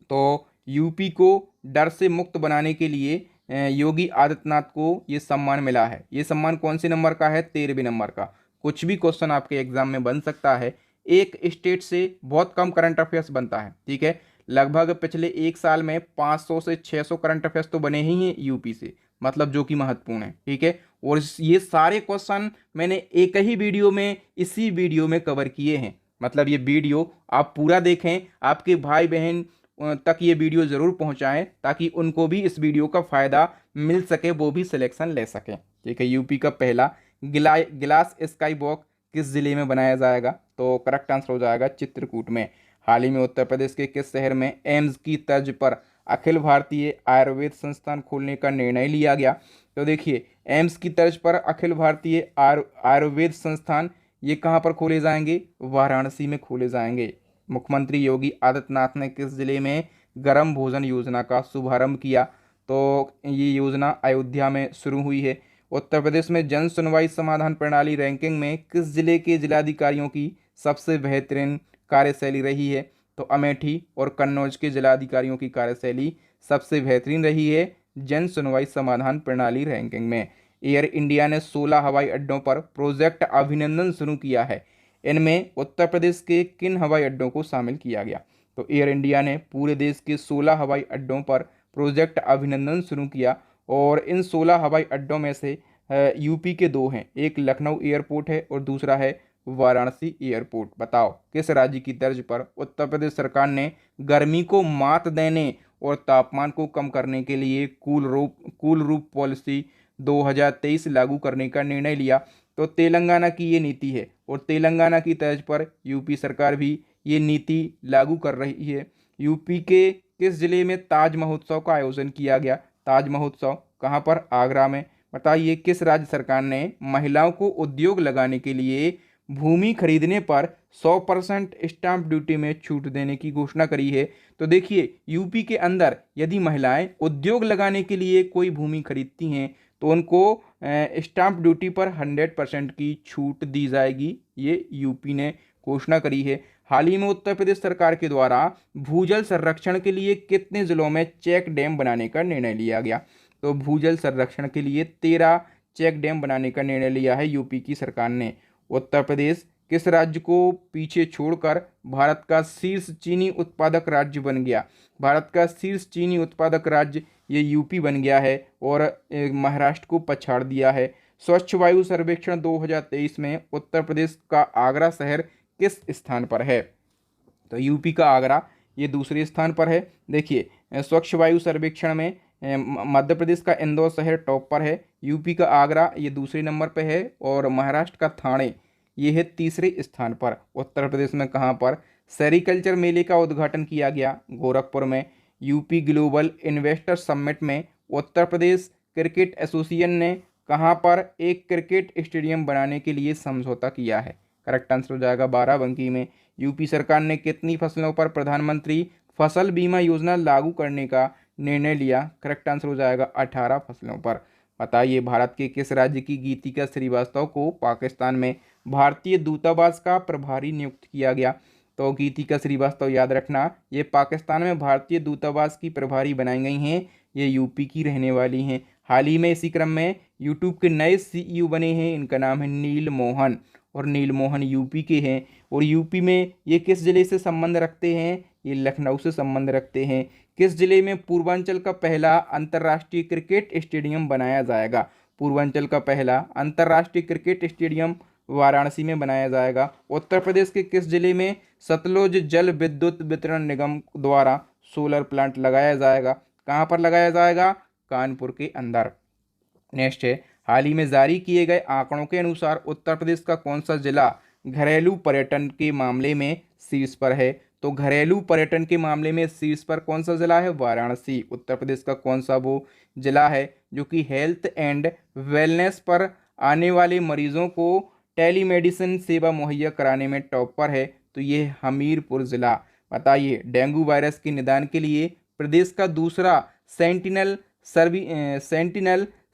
S1: तो यूपी को डर से मुक्त बनाने के लिए योगी आदित्यनाथ को ये सम्मान मिला है। ये सम्मान कौन से नंबर का है? 13वें नंबर का। कुछ भी क्वेश्चन आपके एग्जाम में बन सकता है। एक स्टेट से बहुत कम करंट अफेयर्स बनता है। ठीक है, लगभग पिछले एक साल में 500 से 600 करंट अफेयर्स तो बने ही हैं यूपी से, मतलब जो कि महत्वपूर्ण है। ठीक है, और ये सारे क्वेश्चन मैंने एक ही वीडियो में, इसी वीडियो में कवर किए हैं। मतलब ये वीडियो आप पूरा देखें, आपके भाई बहन तक ये वीडियो ज़रूर पहुंचाएं, ताकि उनको भी इस वीडियो का फ़ायदा मिल सके, वो भी सिलेक्शन ले सकें। ठीक है, यूपी का पहला ग्लास स्काई वॉक किस जिले में बनाया जाएगा? तो करेक्ट आंसर हो जाएगा चित्रकूट में। हाल ही में उत्तर प्रदेश के किस शहर में एम्स की तर्ज पर अखिल भारतीय आयुर्वेद संस्थान खोलने का निर्णय लिया गया? तो देखिए, एम्स की तर्ज पर अखिल भारतीय आयुर्वेद संस्थान ये कहाँ पर खोले जाएंगे? वाराणसी में खोले जाएंगे। मुख्यमंत्री योगी आदित्यनाथ ने किस जिले में गर्म भोजन योजना का शुभारंभ किया? तो ये योजना अयोध्या में शुरू हुई है। उत्तर प्रदेश में जन सुनवाई समाधान प्रणाली रैंकिंग में किस जिले के जिलाधिकारियों की सबसे बेहतरीन कार्यशैली रही है? तो अमेठी और कन्नौज के जिलाधिकारियों की कार्यशैली सबसे बेहतरीन रही है जन सुनवाई समाधान प्रणाली रैंकिंग में। एयर इंडिया ने 16 हवाई अड्डों पर प्रोजेक्ट अभिनंदन शुरू किया है। इनमें उत्तर प्रदेश के किन हवाई अड्डों को शामिल किया गया? तो एयर इंडिया ने पूरे देश के 16 हवाई अड्डों पर प्रोजेक्ट अभिनंदन शुरू किया, और इन 16 हवाई अड्डों में से यूपी के 2 हैं। एक लखनऊ एयरपोर्ट है और दूसरा है वाराणसी एयरपोर्ट। बताओ, किस राज्य की तर्ज पर उत्तर प्रदेश सरकार ने गर्मी को मात देने और तापमान को कम करने के लिए कूल रूप पॉलिसी 2023 लागू करने का निर्णय लिया? तो तेलंगाना की ये नीति है, और तेलंगाना की तर्ज पर यूपी सरकार भी ये नीति लागू कर रही है। यूपी के किस जिले में ताज महोत्सव का आयोजन किया गया? ताज महोत्सव कहाँ पर? आगरा में। बताइए, किस राज्य सरकार ने महिलाओं को उद्योग लगाने के लिए भूमि खरीदने पर 100% स्टाम्प ड्यूटी में छूट देने की घोषणा करी है? तो देखिए, यूपी के अंदर यदि महिलाएं उद्योग लगाने के लिए कोई भूमि खरीदती हैं तो उनको स्टाम्प ड्यूटी पर 100% की छूट दी जाएगी। ये यूपी ने घोषणा करी है। हाल ही में उत्तर प्रदेश सरकार के द्वारा भूजल संरक्षण के लिए कितने जिलों में चेक डैम बनाने का निर्णय लिया गया? तो भूजल संरक्षण के लिए 13 चेक डैम बनाने का निर्णय लिया है यूपी की सरकार ने। उत्तर प्रदेश किस राज्य को पीछे छोड़कर भारत का शीर्ष चीनी उत्पादक राज्य बन गया? भारत का शीर्ष चीनी उत्पादक राज्य ये यूपी बन गया है, और महाराष्ट्र को पछाड़ दिया है। स्वच्छ वायु सर्वेक्षण 2023 में उत्तर प्रदेश का आगरा शहर किस स्थान पर है? तो यूपी का आगरा ये दूसरे स्थान पर है। देखिए, स्वच्छ वायु सर्वेक्षण में मध्य प्रदेश का इंदौर शहर टॉप पर है, यूपी का आगरा ये दूसरे नंबर पर है, और महाराष्ट्र का ठाणे ये है तीसरे स्थान पर। उत्तर प्रदेश में कहाँ पर सेरिकल्चर मेले का उद्घाटन किया गया गोरखपुर में। यूपी ग्लोबल इन्वेस्टर समिट में उत्तर प्रदेश क्रिकेट एसोसिएशन ने कहाँ पर एक क्रिकेट स्टेडियम बनाने के लिए समझौता किया है? करेक्ट आंसर हो जाएगा बाराबंकी में। यूपी सरकार ने कितनी फसलों पर प्रधानमंत्री फसल बीमा योजना लागू करने का निर्णय लिया? करेक्ट आंसर हो जाएगा 18 फसलों पर। बताइए भारत के किस राज्य की गीतिका श्रीवास्तव को पाकिस्तान में भारतीय दूतावास का प्रभारी नियुक्त किया गया? तो गीतिका श्रीवास्तव याद रखना, ये पाकिस्तान में भारतीय दूतावास की प्रभारी बनाई गई हैं। ये यूपी की रहने वाली हैं। हाल ही में इसी क्रम में यूट्यूब के नए सीईओ बने हैं, इनका नाम है नील मोहन, और नील मोहन यूपी के हैं। और यूपी में ये किस जिले से संबंध रखते हैं? ये लखनऊ से संबंध रखते हैं। किस जिले में पूर्वांचल का पहला अंतर्राष्ट्रीय क्रिकेट स्टेडियम बनाया जाएगा? पूर्वांचल का पहला अंतर्राष्ट्रीय क्रिकेट स्टेडियम वाराणसी में बनाया जाएगा। उत्तर प्रदेश के किस जिले में सतलुज जल विद्युत वितरण निगम द्वारा सोलर प्लांट लगाया जाएगा? कहाँ पर लगाया जाएगा? कानपुर के अंदर। नेक्स्ट है, हाल ही में जारी किए गए आंकड़ों के अनुसार उत्तर प्रदेश का कौन सा जिला घरेलू पर्यटन के मामले में शीर्ष पर है? तो घरेलू पर्यटन के मामले में शीर्ष पर कौन सा जिला है? वाराणसी। उत्तर प्रदेश का कौन सा वो जिला है जो कि हेल्थ एंड वेलनेस पर आने वाले मरीजों को टेलीमेडिसिन सेवा मुहैया कराने में टॉप पर है? तो ये हमीरपुर जिला। बताइए डेंगू वायरस के निदान के लिए प्रदेश का दूसरा सेंटिनल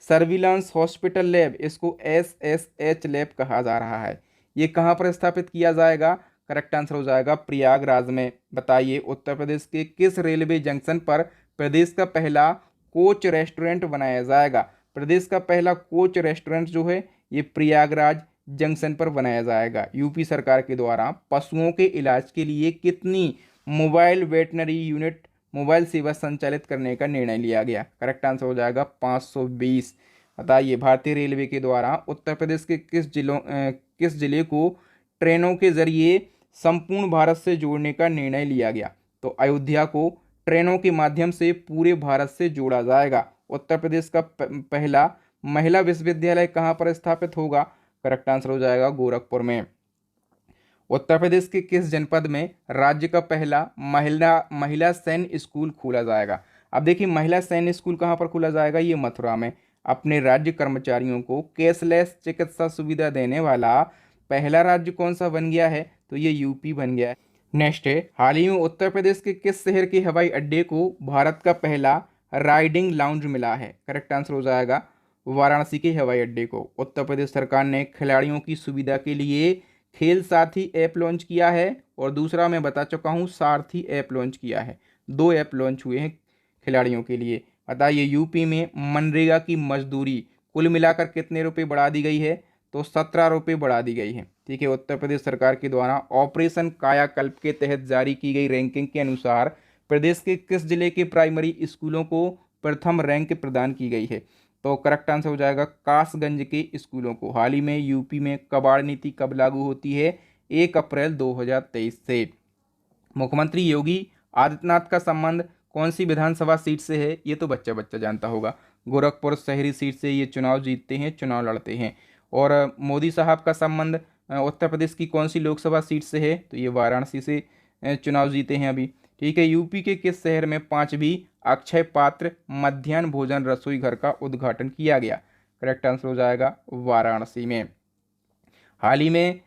S1: सर्विलांस हॉस्पिटल लैब, इसको SSH लैब कहा जा रहा है, ये कहाँ पर स्थापित किया जाएगा? करेक्ट आंसर हो जाएगा प्रयागराज में। बताइए उत्तर प्रदेश के किस रेलवे जंक्शन पर प्रदेश का पहला कोच रेस्टोरेंट बनाया जाएगा? प्रदेश का पहला कोच रेस्टोरेंट जो है ये प्रयागराज जंक्शन पर बनाया जाएगा। यूपी सरकार के द्वारा पशुओं के इलाज के लिए कितनी मोबाइल वेटनरी यूनिट मोबाइल सेवा संचालित करने का निर्णय लिया गया? करेक्ट आंसर हो जाएगा 520। बताइए भारतीय रेलवे के द्वारा उत्तर प्रदेश के किस जिले को ट्रेनों के जरिए संपूर्ण भारत से जोड़ने का निर्णय लिया गया? तो अयोध्या को ट्रेनों के माध्यम से पूरे भारत से जोड़ा जाएगा। उत्तर प्रदेश का पहला महिला विश्वविद्यालय कहाँ पर स्थापित होगा? करेक्ट आंसर हो जाएगा गोरखपुर में। उत्तर प्रदेश के किस जनपद में राज्य का पहला महिला सैन्य स्कूल खोला जाएगा? अब देखिए महिला सैन्य स्कूल कहाँ पर खोला जाएगा? ये मथुरा में। अपने राज्य कर्मचारियों को कैशलेस चिकित्सा सुविधा देने वाला पहला राज्य कौन सा बन गया है? तो ये यूपी बन गया है। नेक्स्ट है, हाल ही में उत्तर प्रदेश के किस शहर के हवाई अड्डे को भारत का पहला राइडिंग लाउंज मिला है? करेक्ट आंसर हो जाएगा वाराणसी के हवाई अड्डे को। उत्तर प्रदेश सरकार ने खिलाड़ियों की सुविधा के लिए खेल साथी ऐप लॉन्च किया है, और दूसरा मैं बता चुका हूँ सारथी ऐप लॉन्च किया है। 2 ऐप लॉन्च हुए हैं खिलाड़ियों के लिए। बताइए यूपी में मनरेगा की मजदूरी कुल मिलाकर कितने रुपए बढ़ा दी गई है? तो 17 रुपये बढ़ा दी गई है। ठीक है, उत्तर प्रदेश सरकार के द्वारा ऑपरेशन कायाकल्प के तहत जारी की गई रैंकिंग के अनुसार प्रदेश के किस जिले के प्राइमरी स्कूलों को प्रथम रैंक प्रदान की गई है? तो करेक्ट आंसर हो जाएगा कासगंज के स्कूलों को। हाल ही में यूपी में कबाड़ नीति कब लागू होती है? 1 अप्रैल 2023 से। मुख्यमंत्री योगी आदित्यनाथ का संबंध कौन सी विधानसभा सीट से है? ये तो बच्चा बच्चा जानता होगा। गोरखपुर शहरी सीट से ये चुनाव जीतते हैं, चुनाव लड़ते हैं। और मोदी साहब का संबंध उत्तर प्रदेश की कौन सी लोकसभा सीट से है? तो ये वाराणसी से चुनाव जीते हैं अभी। ठीक है, यूपी के किस शहर में 5वीं अक्षय पात्र मध्याह्न भोजन रसोई घर का उद्घाटन किया गया? करेक्ट आंसर हो जाएगा वाराणसी में। हाल ही में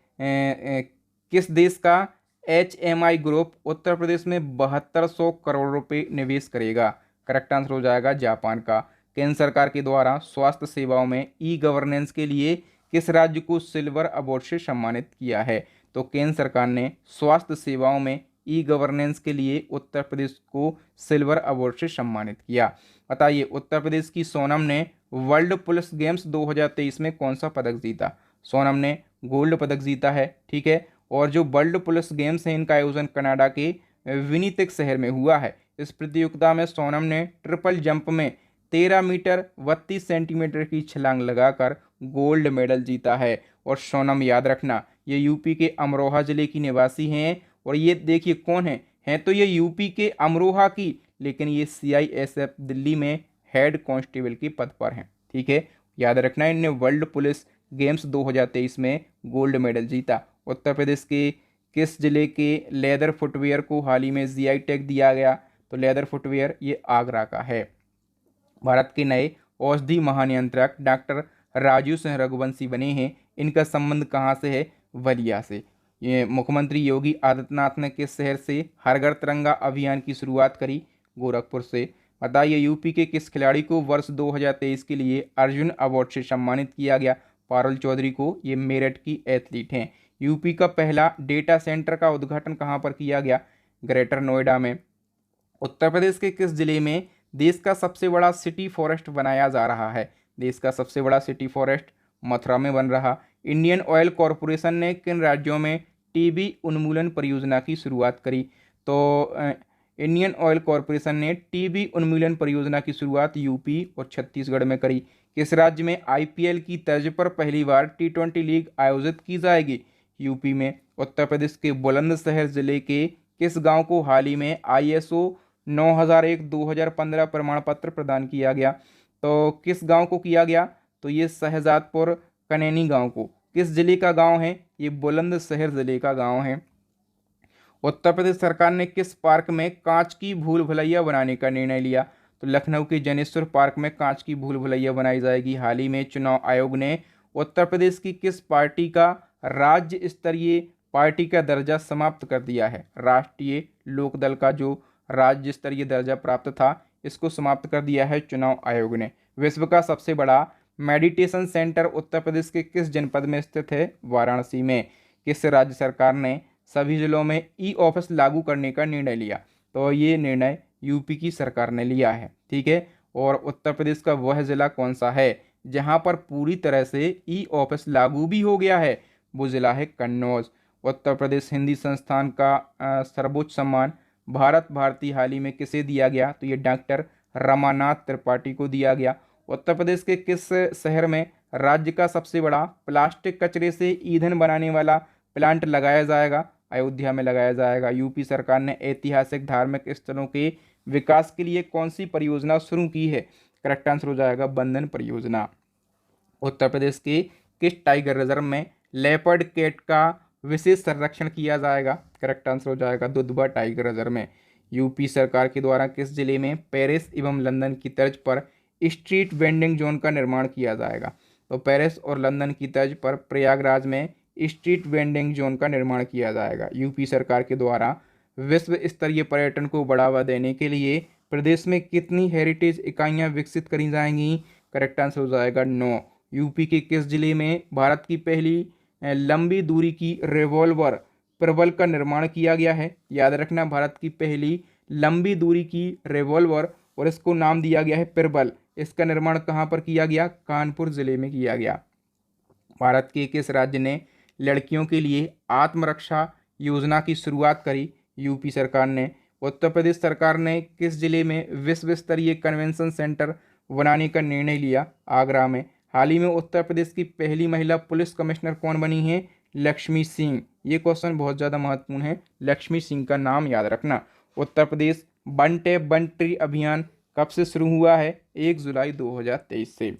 S1: किस देश का HMI ग्रुप उत्तर प्रदेश में 7200 करोड़ रुपए निवेश करेगा? करेक्ट आंसर हो जाएगा जापान का। केंद्र सरकार के द्वारा स्वास्थ्य सेवाओं में ई-गवर्नेंस के लिए किस राज्य को सिल्वर अवार्ड से सम्मानित किया है? तो केंद्र सरकार ने स्वास्थ्य सेवाओं में ई-गवर्नेंस के लिए उत्तर प्रदेश को सिल्वर अवार्ड से सम्मानित किया। बताइए उत्तर प्रदेश की सोनम ने वर्ल्ड पुलिस गेम्स 2023 में कौन सा पदक जीता? सोनम ने गोल्ड पदक जीता है। ठीक है, और जो वर्ल्ड पुलिस गेम्स हैं इनका आयोजन कनाडा के विनिपेग शहर में हुआ है। इस प्रतियोगिता में सोनम ने ट्रिपल जंप में 13 मीटर 32 सेंटीमीटर की छलांग लगाकर गोल्ड मेडल जीता है। और सोनम याद रखना ये यूपी के अमरोहा जिले की निवासी हैं। और ये देखिए कौन है तो ये यूपी के अमरोहा की, लेकिन ये CISF दिल्ली में हेड कांस्टेबल के पद पर हैं। ठीक है, याद रखना इनने वर्ल्ड पुलिस गेम्स 2023 में गोल्ड मेडल जीता। उत्तर प्रदेश के किस जिले के लेदर फुटवेयर को हाल ही में जीआई टैग दिया गया? तो लेदर फुटवेयर ये आगरा का है। भारत के नए औषधि महानियंत्रक डॉक्टर राजू सिंह रघुवंशी बने हैं। इनका संबंध कहाँ से है? बलिया से। ये मुख्यमंत्री योगी आदित्यनाथ ने किस शहर से हर घर तिरंगा अभियान की शुरुआत करी? गोरखपुर से। बताइए यूपी के किस खिलाड़ी को वर्ष 2023 के लिए अर्जुन अवार्ड से सम्मानित किया गया? पारुल चौधरी को। ये मेरठ की एथलीट हैं। यूपी का पहला डेटा सेंटर का उद्घाटन कहाँ पर किया गया? ग्रेटर नोएडा में। उत्तर प्रदेश के किस जिले में देश का सबसे बड़ा सिटी फॉरेस्ट बनाया जा रहा है? देश का सबसे बड़ा सिटी फॉरेस्ट मथुरा में बन रहा। इंडियन ऑयल कॉरपोरेशन ने किन राज्यों में टीबी उन्मूलन परियोजना की शुरुआत करी? तो इंडियन ऑयल कॉरपोरेशन ने टीबी उन्मूलन परियोजना की शुरुआत यूपी और छत्तीसगढ़ में करी। किस राज्य में आईपीएल की तर्ज पर पहली बार टी20 लीग आयोजित की जाएगी? यूपी में। उत्तर प्रदेश के बुलंदशहर जिले के किस गांव को हाल ही में आईएसओ 9001-2015 प्रमाण पत्र प्रदान किया गया? तो किस गांव को किया गया? तो ये शहजादपुर कनैनी गांव को। किस जिले का गांव है? ये बुलंदशहर जिले का गांव है। उत्तर प्रदेश सरकार ने किस पार्क में कांच की भूल भुलैया बनाने का निर्णय लिया? तो लखनऊ के जनेश्वर पार्क में कांच की भूल भुलैया बनाई जाएगी। हाल ही में चुनाव आयोग ने उत्तर प्रदेश की किस पार्टी का राज्य स्तरीय पार्टी का दर्जा समाप्त कर दिया है? राष्ट्रीय लोकदल का जो राज्य स्तरीय दर्जा प्राप्त था, इसको समाप्त कर दिया है चुनाव आयोग ने। विश्व का सबसे बड़ा मेडिटेशन सेंटर उत्तर प्रदेश के किस जनपद में स्थित है? वाराणसी में। किस राज्य सरकार ने सभी जिलों में ई ऑफिस लागू करने का निर्णय लिया? तो ये निर्णय यूपी की सरकार ने लिया है। ठीक है। और उत्तर प्रदेश का वह जिला कौन सा है जहां पर पूरी तरह से ई ऑफिस लागू भी हो गया है? वो जिला है कन्नौज। उत्तर प्रदेश हिंदी संस्थान का सर्वोच्च सम्मान भारत भारती हाल ही में किसे दिया गया? तो ये डॉक्टर रमानाथ त्रिपाठी को दिया गया। उत्तर प्रदेश के किस शहर में राज्य का सबसे बड़ा प्लास्टिक कचरे से ईंधन बनाने वाला प्लांट लगाया जाएगा? अयोध्या में लगाया जाएगा। यूपी सरकार ने ऐतिहासिक धार्मिक स्थलों के विकास के लिए कौन सी परियोजना शुरू की है? करेक्ट आंसर हो जाएगा बंधन परियोजना। उत्तर प्रदेश के किस टाइगर रिजर्व में लेपर्ड कैट का विशेष संरक्षण किया जाएगा? करेक्ट आंसर हो जाएगा दुधवा टाइगर रिजर्व में। यूपी सरकार के द्वारा किस जिले में पेरिस एवं लंदन की तर्ज पर स्ट्रीट वेंडिंग जोन का निर्माण किया जाएगा? तो पेरिस और लंदन की तर्ज पर प्रयागराज में स्ट्रीट वेंडिंग जोन का निर्माण किया जाएगा। यूपी सरकार के द्वारा विश्व स्तरीय पर्यटन को बढ़ावा देने के लिए प्रदेश में कितनी हेरिटेज इकाइयां विकसित करी जाएंगी? करेक्ट आंसर हो जाएगा 9। यूपी के किस जिले में भारत की पहली लंबी दूरी की रिवॉल्वर प्रबल का निर्माण किया गया है? याद रखना, भारत की पहली लंबी दूरी की रिवॉल्वर और इसको नाम दिया गया है प्रबल। इसका निर्माण कहाँ पर किया गया? कानपुर जिले में किया गया। भारत के किस राज्य ने लड़कियों के लिए आत्मरक्षा योजना की शुरुआत करी? यूपी सरकार ने। उत्तर प्रदेश सरकार ने किस जिले में विश्व स्तरीय कन्वेंशन सेंटर बनाने का निर्णय लिया? आगरा में। हाल ही में उत्तर प्रदेश की पहली महिला पुलिस कमिश्नर कौन बनी है? लक्ष्मी सिंह। ये क्वेश्चन बहुत ज़्यादा महत्वपूर्ण है, लक्ष्मी सिंह का नाम याद रखना। Uttar Pradesh one tap one tree अभियान कब से शुरू हुआ है? 1 जुलाई 2023 से।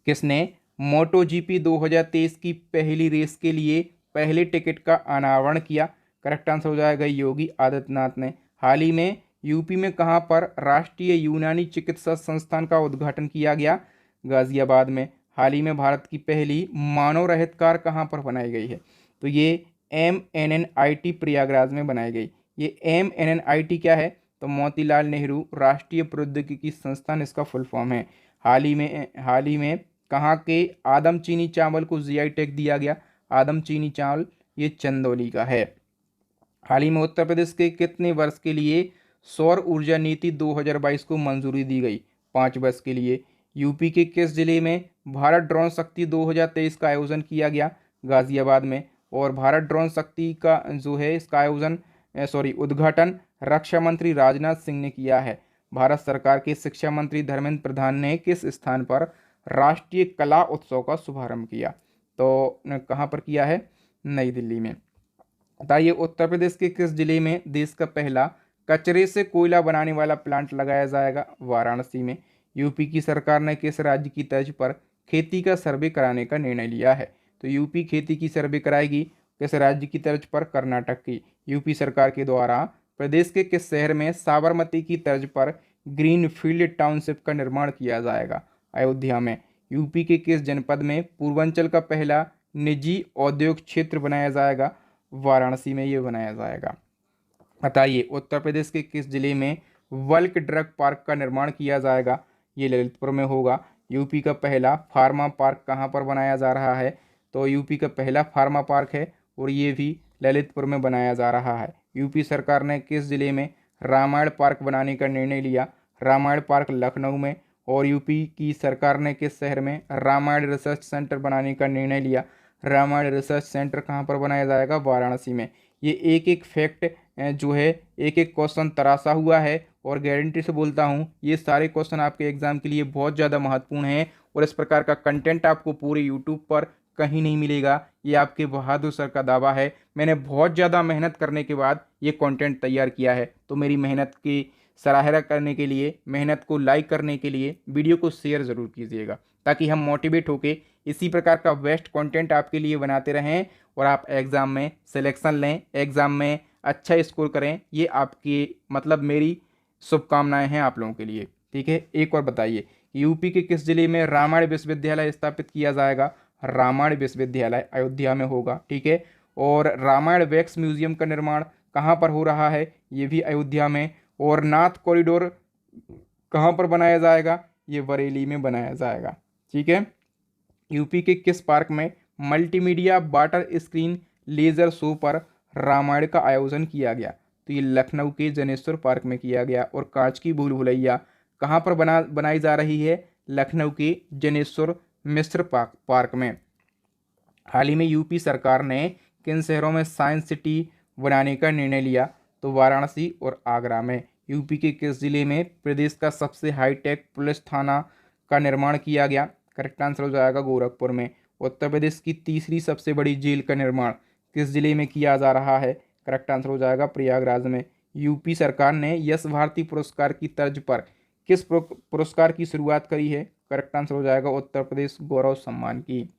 S1: किसने मोटो जीपी 2023 की पहली रेस के लिए पहले टिकट का अनावरण किया? करेक्ट आंसर हो जाएगा योगी आदित्यनाथ ने। हाल ही में यूपी में कहां पर राष्ट्रीय यूनानी चिकित्सा संस्थान का उद्घाटन किया गया? गाजियाबाद में। हाल ही में भारत की पहली मानव रहित कार कहां पर बनाई गई है? तो ये MNNIT प्रयागराज में बनाई गई। ये MNNIT क्या है? तो मोतीलाल नेहरू राष्ट्रीय प्रौद्योगिकी संस्थान इसका फुल फॉर्म है। हाल ही में कहाँ के आदम चीनी चावल को जीआई टैग दिया गया? आदम चीनी चावल ये चंदौली का है। हाल ही में उत्तर प्रदेश के कितने वर्ष के लिए सौर ऊर्जा नीति 2022 को मंजूरी दी गई? 5 वर्ष के लिए। यूपी के किस जिले में भारत ड्रोन शक्ति 2023 का आयोजन किया गया? गाजियाबाद में। और भारत ड्रोन शक्ति का जो है इसका उद्घाटन रक्षा मंत्री राजनाथ सिंह ने किया है। भारत सरकार के शिक्षा मंत्री धर्मेंद्र प्रधान ने किस स्थान पर राष्ट्रीय कला उत्सव का शुभारंभ किया? तो कहाँ पर किया है? नई दिल्ली में। बताइए उत्तर प्रदेश के किस जिले में देश का पहला कचरे से कोयला बनाने वाला प्लांट लगाया जाएगा? वाराणसी में। यूपी की सरकार ने किस राज्य की तर्ज पर खेती का सर्वे कराने का निर्णय लिया है? तो यूपी खेती की सर्वे कराएगी किस राज्य की तर्ज पर? कर्नाटक की। यूपी सरकार के द्वारा प्रदेश के किस शहर में साबरमती की तर्ज पर ग्रीनफील्ड टाउनशिप का निर्माण किया जाएगा? अयोध्या में। यूपी के किस जनपद में पूर्वांचल का पहला निजी औद्योगिक क्षेत्र बनाया जाएगा? वाराणसी में ये बनाया जाएगा। बताइए उत्तर प्रदेश के किस जिले में वल्क ड्रग पार्क का निर्माण किया जाएगा? ये ललितपुर में होगा। यूपी का पहला फार्मा पार्क कहाँ पर बनाया जा रहा है? तो यूपी का पहला फार्मा पार्क है और ये भी ललितपुर में बनाया जा रहा है। यूपी सरकार ने किस जिले में रामायण पार्क बनाने का निर्णय लिया? रामायण पार्क लखनऊ में। और यूपी की सरकार ने किस शहर में रामायण रिसर्च सेंटर बनाने का निर्णय लिया? रामायण रिसर्च सेंटर कहाँ पर बनाया जाएगा? वाराणसी में। ये एक एक फैक्ट जो है, एक एक क्वेश्चन तराशा हुआ है और गारंटी से बोलता हूँ ये सारे क्वेश्चन आपके एग्जाम के लिए बहुत ज़्यादा महत्वपूर्ण हैं और इस प्रकार का कंटेंट आपको पूरे यूट्यूब पर कहीं नहीं मिलेगा। ये आपके बहादुर सर का दावा है। मैंने बहुत ज़्यादा मेहनत करने के बाद ये कंटेंट तैयार किया है, तो मेरी मेहनत की सराहना करने के लिए, मेहनत को लाइक करने के लिए वीडियो को शेयर ज़रूर कीजिएगा ताकि हम मोटिवेट होके इसी प्रकार का बेस्ट कंटेंट आपके लिए बनाते रहें और आप एग्ज़ाम में सिलेक्शन लें, एग्ज़ाम में अच्छा स्कोर करें। ये आपकी मतलब मेरी शुभकामनाएं हैं आप लोगों के लिए। ठीक है, एक और बताइए यूपी के किस जिले में रामायण विश्वविद्यालय स्थापित किया जाएगा? रामायण विश्वविद्यालय अयोध्या में होगा। ठीक है, और रामायण वैक्स म्यूजियम का निर्माण कहाँ पर हो रहा है? ये भी अयोध्या में। और नाथ कॉरिडोर कहाँ पर बनाया जाएगा? ये बरेली में बनाया जाएगा। ठीक है, यूपी के किस पार्क में multimedia water screen laser show पर रामायण का आयोजन किया गया? तो ये लखनऊ के जनेश्वर पार्क में किया गया। और कांच की भूल भुलैया कहाँ पर बनाई जा रही है? लखनऊ के जनेश्वर मिश्र पार्क में। हाल ही में यूपी सरकार ने किन शहरों में साइंस सिटी बनाने का निर्णय लिया? तो वाराणसी और आगरा में। यूपी के किस जिले में प्रदेश का सबसे हाईटेक पुलिस थाना का निर्माण किया गया? करेक्ट आंसर हो जाएगा गोरखपुर में। उत्तर प्रदेश की तीसरी सबसे बड़ी जेल का निर्माण किस जिले में किया जा रहा है? करेक्ट आंसर हो जाएगा प्रयागराज में। यूपी सरकार ने यश भारती पुरस्कार की तर्ज पर किस पुरस्कार की शुरुआत करी है? करेक्ट आंसर हो जाएगा उत्तर प्रदेश गौरव सम्मान की।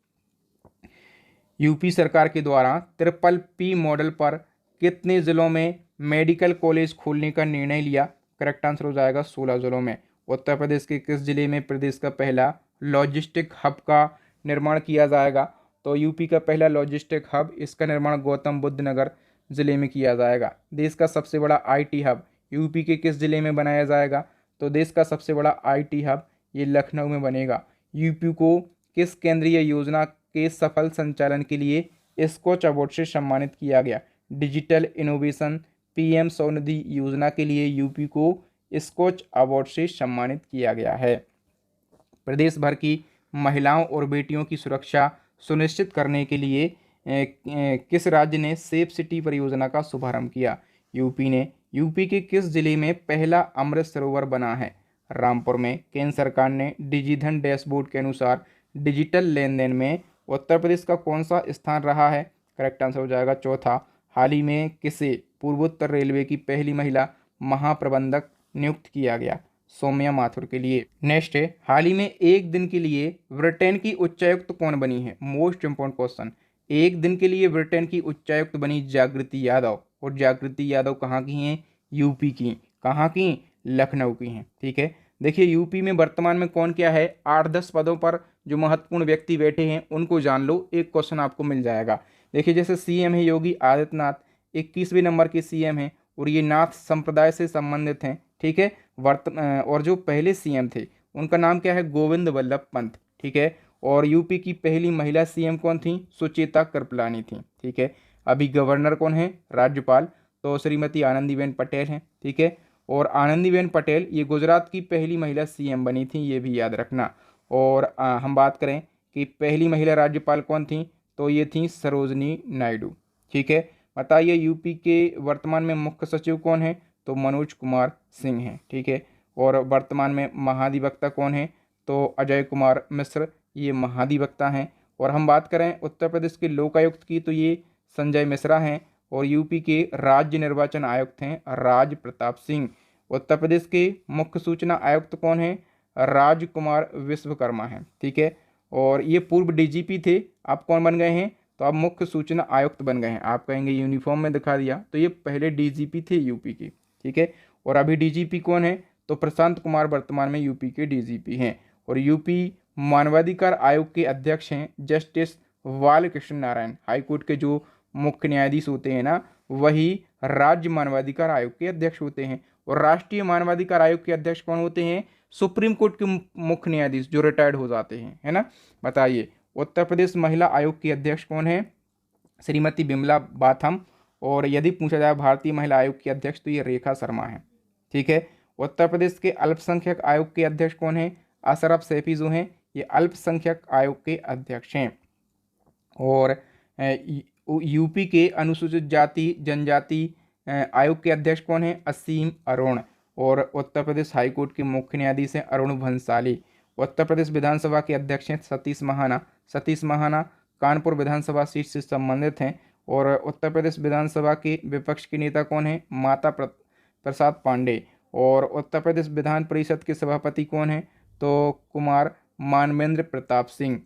S1: यूपी सरकार के द्वारा PPP मॉडल पर कितने जिलों में मेडिकल कॉलेज खोलने का निर्णय लिया? करेक्ट आंसर हो जाएगा 16 जिलों में। उत्तर प्रदेश के किस जिले में प्रदेश का पहला लॉजिस्टिक हब का निर्माण किया जाएगा? तो यूपी का पहला लॉजिस्टिक हब, इसका निर्माण गौतम बुद्ध नगर जिले में किया जाएगा। देश का सबसे बड़ा IT हब यूपी के किस जिले में बनाया जाएगा? तो देश का सबसे बड़ा IT हब ये लखनऊ में बनेगा। यूपी को किस केंद्रीय योजना के सफल संचालन के लिए स्कॉच अवार्ड से सम्मानित किया गया? डिजिटल इनोवेशन PM स्वनिधि योजना के लिए यूपी को स्कॉच अवार्ड से सम्मानित किया गया है। प्रदेश भर की महिलाओं और बेटियों की सुरक्षा सुनिश्चित करने के लिए किस राज्य ने सेफ सिटी परियोजना का शुभारंभ किया? यूपी ने। यूपी के किस जिले में पहला अमृत सरोवर बना है? रामपुर में। केंद्र सरकार ने डिजिधन डैशबोर्ड के अनुसार डिजिटल लेन देन में उत्तर प्रदेश का कौन सा स्थान रहा है? करेक्ट आंसर हो जाएगा चौथा। हाल ही में किसे पूर्वोत्तर रेलवे की पहली महिला महाप्रबंधक नियुक्त किया गया? सौम्या माथुर के लिए। नेक्स्ट है, हाल ही में एक दिन के लिए ब्रिटेन की उच्चायुक्त कौन बनी है? Most important question. एक दिन के लिए ब्रिटेन की उच्चायुक्त बनी जागृति यादव। और जागृति यादव कहाँ की हैं? यूपी की। कहाँ की? लखनऊ की हैं। ठीक है, देखिए यूपी में वर्तमान में कौन क्या है, 8-10 पदों पर जो महत्वपूर्ण व्यक्ति बैठे हैं उनको जान लो, एक क्वेश्चन आपको मिल जाएगा। देखिए जैसे CM है योगी आदित्यनाथ, 21वें नंबर के CM हैं और ये नाथ संप्रदाय से संबंधित हैं। ठीक है, और जो पहले CM थे उनका नाम क्या है? गोविंद वल्लभ पंत। ठीक है, और यूपी की पहली महिला CM कौन थी? सुचेता कृपलानी थी। ठीक है, अभी गवर्नर कौन है? राज्यपाल। तो श्रीमती आनंदीबेन पटेल हैं। ठीक है, और आनंदीबेन पटेल ये गुजरात की पहली महिला CM बनी थी, ये भी याद रखना। और हम बात करें कि पहली महिला राज्यपाल कौन थी, तो ये थी सरोजनी नायडू। ठीक है, बताइए यूपी के वर्तमान में मुख्य सचिव कौन है? तो मनोज कुमार सिंह हैं। ठीक है, और वर्तमान में महाधिवक्ता कौन है? तो अजय कुमार मिश्र ये महाधिवक्ता हैं। और हम बात करें उत्तर प्रदेश के लोकायुक्त की, तो ये संजय मिश्रा हैं। और यूपी के राज्य निर्वाचन आयुक्त हैं राज प्रताप सिंह। उत्तर प्रदेश के मुख्य सूचना आयुक्त कौन है? राजकुमार विश्वकर्मा हैं। ठीक है, और ये पूर्व DGP थे, आप कौन बन गए हैं? तो अब मुख्य सूचना आयुक्त बन गए हैं। आप कहेंगे यूनिफॉर्म में दिखा दिया, तो ये पहले डीजीपी थे यूपी के, ठीक है। और अभी डीजीपी कौन है, तो प्रशांत कुमार वर्तमान में यूपी के डीजीपी हैं। और यूपी मानवाधिकार आयोग के अध्यक्ष हैं जस्टिस बालकृष्ण नारायण। हाईकोर्ट के जो मुख्य न्यायाधीश होते हैं ना, वही राज्य मानवाधिकार आयोग के अध्यक्ष होते हैं। और राष्ट्रीय मानवाधिकार आयोग के अध्यक्ष कौन होते हैं, सुप्रीम कोर्ट के मुख्य न्यायाधीश जो रिटायर्ड हो जाते हैं, है ना। बताइए उत्तर प्रदेश महिला आयोग की अध्यक्ष कौन है, श्रीमती बिमला बाथम। और यदि पूछा जाए भारतीय महिला आयोग की अध्यक्ष, तो ये रेखा शर्मा है, ठीक है। उत्तर प्रदेश के अल्पसंख्यक आयोग के अध्यक्ष कौन है, अशरफ सैफी जो हैं, ये अल्पसंख्यक आयोग के अध्यक्ष हैं। और यूपी के अनुसूचित जाति जनजाति आयोग के अध्यक्ष कौन है, असीम अरुण। और उत्तर प्रदेश हाईकोर्ट के मुख्य न्यायाधीश हैं अरुण भंसाली। उत्तर प्रदेश विधानसभा के अध्यक्ष हैं सतीश महाना। सतीश महाना कानपुर विधानसभा सीट से संबंधित हैं। और उत्तर प्रदेश विधानसभा के विपक्ष के नेता कौन है, माता प्रसाद पांडे। और उत्तर प्रदेश विधान परिषद के सभापति कौन है, तो कुमार मानवेंद्र प्रताप सिंह।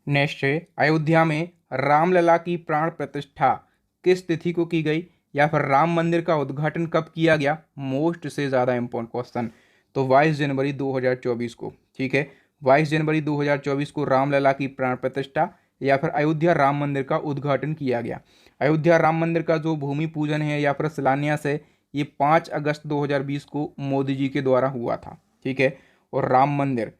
S1: नेक्स्ट है, अयोध्या में रामलला की प्राण प्रतिष्ठा किस तिथि को की गई, या फिर राम मंदिर का उद्घाटन कब किया गया, मोस्ट से ज़्यादा इंपॉर्टेंट क्वेश्चन। तो 22 जनवरी 2024 को, ठीक है। 22 जनवरी 2024 को रामलला की प्राण प्रतिष्ठा या फिर अयोध्या राम मंदिर का उद्घाटन किया गया। अयोध्या राम मंदिर का जो भूमि पूजन है या फिर शिलान्यास है, ये 5 अगस्त 2020 को मोदी जी के द्वारा हुआ था, ठीक है। और राम मंदिर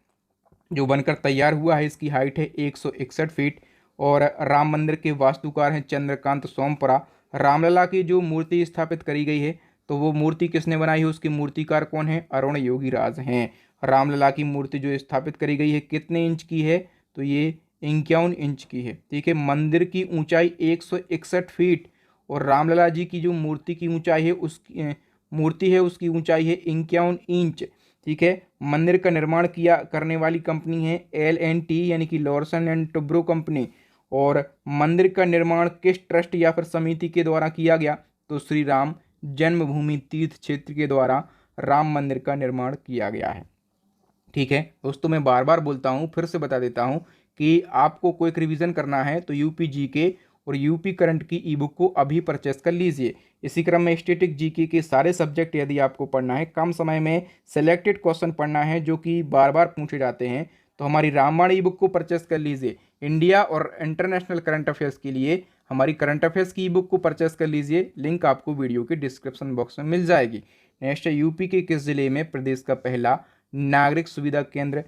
S1: जो बनकर तैयार हुआ है, इसकी हाइट है 161 फीट। और राम मंदिर के वास्तुकार हैं चंद्रकांत सोमपुरा। रामलला की जो मूर्ति स्थापित करी गई है, तो वो मूर्ति किसने बनाई है, उसकी मूर्तिकार कौन है, अरुण योगीराज हैं। रामलला की मूर्ति जो स्थापित करी गई है कितने इंच की है, तो ये 51 इंच की है, ठीक है। मंदिर की ऊंचाई 161 फीट और रामलला जी की जो मूर्ति की ऊंचाई है, उसकी ऊंचाई है 51 इंच, ठीक है। मंदिर का निर्माण करने वाली कंपनी है L&T यानी कि लॉर्सन एंड टुब्रो कंपनी। और मंदिर का निर्माण किस ट्रस्ट या फिर समिति के द्वारा किया गया, तो श्री राम जन्मभूमि तीर्थ क्षेत्र के द्वारा राम मंदिर का निर्माण किया गया है, ठीक है। दोस्तों मैं बार बार बोलता हूँ, फिर से बता देता हूँ कि आपको कोई रिवीजन करना है तो यूपी जीके और यूपी करंट की ई बुक को अभी परचेस कर लीजिए। इसी क्रम में स्टैटिक जीके के सारे सब्जेक्ट यदि आपको पढ़ना है, कम समय में सिलेक्टेड क्वेश्चन पढ़ना है जो कि बार बार पूछे जाते हैं, तो हमारी रामबाण ई बुक को परचेस कर लीजिए। इंडिया और इंटरनेशनल करंट अफेयर्स के लिए हमारी करंट अफेयर्स की ई बुक को परचेस कर लीजिए, लिंक आपको वीडियो के डिस्क्रिप्शन बॉक्स में मिल जाएगी। नेक्स्ट है, यूपी के किस जिले में प्रदेश का पहला नागरिक सुविधा केंद्र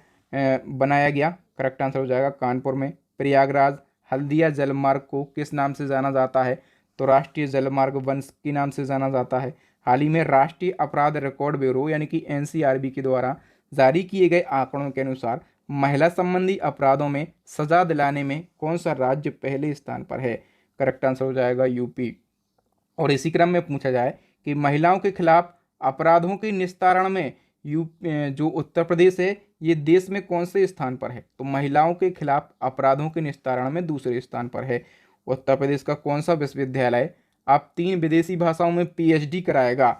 S1: बनाया गया, करेक्ट आंसर हो जाएगा कानपुर में। प्रयागराज हल्दिया जलमार्ग को किस नाम से जाना जाता है, तो राष्ट्रीय जलमार्ग वंश के नाम से जाना जाता है। हाल ही में राष्ट्रीय अपराध रिकॉर्ड ब्यूरो यानी कि NCRB के द्वारा जारी किए गए आंकड़ों के अनुसार महिला संबंधी अपराधों में सजा दिलाने में कौन सा राज्य पहले स्थान पर है, करेक्ट आंसर हो जाएगा यूपी। और इसी क्रम में पूछा जाए कि महिलाओं के खिलाफ अपराधों के निस्तारण में जो उत्तर प्रदेश है, ये देश में कौन से स्थान पर है, तो महिलाओं के खिलाफ अपराधों के निस्तारण में दूसरे स्थान पर है। उत्तर प्रदेश का कौन सा विश्वविद्यालय अब 3 विदेशी भाषाओं में PhD कराएगा,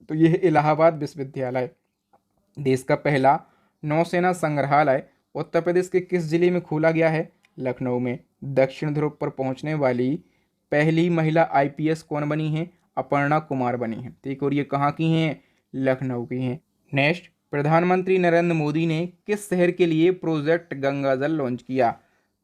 S1: तो यह इलाहाबाद विश्वविद्यालय। देश का पहला नौसेना संग्रहालय उत्तर प्रदेश के किस जिले में खोला गया है, लखनऊ में। दक्षिण ध्रुव पर पहुंचने वाली पहली महिला IPS कौन बनी है, अपर्णा कुमार बनी है, ठीक। और ये कहाँ की हैं, लखनऊ की हैं। नेक्स्ट, प्रधानमंत्री नरेंद्र मोदी ने किस शहर के लिए प्रोजेक्ट गंगा जल लॉन्च किया,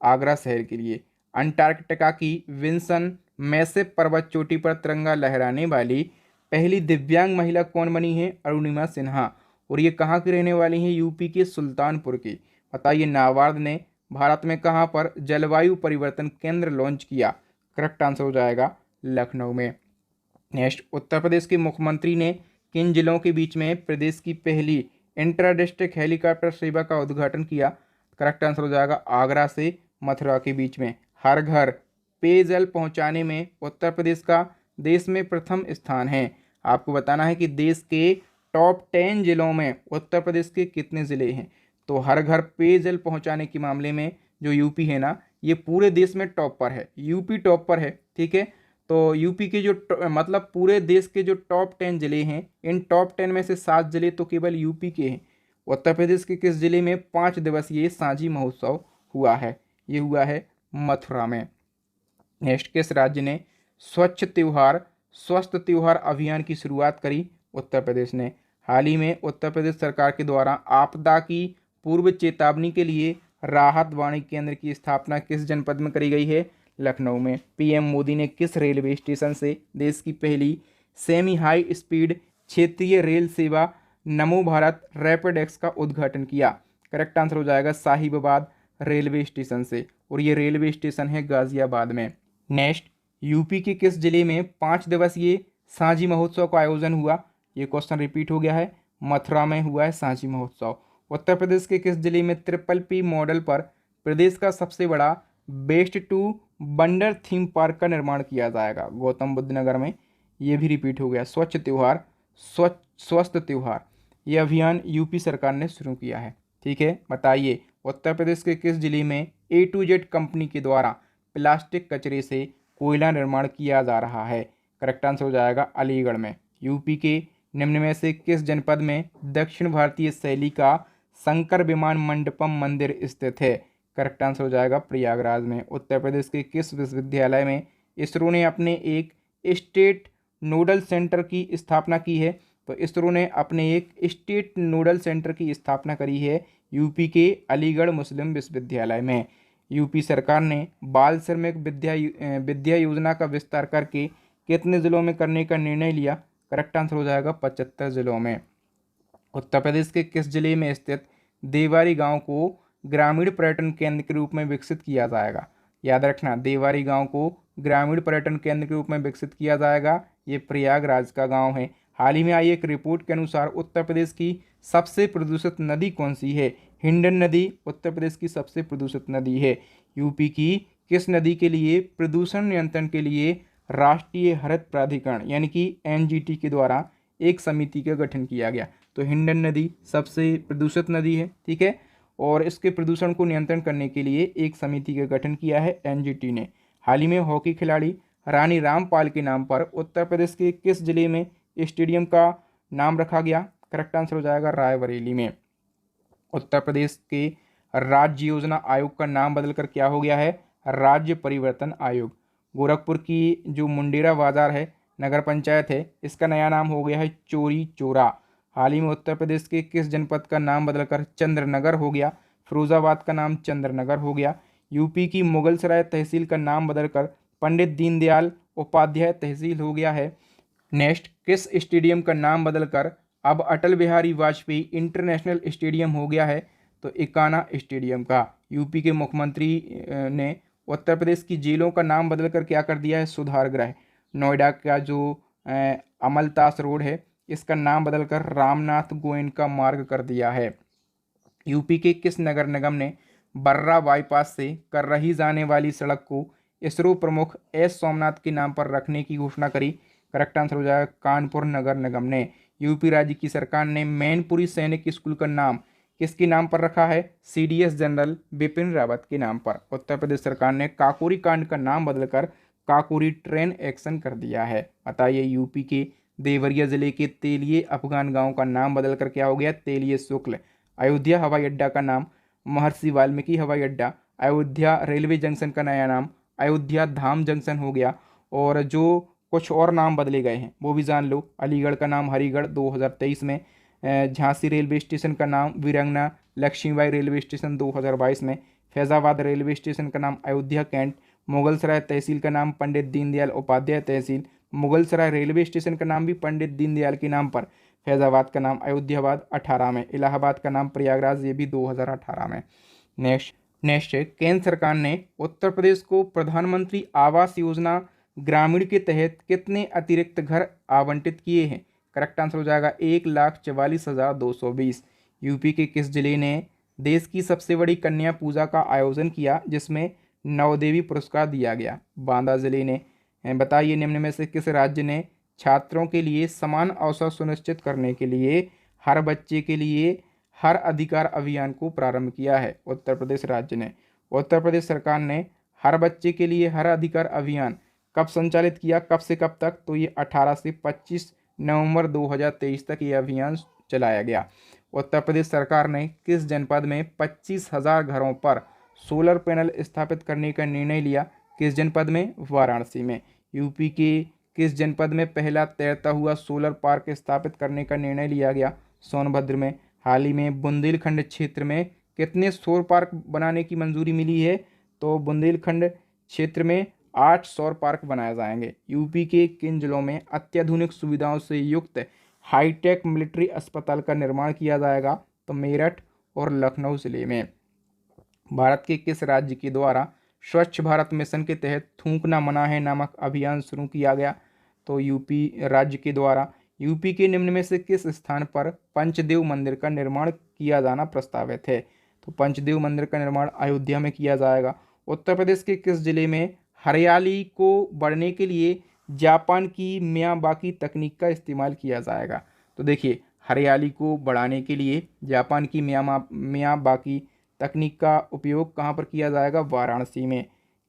S1: आगरा शहर के लिए। अंटार्कटिका की विंसन मैसिव पर्वत चोटी पर तिरंगा लहराने वाली पहली दिव्यांग महिला कौन बनी है, अरुणिमा सिन्हा। और ये कहाँ की रहने वाली हैं, यूपी के सुल्तानपुर की। बताइए नाबार्ड ने भारत में कहाँ पर जलवायु परिवर्तन केंद्र लॉन्च किया, करेक्ट आंसर हो जाएगा लखनऊ में। नेक्स्ट, उत्तर प्रदेश के मुख्यमंत्री ने किन जिलों के बीच में प्रदेश की पहली इंटर डिस्ट्रिक्ट हेलीकॉप्टर सेवा का उद्घाटन किया, करेक्ट आंसर हो जाएगा आगरा से मथुरा के बीच में। हर घर पेयजल पहुंचाने में उत्तर प्रदेश का देश में प्रथम स्थान है। आपको बताना है कि देश के टॉप 10 जिलों में उत्तर प्रदेश के कितने ज़िले हैं, तो हर घर पेयजल पहुंचाने के मामले में जो यूपी है ना, ये पूरे देश में टॉप पर है, यूपी टॉप पर है, ठीक है। तो यूपी के जो मतलब पूरे देश के जो टॉप 10 जिले हैं, इन टॉप 10 में से 7 जिले तो केवल यूपी के हैं। उत्तर प्रदेश के किस जिले में 5 दिवसीय सांझी महोत्सव हुआ है, ये हुआ है मथुरा में। नेक्स्ट, किस राज्य ने स्वस्थ त्योहार अभियान की शुरुआत करी? उत्तर प्रदेश ने। हाल ही में उत्तर प्रदेश सरकार के द्वारा आपदा की पूर्व चेतावनी के लिए राहत वाणी केंद्र की स्थापना किस जनपद में करी गई है? लखनऊ में। पीएम मोदी ने किस रेलवे स्टेशन से देश की पहली सेमी हाई स्पीड क्षेत्रीय रेल सेवा नमो भारत रैपिड एक्स का उद्घाटन किया? करेक्ट आंसर हो जाएगा साहिबाबाद रेलवे स्टेशन से, और ये रेलवे स्टेशन है गाजियाबाद में। नेक्स्ट, यूपी के किस जिले में 5 दिवसीय सांची महोत्सव का आयोजन हुआ? ये क्वेश्चन रिपीट हो गया है, मथुरा में हुआ है सांची महोत्सव। उत्तर प्रदेश के किस जिले में ट्रिपल पी मॉडल पर प्रदेश का सबसे बड़ा best to wonder theme park का निर्माण किया जाएगा? गौतम बुद्ध नगर में। ये भी रिपीट हो गया। स्वस्थ त्योहार, ये अभियान यूपी सरकार ने शुरू किया है। ठीक है, बताइए उत्तर प्रदेश के किस जिले में A to Z कंपनी के द्वारा प्लास्टिक कचरे से कोयला निर्माण किया जा रहा है? करेक्ट आंसर हो जाएगा अलीगढ़ में। यूपी के निम्न में से किस जनपद में दक्षिण भारतीय शैली का शंकर विमान मंडपम मंदिर स्थित है? करेक्ट आंसर हो जाएगा प्रयागराज में। उत्तर प्रदेश के किस विश्वविद्यालय में इसरो ने अपने एक स्टेट नोडल सेंटर की स्थापना की है? तो इसरो ने अपने एक स्टेट नोडल सेंटर की स्थापना करी है यूपी के अलीगढ़ मुस्लिम विश्वविद्यालय में। यूपी सरकार ने बाल श्रमिक विद्या योजना का विस्तार करके कितने जिलों में करने का निर्णय लिया? करेक्ट आंसर हो जाएगा 75 जिलों में। उत्तर प्रदेश के किस जिले में स्थित देवारी गांव को ग्रामीण पर्यटन केंद्र के रूप में विकसित किया जाएगा? याद रखना, देवारी गांव को ग्रामीण पर्यटन केंद्र के रूप में विकसित किया जाएगा। ये प्रयागराज का गांव है। हाल ही में आई एक रिपोर्ट के अनुसार उत्तर प्रदेश की सबसे प्रदूषित नदी कौन सी है? हिंडन नदी उत्तर प्रदेश की सबसे प्रदूषित नदी है। यूपी की किस नदी के लिए प्रदूषण नियंत्रण के लिए राष्ट्रीय हरित प्राधिकरण यानी कि एनजीटी के द्वारा एक समिति का गठन किया गया? तो हिंडन नदी सबसे प्रदूषित नदी है। ठीक है, और इसके प्रदूषण को नियंत्रण करने के लिए एक समिति का गठन किया है एनजीटी ने। हाल ही में हॉकी खिलाड़ी रानी रामपाल के नाम पर उत्तर प्रदेश के किस जिले में स्टेडियम का नाम रखा गया? करेक्ट आंसर हो जाएगा रायबरेली में। उत्तर प्रदेश के राज्य योजना आयोग का नाम बदलकर क्या हो गया है? राज्य परिवर्तन आयोग। गोरखपुर की जो मुंडेरा बाजार है नगर पंचायत है, इसका नया नाम हो गया है चोरी चोरा। हाल ही में उत्तर प्रदेश के किस जनपद का नाम बदलकर चंद्रनगर हो गया? फिरोजाबाद का नाम चंद्रनगर हो गया। यूपी की मुगलसराय तहसील का नाम बदलकर पंडित दीनदयाल उपाध्याय तहसील हो गया है। नेक्स्ट, किस स्टेडियम का नाम बदलकर अब अटल बिहारी वाजपेयी इंटरनेशनल स्टेडियम हो गया है? तो इकाना स्टेडियम का। यूपी के मुख्यमंत्री ने उत्तर प्रदेश की जेलों का नाम बदलकर क्या कर दिया है? सुधार गृह। नोएडा का जो अमलतास रोड है इसका नाम बदलकर रामनाथ गोयनका मार्ग कर दिया है। यूपी के किस नगर निगम ने बर्रा बाईपास से कर्रही जाने वाली सड़क को इसरो प्रमुख एस सोमनाथ के नाम पर रखने की घोषणा करी? करेक्ट आंसर हो जाएगा कानपुर नगर निगम ने। यूपी राज्य की सरकार ने मैनपुरी सैनिक स्कूल का नाम किसके नाम पर रखा है? सीडीएस जनरल बिपिन रावत के नाम पर। उत्तर प्रदेश सरकार ने काकोरी कांड का नाम बदलकर काकोरी ट्रेन एक्शन कर दिया है। बताइए यूपी के देवरिया जिले के तेलिए अफगान गांव का नाम बदलकर क्या हो गया? तेलिए शुक्ल। अयोध्या हवाई अड्डा का नाम महर्षि वाल्मीकि हवाई अड्डा। अयोध्या रेलवे जंक्शन का नया नाम अयोध्या धाम जंक्शन हो गया। और जो कुछ और नाम बदले गए हैं वो भी जान लो। अलीगढ़ का नाम हरिगढ़ 2023 में। झांसी रेलवे स्टेशन का नाम वीरंगना लक्ष्मीबाई रेलवे स्टेशन 2022 में। फैज़ाबाद रेलवे स्टेशन का नाम अयोध्या कैंट। मुगलसराय तहसील का नाम पंडित दीनदयाल उपाध्याय तहसील। मुगलसराय रेलवे स्टेशन का नाम भी पंडित दीनदयाल के नाम पर। फैज़ाबाद का नाम अयोध्याबाद 18 में। इलाहाबाद का नाम प्रयागराज, ये भी 2018 में। नेक्स्ट केंद्र सरकार ने उत्तर प्रदेश को प्रधानमंत्री आवास योजना ग्रामीण के तहत कितने अतिरिक्त घर आवंटित किए हैं? करेक्ट आंसर हो जाएगा 1,44,220। यूपी के किस जिले ने देश की सबसे बड़ी कन्या पूजा का आयोजन किया जिसमें नवदेवी पुरस्कार दिया गया? बांदा जिले ने। बताइए निम्न में से किस राज्य ने छात्रों के लिए समान अवसर सुनिश्चित करने के लिए हर बच्चे के लिए हर अधिकार अभियान को प्रारंभ किया है? उत्तर प्रदेश राज्य ने। उत्तर प्रदेश सरकार ने हर बच्चे के लिए हर अधिकार अभियान कब संचालित किया, कब से कब तक? तो ये 18 से 25 नवंबर 2023 तक ये अभियान चलाया गया। उत्तर प्रदेश सरकार ने किस जनपद में 25,000 घरों पर सोलर पैनल स्थापित करने का निर्णय लिया? किस जनपद में? वाराणसी में। यूपी के किस जनपद में पहला तैरता हुआ सोलर पार्क स्थापित करने का निर्णय लिया गया? सोनभद्र में। हाल ही में बुंदेलखंड क्षेत्र में कितने सौर पार्क बनाने की मंजूरी मिली है? तो बुंदेलखंड क्षेत्र में 8 सौर पार्क बनाए जाएंगे। यूपी के किन जिलों में अत्याधुनिक सुविधाओं से युक्त हाईटेक मिलिट्री अस्पताल का निर्माण किया जाएगा? तो मेरठ और लखनऊ जिले में। भारत के किस राज्य के द्वारा स्वच्छ भारत मिशन के तहत थूकना मना है नामक अभियान शुरू किया गया? तो यूपी राज्य के द्वारा। यूपी के निम्न में से किस स्थान पर पंचदेव मंदिर का निर्माण किया जाना प्रस्तावित है? तो पंचदेव मंदिर का निर्माण अयोध्या में किया जाएगा। उत्तर प्रदेश के किस जिले में हरियाली को बढ़ने के लिए जापान की मियावाकी तकनीक का इस्तेमाल किया जाएगा? तो देखिए, हरियाली को बढ़ाने के लिए जापान की मियावाकी तकनीक का उपयोग कहाँ पर किया जाएगा? वाराणसी में।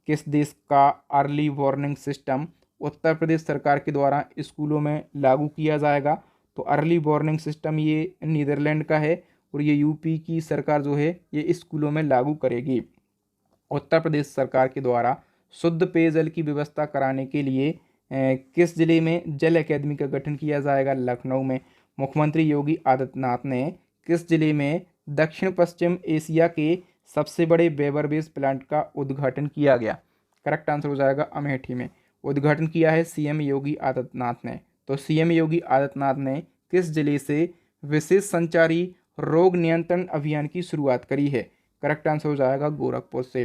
S1: किस देश का early warning system Uttar Pradesh सरकार के द्वारा स्कूलों में लागू किया जाएगा? तो अर्ली वार्निंग सिस्टम ये नीदरलैंड का है और ये यूपी की सरकार जो है ये स्कूलों में लागू करेगी। उत्तर प्रदेश सरकार के द्वारा शुद्ध पेयजल की व्यवस्था कराने के लिए किस जिले में जल अकादमी का गठन किया जाएगा? लखनऊ में। मुख्यमंत्री योगी आदित्यनाथ ने किस जिले में दक्षिण पश्चिम एशिया के सबसे बड़े बेवरेज प्लांट का उद्घाटन किया गया? करेक्ट आंसर हो जाएगा अमेठी में। उद्घाटन किया है सीएम योगी आदित्यनाथ ने। तो सीएम योगी आदित्यनाथ ने किस जिले से विशेष संचारी रोग नियंत्रण अभियान की शुरुआत करी है? करेक्ट आंसर हो जाएगा गोरखपुर से।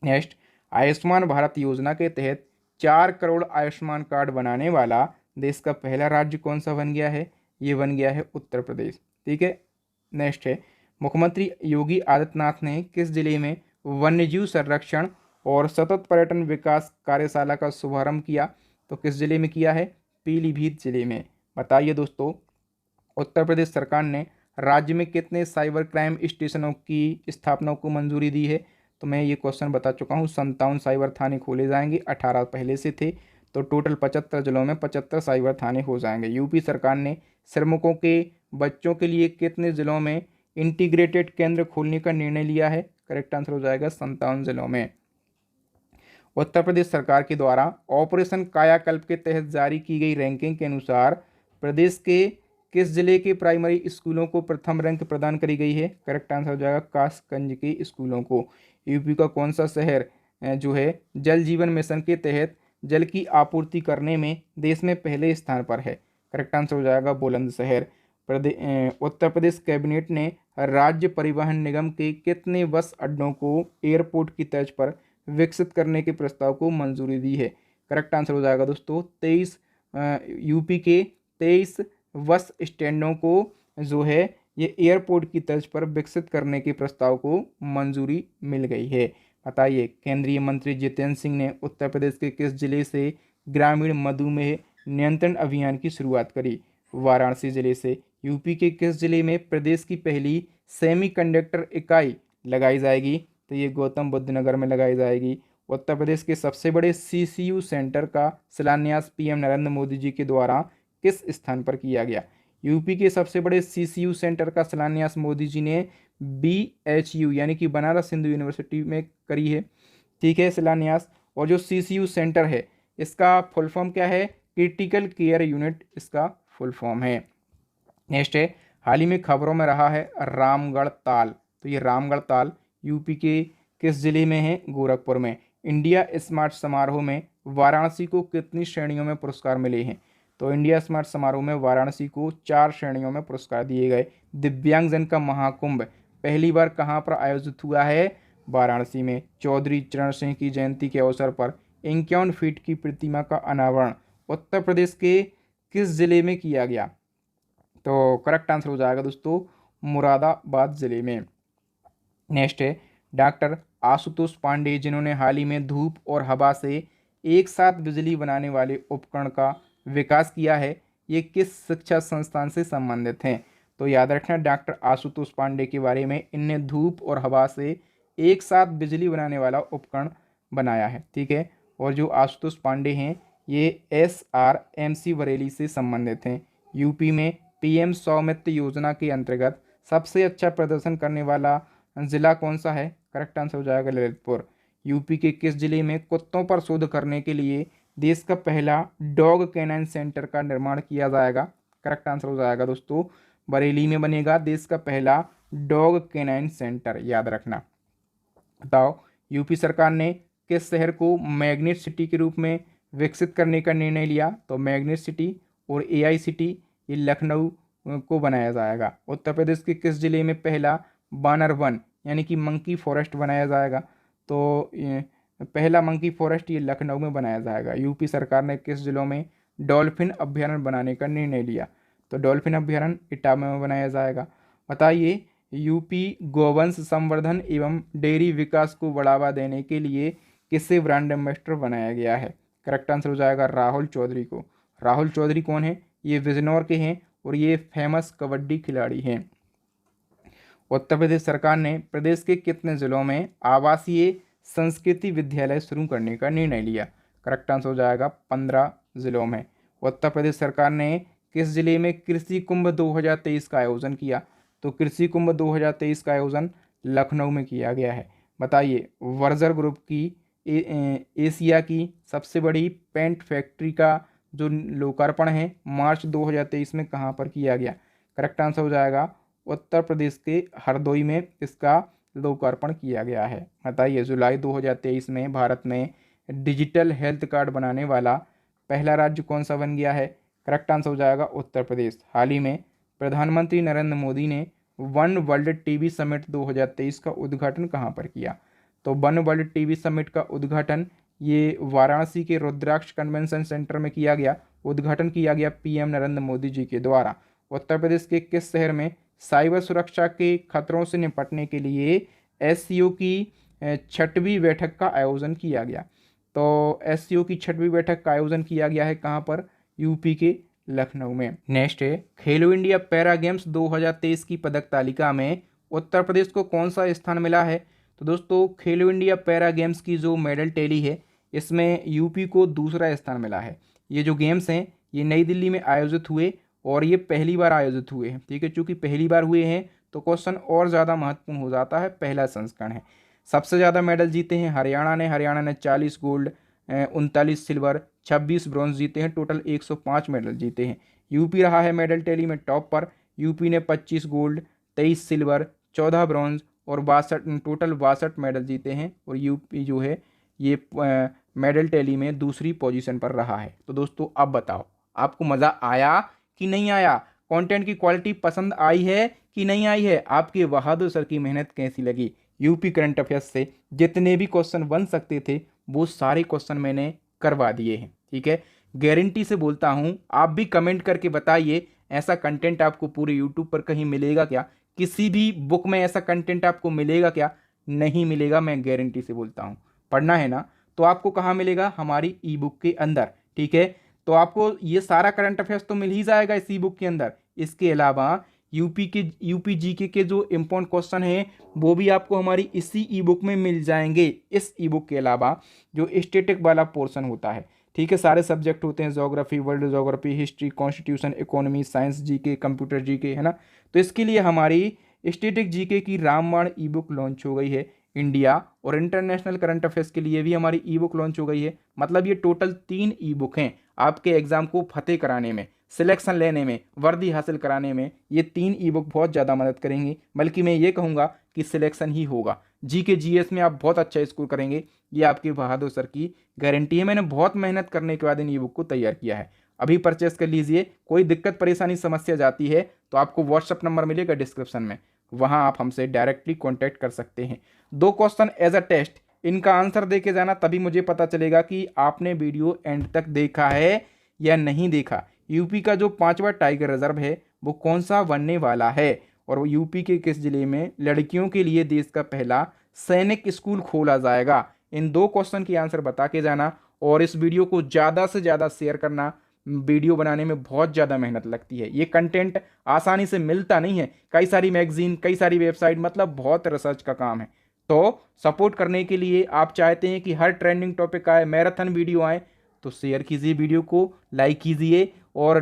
S1: नेक्स्ट, आयुष्मान भारत योजना के तहत 4 करोड़ आयुष्मान कार्ड बनाने वाला देश का पहला राज्य कौन सा बन गया है? ये बन गया है उत्तर प्रदेश। ठीक है। नेक्स्ट है, मुख्यमंत्री योगी आदित्यनाथ ने किस जिले में वन्यजीव संरक्षण और सतत पर्यटन विकास कार्यशाला का शुभारंभ किया? तो किस जिले में किया है? पीलीभीत जिले में। बताइए दोस्तों, उत्तर प्रदेश सरकार ने राज्य में कितने साइबर क्राइम स्टेशनों की स्थापना को मंजूरी दी है? तो मैं ये क्वेश्चन बता चुका हूँ। 57 साइबर थाने खोले जाएंगे, 18 पहले से थे, तो टोटल 75 जिलों में 75 साइबर थाने हो जाएंगे। यूपी सरकार ने श्रमिकों के बच्चों के लिए कितने जिलों में इंटीग्रेटेड केंद्र खोलने का निर्णय लिया है? करेक्ट आंसर हो जाएगा 57 जिलों में। उत्तर प्रदेश सरकार के द्वारा ऑपरेशन कायाकल्प के तहत जारी की गई रैंकिंग के अनुसार प्रदेश के किस जिले के प्राइमरी स्कूलों को प्रथम रैंक प्रदान करी गई है? करेक्ट आंसर हो जाएगा कासगंज के स्कूलों को। यूपी का कौन सा शहर जो है जल जीवन मिशन के तहत जल की आपूर्ति करने में देश में पहले स्थान पर है? करेक्ट आंसर हो जाएगा बुलंदशहर। उत्तर प्रदेश कैबिनेट ने राज्य परिवहन निगम के कितने बस अड्डों को एयरपोर्ट की तर्ज पर विकसित करने के प्रस्ताव को मंजूरी दी है? करेक्ट आंसर हो जाएगा दोस्तों 23। यूपी के 23 बस स्टैंडों को जो है ये एयरपोर्ट की तर्ज पर विकसित करने के प्रस्ताव को मंजूरी मिल गई है। बताइए, केंद्रीय मंत्री जितेंद्र सिंह ने उत्तर प्रदेश के किस जिले से ग्रामीण मधुमेह नियंत्रण अभियान की शुरुआत करी? वाराणसी जिले से। यूपी के किस जिले में प्रदेश की पहली सेमीकंडक्टर इकाई लगाई जाएगी? तो ये गौतम बुद्ध नगर में लगाई जाएगी। उत्तर प्रदेश के सबसे बड़े सीसीयू सेंटर का शिलान्यास पीएम नरेंद्र मोदी जी के द्वारा किस स्थान पर किया गया? यूपी के सबसे बड़े सीसीयू सेंटर का शिलान्यास मोदी जी ने बीएचयू यानी कि बनारस हिंदू यूनिवर्सिटी में करी है। ठीक है, शिलान्यास। और जो सीसीयू सेंटर है इसका फुल फॉर्म क्या है? क्रिटिकल केयर यूनिट इसका फुल फॉर्म है। नेक्स्ट है, हाल ही में खबरों में रहा है रामगढ़ ताल। तो ये रामगढ़ ताल यूपी के किस जिले में है? गोरखपुर में। इंडिया स्मार्ट समारोह में वाराणसी को कितनी श्रेणियों में पुरस्कार मिले हैं? तो इंडिया स्मार्ट समारोह में वाराणसी को 4 श्रेणियों में पुरस्कार दिए गए। दिव्यांगजन का महाकुंभ पहली बार कहाँ पर आयोजित हुआ है? वाराणसी में। चौधरी चरण सिंह की जयंती के अवसर पर 51 फीट की प्रतिमा का अनावरण उत्तर प्रदेश के किस जिले में किया गया? तो करेक्ट आंसर हो जाएगा दोस्तों मुरादाबाद जिले में। नेक्स्ट है, डॉक्टर आशुतोष पांडे जिन्होंने हाल ही में धूप और हवा से एक साथ बिजली बनाने वाले उपकरण का विकास किया है, ये किस शिक्षा संस्थान से संबंधित हैं? तो याद रखना, डॉक्टर आशुतोष पांडे के बारे में, इनने धूप और हवा से एक साथ बिजली बनाने वाला उपकरण बनाया है। ठीक है। और जो आशुतोष पांडे हैं ये SRMC बरेली से संबंधित हैं। यूपी में PM स्वामित्व योजना के अंतर्गत सबसे अच्छा प्रदर्शन करने वाला जिला कौन सा है? करेक्ट आंसर हो जाएगा ललितपुर। यूपी के किस जिले में कुत्तों पर शोध करने के लिए देश का पहला डॉग कैनाइन सेंटर का निर्माण किया जाएगा? करेक्ट आंसर हो जाएगा दोस्तों बरेली में बनेगा देश का पहला डॉग कैनाइन सेंटर, याद रखना। बताओ यूपी सरकार ने किस शहर को मैग्नेट सिटी के रूप में विकसित करने का निर्णय लिया? तो मैग्नेट सिटी और एआई सिटी ये लखनऊ को बनाया जाएगा। उत्तर प्रदेश के किस जिले में पहला बानर वन यानी कि मंकी फॉरेस्ट बनाया जाएगा? तो पहला मंकी फॉरेस्ट ये लखनऊ में बनाया जाएगा। यूपी सरकार ने किस जिलों में डॉल्फिन अभ्यारण्य बनाने का निर्णय लिया? तो डॉल्फिन अभ्यारण्य इटावा में बनाया जाएगा। बताइए यूपी गोवंश संवर्धन एवं डेयरी विकास को बढ़ावा देने के लिए किसे ब्रांड एम्बेसडर बनाया गया है? करेक्ट आंसर हो जाएगा राहुल चौधरी को। राहुल चौधरी कौन है? ये बिजनौर के हैं और ये फेमस कबड्डी खिलाड़ी हैं। उत्तर प्रदेश सरकार ने प्रदेश के कितने जिलों में आवासीय संस्कृति विद्यालय शुरू करने का निर्णय लिया? करेक्ट आंसर हो जाएगा 15 जिलों में। उत्तर प्रदेश सरकार ने किस जिले में कृषि कुंभ 2023 का आयोजन किया? तो कृषि कुंभ 2023 का आयोजन लखनऊ में किया गया है। बताइए वर्जर ग्रुप की एशिया की सबसे बड़ी पेंट फैक्ट्री का जो लोकार्पण है मार्च 2023 में कहाँ पर किया गया? करेक्ट आंसर हो जाएगा उत्तर प्रदेश के हरदोई में इसका लोकार्पण किया गया है। बताइए जुलाई 2023 में भारत में डिजिटल हेल्थ कार्ड बनाने वाला पहला राज्य कौन सा बन गया है? करेक्ट आंसर हो जाएगा उत्तर प्रदेश। हाल ही में प्रधानमंत्री नरेंद्र मोदी ने वन वर्ल्ड टीबी समिट 2023 का उद्घाटन कहाँ पर किया? तो वन वर्ल्ड टीबी समिट का उद्घाटन ये वाराणसी के रुद्राक्ष कन्वेंशन सेंटर में किया गया। उद्घाटन किया गया पीएम नरेंद्र मोदी जी के द्वारा। उत्तर प्रदेश के किस शहर में साइबर सुरक्षा के खतरों से निपटने के लिए एससीओ की 6वीं बैठक का आयोजन किया गया? तो एससीओ की 6वीं बैठक का आयोजन किया गया है कहाँ पर? यूपी के लखनऊ में। नेक्स्ट है खेलो इंडिया पैरा गेम्स 2023 की पदक तालिका में उत्तर प्रदेश को कौन सा स्थान मिला है? तो दोस्तों खेलो इंडिया पैरा गेम्स की जो मेडल टैली है इसमें यूपी को दूसरा स्थान मिला है। ये जो गेम्स हैं ये नई दिल्ली में आयोजित हुए और ये पहली बार आयोजित हुए हैं, ठीक है। चूँकि पहली बार हुए हैं तो क्वेश्चन और ज़्यादा महत्वपूर्ण हो जाता है, पहला संस्करण है। सबसे ज़्यादा मेडल जीते हैं हरियाणा ने 40 गोल्ड, 39 सिल्वर, 26 ब्रॉन्ज जीते हैं, टोटल 105 मेडल जीते हैं। यूपी रहा है मेडल टैली में टॉप पर। यूपी ने 25 गोल्ड, 23 सिल्वर, 14 ब्रॉन्ज और 62 मेडल जीते हैं और यूपी जो है ये मेडल टैली में दूसरी पोजीशन पर रहा है। तो दोस्तों अब बताओ आपको मज़ा आया कि नहीं आया? कंटेंट की क्वालिटी पसंद आई है कि नहीं आई है? आपके बहादुर सर की मेहनत कैसी लगी? यूपी करंट अफेयर्स से जितने भी क्वेश्चन बन सकते थे वो सारे क्वेश्चन मैंने करवा दिए हैं, ठीक है। गारंटी से बोलता हूँ, आप भी कमेंट करके बताइए ऐसा कंटेंट आपको पूरे यूट्यूब पर कहीं मिलेगा क्या? किसी भी बुक में ऐसा कंटेंट आपको मिलेगा क्या? नहीं मिलेगा, मैं गारंटी से बोलता हूँ। पढ़ना है ना तो आपको कहाँ मिलेगा? हमारी ई बुक के अंदर, ठीक है। तो आपको ये सारा करंट अफेयर्स तो मिल ही जाएगा इस ई बुक के अंदर। इसके अलावा यूपी जीके के जो इम्पोर्टेंट क्वेश्चन हैं वो भी आपको हमारी इसी ई बुक में मिल जाएंगे। इस ई बुक के अलावा जो स्टैटिक वाला पोर्शन होता है, ठीक है, सारे सब्जेक्ट होते हैं, geography, world geography, history, constitution, economy, science GK, computer GK, है ना। तो इसके लिए हमारी स्टैटिक जीके की रामबाण ई बुक लॉन्च हो गई है। इंडिया और इंटरनेशनल करंट अफेयर्स के लिए भी हमारी ई बुक लॉन्च हो गई है। मतलब ये टोटल 3 ई बुक हैं आपके एग्जाम को फतेह कराने में, सिलेक्शन लेने में, वर्दी हासिल कराने में। ये 3 ई बुक बहुत ज़्यादा मदद करेंगी, बल्कि मैं ये कहूँगा कि सिलेक्शन ही होगा। जीके जीएस में आप बहुत अच्छा स्कोर करेंगे, ये आपके बहादुर सर की गारंटी है। मैंने बहुत मेहनत करने के बाद इन ई बुक को तैयार किया है। अभी परचेस कर लीजिए। कोई दिक्कत परेशानी समस्या जाती है तो आपको व्हाट्सअप नंबर मिलेगा डिस्क्रिप्शन में, वहाँ आप हमसे डायरेक्टली कॉन्टैक्ट कर सकते हैं। 2 क्वेश्चन एज अ टेस्ट, इनका आंसर दे के जाना, तभी मुझे पता चलेगा कि आपने वीडियो एंड तक देखा है या नहीं देखा। यूपी का जो 5वां टाइगर रिजर्व है वो कौन सा बनने वाला है, और यूपी के किस जिले में लड़कियों के लिए देश का पहला सैनिक स्कूल खोला जाएगा? इन 2 क्वेश्चन की आंसर बता के जाना और इस वीडियो को ज़्यादा से ज़्यादा शेयर करना। वीडियो बनाने में बहुत ज़्यादा मेहनत लगती है, ये कंटेंट आसानी से मिलता नहीं है। कई सारी मैगजीन, कई सारी वेबसाइट, मतलब बहुत रिसर्च का काम है। तो सपोर्ट करने के लिए आप चाहते हैं कि हर ट्रेंडिंग टॉपिक आए, मैराथन वीडियो आए, तो शेयर कीजिए वीडियो को, लाइक कीजिए और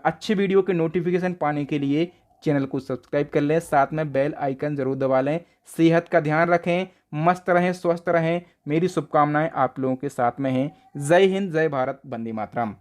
S1: अच्छे वीडियो के नोटिफिकेशन पाने के लिए चैनल को सब्सक्राइब कर लें, साथ में बेल आइकन जरूर दबा लें। सेहत का ध्यान रखें, मस्त रहें, स्वस्थ रहें। मेरी शुभकामनाएं आप लोगों के साथ में हैं। जय हिंद, जय भारत, वंदे मातरम।